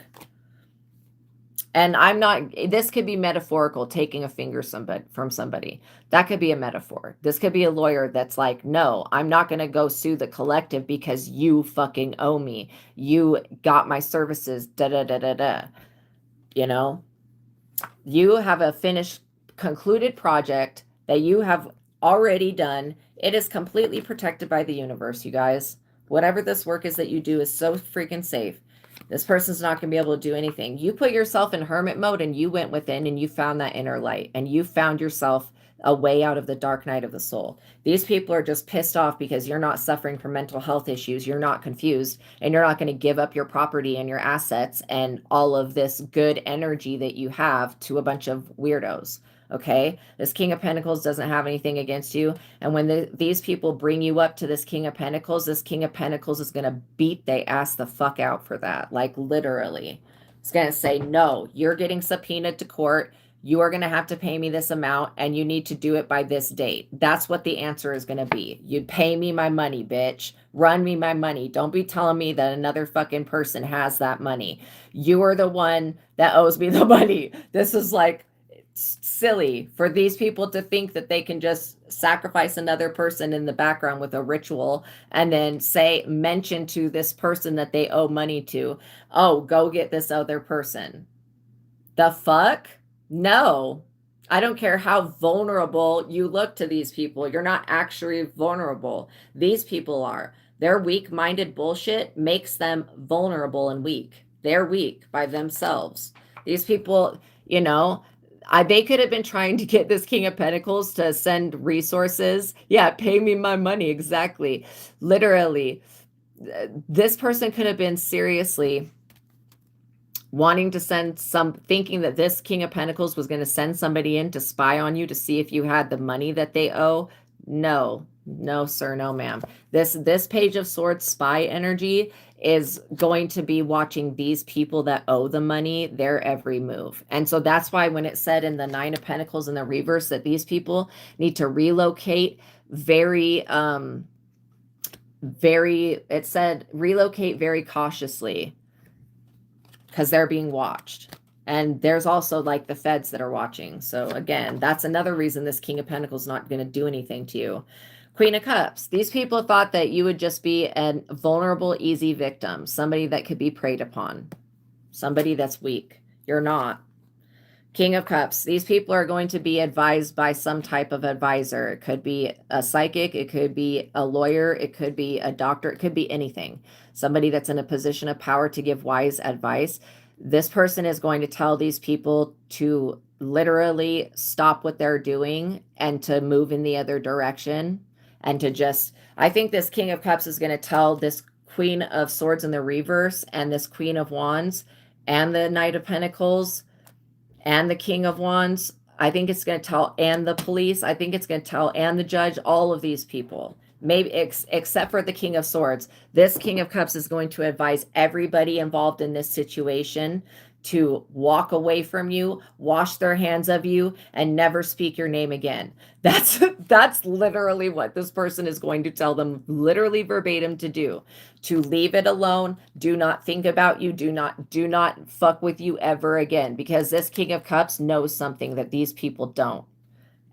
S1: And I'm not, this could be metaphorical, taking a finger from somebody. That could be a metaphor. This could be a lawyer that's like, no, I'm not going to go sue the collective because you fucking owe me. You got my services, da-da-da-da-da. You know? You have a finished, concluded project that you have already done. It is completely protected by the universe, you guys. Whatever this work is that you do is so freaking safe. This person's not going to be able to do anything. You put yourself in hermit mode and you went within and you found that inner light and you found yourself a way out of the dark night of the soul. These people are just pissed off because you're not suffering from mental health issues. You're not confused and you're not going to give up your property and your assets and all of this good energy that you have to a bunch of weirdos. Okay, this King of Pentacles doesn't have anything against you. And when these people bring you up to this King of Pentacles is going to beat they ass the fuck out for that. Like, literally. It's going to say, no, you're getting subpoenaed to court. You are going to have to pay me this amount and you need to do it by this date. That's what the answer is going to be. You'd pay me my money, bitch. Run me my money. Don't be telling me that another fucking person has that money. You are the one that owes me the money. This is like silly for these people to think that they can just sacrifice another person in the background with a ritual and then mention to this person that they owe money to, oh, go get this other person. The fuck? No. I don't care how vulnerable you look to these people. You're not actually vulnerable. These people are. Their weak-minded bullshit makes them vulnerable and weak. They're weak by themselves. These people, you know, they could have been trying to get this King of Pentacles to send resources. Yeah, pay me my money. Exactly. Literally. This person could have been seriously wanting to thinking that this King of Pentacles was going to send somebody in to spy on you to see if you had the money that they owe. No, sir, no, ma'am. This Page of Swords spy energy is going to be watching these people that owe the money, their every move. And so that's why when it said in the Nine of Pentacles in the reverse that these people need to relocate it said relocate very cautiously because they're being watched. And there's also like the feds that are watching. So again, that's another reason this King of Pentacles is not going to do anything to you. Queen of Cups. These people thought that you would just be a vulnerable, easy victim. Somebody that could be preyed upon. Somebody that's weak. You're not. King of Cups. These people are going to be advised by some type of advisor. It could be a psychic. It could be a lawyer. It could be a doctor. It could be anything. Somebody that's in a position of power to give wise advice. This person is going to tell these people to literally stop what they're doing and to move in the other direction. And to just, I think this King of Cups is going to tell this Queen of Swords in the reverse and this Queen of Wands and the Knight of Pentacles and the King of Wands. I think it's going to tell, and the police, I think it's going to tell, and the judge, all of these people, maybe except for the King of Swords. This King of Cups is going to advise everybody involved in this situation to walk away from you, wash their hands of you, and never speak your name again. That's literally what this person is going to tell them, literally verbatim, to do. To leave it alone. Do not think about you. Do not fuck with you ever again. Because this King of Cups knows something that these people don't.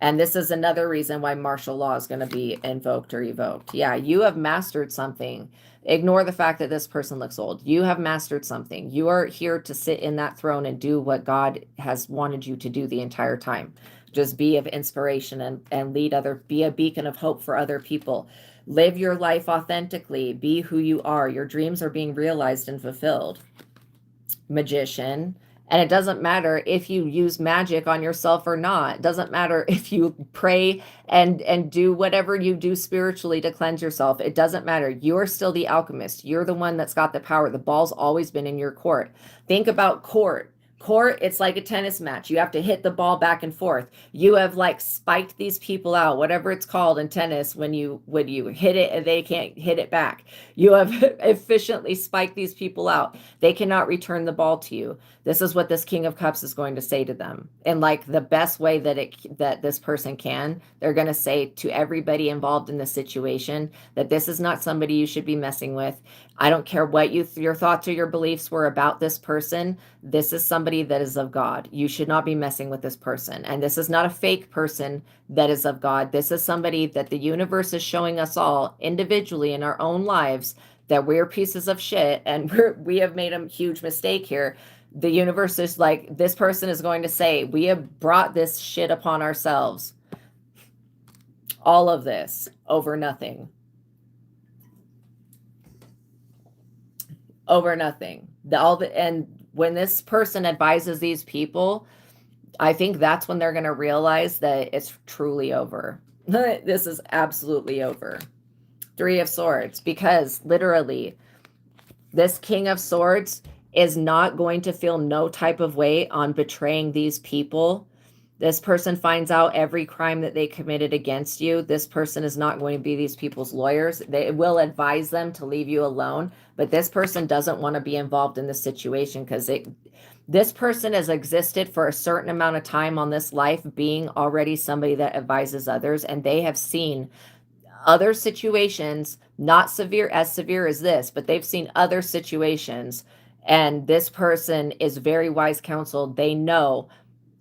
S1: And this is another reason why martial law is going to be invoked or evoked. Yeah, you have mastered something. Ignore the fact that this person looks old. You have mastered something. You are here to sit in that throne and do what God has wanted you to do the entire time. Just be of inspiration and be a beacon of hope for other people. Live your life authentically. Be who you are. Your dreams are being realized and fulfilled. Magician. And it doesn't matter if you use magic on yourself or not. It doesn't matter if you pray and do whatever you do spiritually to cleanse yourself. It doesn't matter. You're still the alchemist. You're the one that's got the power. The ball's always been in your court. Think about court. Court, it's like a tennis match. You have to hit the ball back and forth. You have like spiked these people out, whatever it's called in tennis, when you hit it and they can't hit it back. You have efficiently spiked these people out. They cannot return the ball to you. This is what this King of Cups is going to say to them. And like the best way that this person can, they're going to say to everybody involved in the situation that this is not somebody you should be messing with. I don't care what your thoughts or your beliefs were about this person. This is somebody that is of God. You should not be messing with this person. And this is not a fake person that is of God. This is somebody that the universe is showing us all individually in our own lives that we're pieces of shit and we have made a huge mistake here. The universe is like, this person is going to say, we have brought this shit upon ourselves. All of this over nothing. Over nothing. And when this person advises these people, I think that's when they're going to realize that it's truly over. This is absolutely over. 3 of Swords, because literally this King of Swords is not going to feel no type of way on betraying these people. This person finds out every crime that they committed against you. This person is not going to be these people's lawyers. They will advise them to leave you alone, but this person doesn't want to be involved in the situation because this person has existed for a certain amount of time on this life, being already somebody that advises others, and they have seen other situations, not as severe as this, but they've seen other situations. And this person is very wise counsel. They know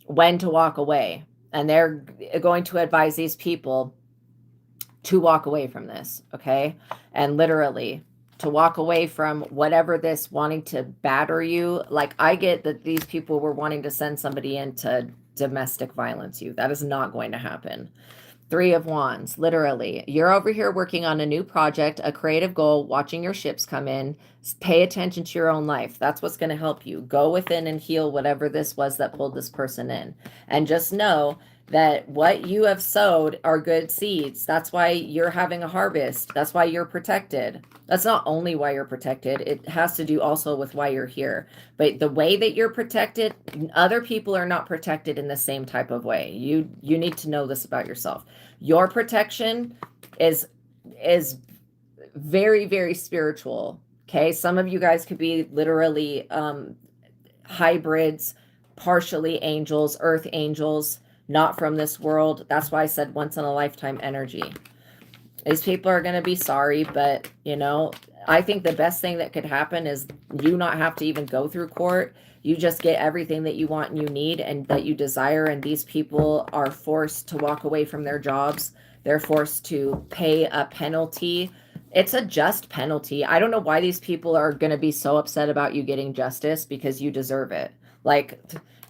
S1: when to walk away. And they're going to advise these people to walk away from this, okay? And literally to walk away from whatever this wanting to batter you. Like, I get that these people were wanting to send somebody in to domestic violence you. That is not going to happen. 3 of Wands, literally. You're over here working on a new project, a creative goal, watching your ships come in. Pay attention to your own life. That's what's going to help you. Go within and heal whatever this was that pulled this person in. And just know that what you have sowed are good seeds. That's why you're having a harvest. That's why you're protected. That's not only why you're protected. It has to do also with why you're here. But the way that you're protected, other people are not protected in the same type of way. You need to know this about yourself. Your protection is very, very spiritual. Okay. Some of you guys could be literally hybrids, partially angels, earth angels, not from this world. That's why I said once in a lifetime energy. These people are going to be sorry, but you know, I think the best thing that could happen is you not have to even go through court. You just get everything that you want and you need and that you desire. And these people are forced to walk away from their jobs. They're forced to pay a penalty. It's a just penalty. I don't know why these people are going to be so upset about you getting justice, because you deserve it. Like,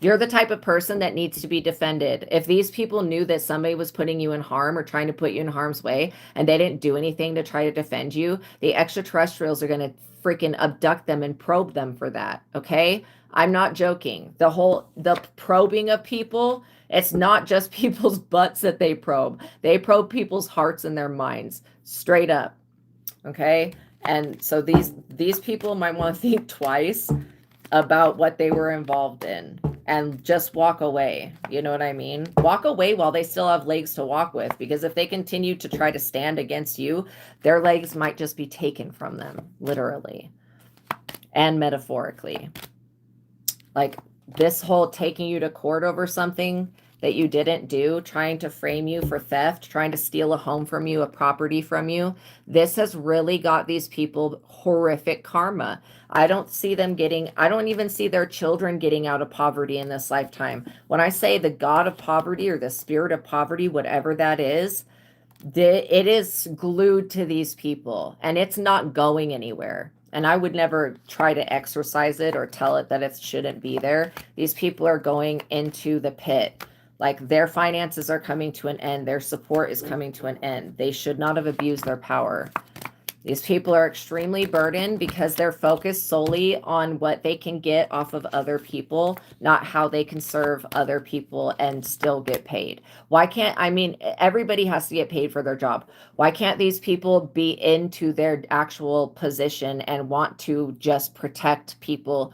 S1: you're the type of person that needs to be defended. If these people knew that somebody was putting you in harm or trying to put you in harm's way and they didn't do anything to try to defend you, the extraterrestrials are going to freaking abduct them and probe them for that. Okay? I'm not joking. The probing of people, it's not just people's butts that they probe. They probe people's hearts and their minds straight up. Okay? And so these people might want to think twice about what they were involved in and just walk away. You know what I mean? Walk away while they still have legs to walk with, because if they continue to try to stand against you, their legs might just be taken from them, literally and metaphorically. Like, this whole taking you to court over something that you didn't do, trying to frame you for theft, trying to steal a home from you, a property from you. This has really got these people horrific karma. I don't even see their children getting out of poverty in this lifetime. When I say the god of poverty or the spirit of poverty, whatever that is, it is glued to these people and it's not going anywhere. And I would never try to exorcise it or tell it that it shouldn't be there. These people are going into the pit. Like, their finances are coming to an end. Their support is coming to an end. They should not have abused their power. These people are extremely burdened because they're focused solely on what they can get off of other people, not how they can serve other people and still get paid. Why can't, I mean, everybody has to get paid for their job. Why can't these people be into their actual position and want to just protect people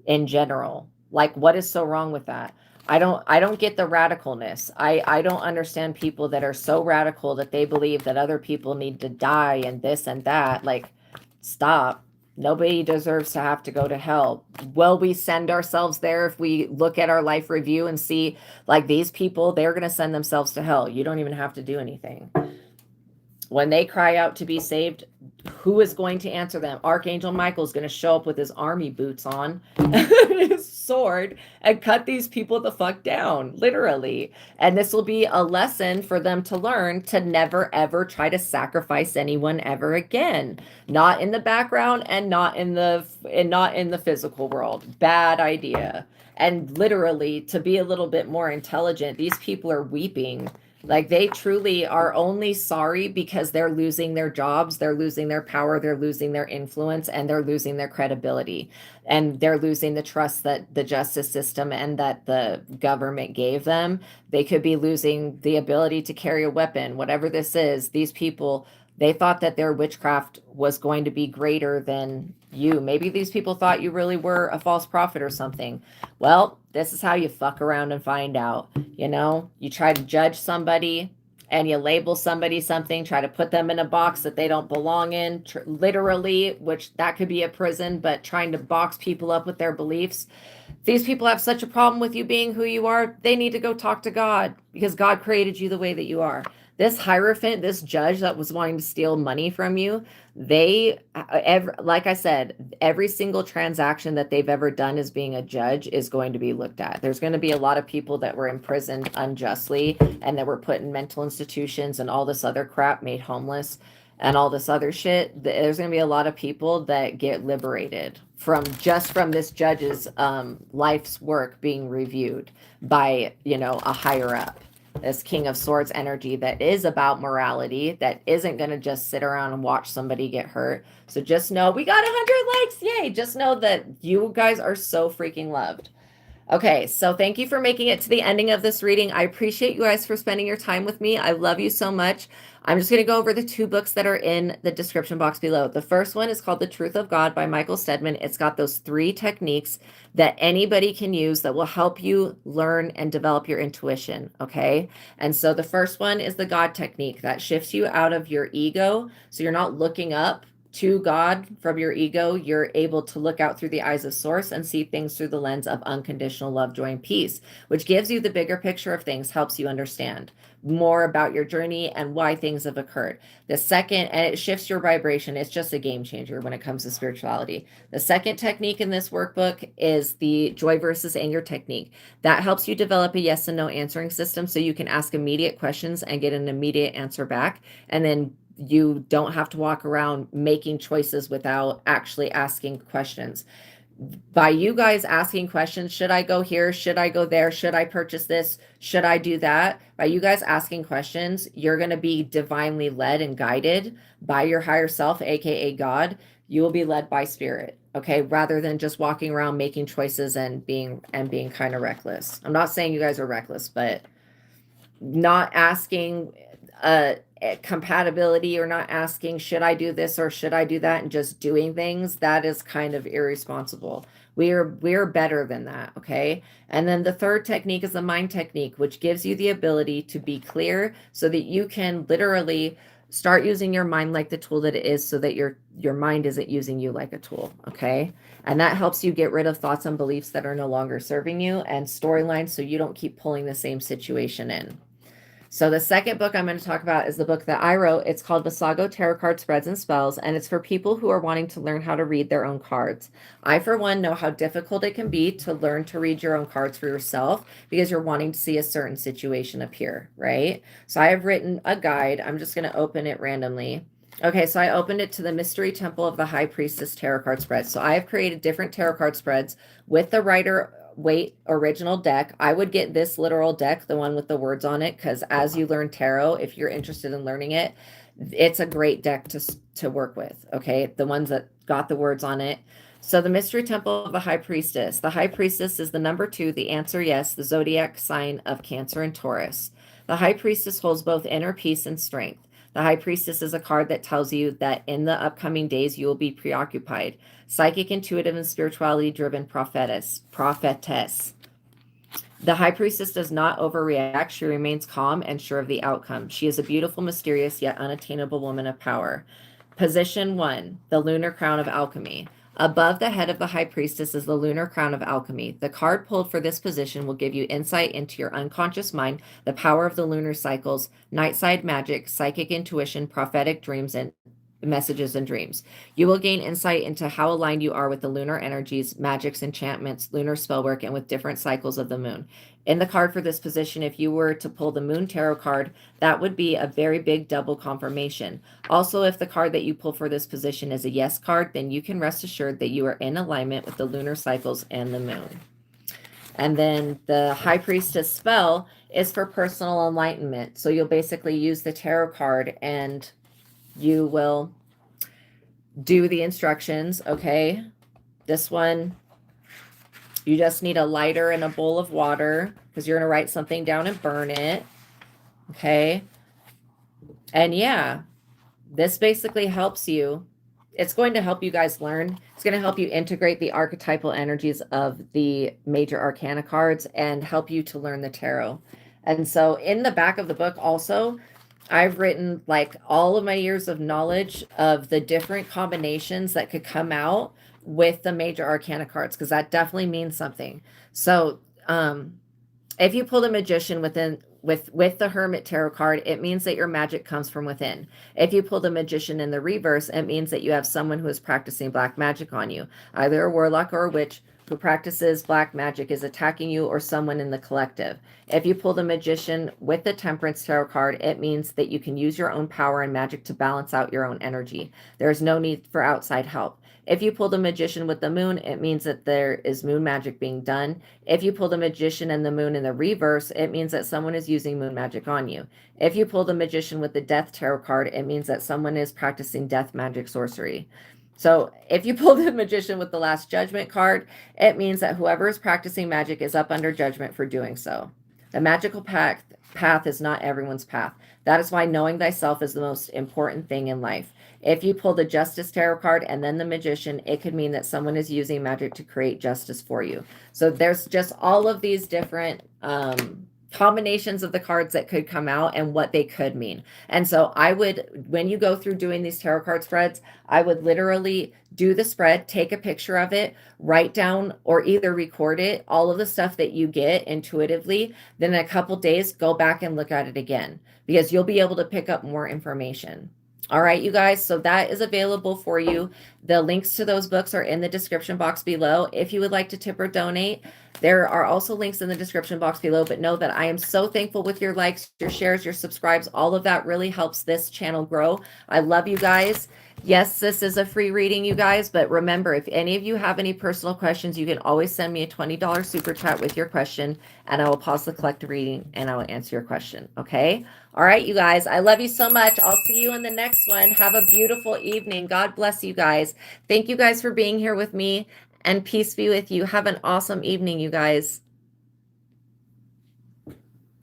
S1: in general? Like, what is so wrong with that? I don't get the radicalness. I don't understand people that are so radical that they believe that other people need to die and this and that. Like, stop. Nobody deserves to have to go to hell. Will we send ourselves there if we look at our life review and see, like, these people, they're going to send themselves to hell. You don't even have to do anything. When they cry out to be saved, who is going to answer them? Archangel Michael is going to show up with his army boots on, his sword, and cut these people the fuck down, literally. And this will be a lesson for them to learn to never ever try to sacrifice anyone ever again. Not in the background and not in the physical world. Bad idea. And literally, to be a little bit more intelligent, these people are weeping. Like, they truly are only sorry because they're losing their jobs, they're losing their power, they're losing their influence, and they're losing their credibility. And they're losing the trust that the justice system and that the government gave them. They could be losing the ability to carry a weapon, whatever this is. These people, they thought that their witchcraft was going to be greater than you. Maybe these people thought you really were a false prophet or something. Well, this is how you fuck around and find out. You know, you try to judge somebody and you label somebody something, try to put them in a box that they don't belong in, literally, which that could be a prison, but trying to box people up with their beliefs. These people have such a problem with you being who you are, they need to go talk to God because God created you the way that you are. This Hierophant, this judge that was wanting to steal money from you, like I said, every single transaction that they've ever done as being a judge is going to be looked at. There's going to be a lot of people that were imprisoned unjustly and that were put in mental institutions and all this other crap, made homeless and all this other shit. There's going to be a lot of people that get liberated from this judge's life's work being reviewed by, a higher up. This King of Swords energy that is about morality, that isn't going to just sit around and watch somebody get hurt. So just know we got 100 likes. Yay. Just know that you guys are so freaking loved. Okay, so thank you for making it to the ending of this reading. I appreciate you guys for spending your time with me. I love you so much. I'm just going to go over the 2 books that are in the description box below. The first one is called The Truth of God by Michael STEADMAN. It's got those 3 techniques that anybody can use that will help you learn and develop your intuition, okay? And so the first one is the God technique that shifts you out of your ego, so you're not looking up to God from your ego. You're able to look out through the eyes of Source and see things through the lens of unconditional love, joy, and peace, which gives you the bigger picture of things, helps you understand more about your journey and why things have occurred. The second, and it shifts your vibration. It's just a game changer when it comes to spirituality. The second technique in this workbook is the joy versus anger technique. That helps you develop a yes and no answering system so you can ask immediate questions and get an immediate answer back. And then you don't have to walk around making choices without actually asking questions. By you guys asking questions, should I go here? Should I go there? Should I purchase this? Should I do that? By you guys asking questions, you're going to be divinely led and guided by your higher self, aka God. You will be led by spirit, okay? Rather than just walking around making choices and being kind of reckless. I'm not saying you guys are reckless, but not asking compatibility or not asking, should I do this or should I do that, and just doing things, that is kind of irresponsible. We're better than that, okay? And then the third technique is the mind technique, which gives you the ability to be clear so that you can literally start using your mind like the tool that it is, so that your mind isn't using you like a tool, okay? And that helps you get rid of thoughts and beliefs that are no longer serving you, and storylines so you don't keep pulling the same situation in. So the second book I'm going to talk about is the book that I wrote. It's called Visago Tarot Card Spreads and Spells, and it's for people who are wanting to learn how to read their own cards. I, for one, know how difficult it can be to learn to read your own cards for yourself because you're wanting to see a certain situation appear, right? So I have written a guide. I'm just going to open it randomly. Okay, so I opened it to the Mystery Temple of the High Priestess Tarot Card Spreads. So I have created different tarot card spreads with the Rider Waite original deck. I would get this literal deck, the one with the words on it, because as you learn tarot, if you're interested in learning it, it's a great deck to work with, okay? The ones that got the words on it. So the mystery temple of the high priestess. The high priestess is the number 2, the answer yes, the zodiac sign of Cancer and Taurus. The high priestess holds both inner peace and strength. The high priestess is a card that tells you that in the upcoming days you will be preoccupied, psychic, intuitive, and spirituality driven prophetess. The high priestess does not overreact. She remains calm and sure of the outcome. She is a beautiful, mysterious, yet unattainable woman of power. Position 1, the lunar crown of alchemy. Above the head of the high priestess is the lunar crown of alchemy. The card pulled for this position will give you insight into your unconscious mind, the power of the lunar cycles, night side magic, psychic intuition, prophetic dreams, and messages and dreams. You will gain insight into how aligned you are with the lunar energies, magics, enchantments, lunar spellwork, and with different cycles of the moon. In the card for this position, if you were to pull the Moon Tarot card, that would be a very big double confirmation. Also, if the card that you pull for this position is a yes card, then you can rest assured that you are in alignment with the lunar cycles and the moon. And then the High Priestess spell is for personal enlightenment. So you'll basically use the tarot card and you will do the instructions, okay? This one, you just need a lighter and a bowl of water because you're going to write something down and burn it, okay? And yeah, this basically helps you. It's going to help you guys learn. It's going to help you integrate the archetypal energies of the major arcana cards and help you to learn the tarot. And so in the back of the book also, I've written like all of my years of knowledge of the different combinations that could come out with the major arcana cards, because that definitely means something. So if you pull the magician with the Hermit tarot card, it means that your magic comes from within. If you pull the magician in the reverse, it means that you have someone who is practicing black magic on you, either a warlock or a witch who practices black magic is attacking you, or someone in the collective. If you pull the magician with the Temperance tarot card, it means that you can use your own power and magic to balance out your own energy. There is no need for outside help. If you pull the magician with the moon, it means that there is moon magic being done. If you pull the magician and the moon in the reverse, it means that someone is using moon magic on you. If you pull the magician with the death tarot card, it means that someone is practicing death magic sorcery. So if you pull the magician with the last judgment card, it means that whoever is practicing magic is up under judgment for doing so. The magical path is not everyone's path. That is why knowing thyself is the most important thing in life. If you pull the Justice tarot card and then the magician, it could mean that someone is using magic to create justice for you. So there's just all of these different combinations of the cards that could come out and what they could mean. And so I would, when you go through doing these tarot card spreads, I would literally do the spread, take a picture of it, write down or either record it, all of the stuff that you get intuitively. Then in a couple days, go back and look at it again, because you'll be able to pick up more information. All right, you guys, so that is available for you. The links to those books are in the description box below. If you would like to tip or donate, there are also links in the description box below, but know that I am so thankful with your likes, your shares, your subscribes. All of that really helps this channel grow. I love you guys. Yes, this is a free reading, you guys, but remember, if any of you have any personal questions, you can always send me a $20 super chat with your question, and I will pause the collective reading and I will answer your question, okay? All right, you guys, I love you so much. I'll see you in the next one. Have a beautiful evening. God bless you guys. Thank you guys for being here with me, and peace be with you. Have an awesome evening, you guys.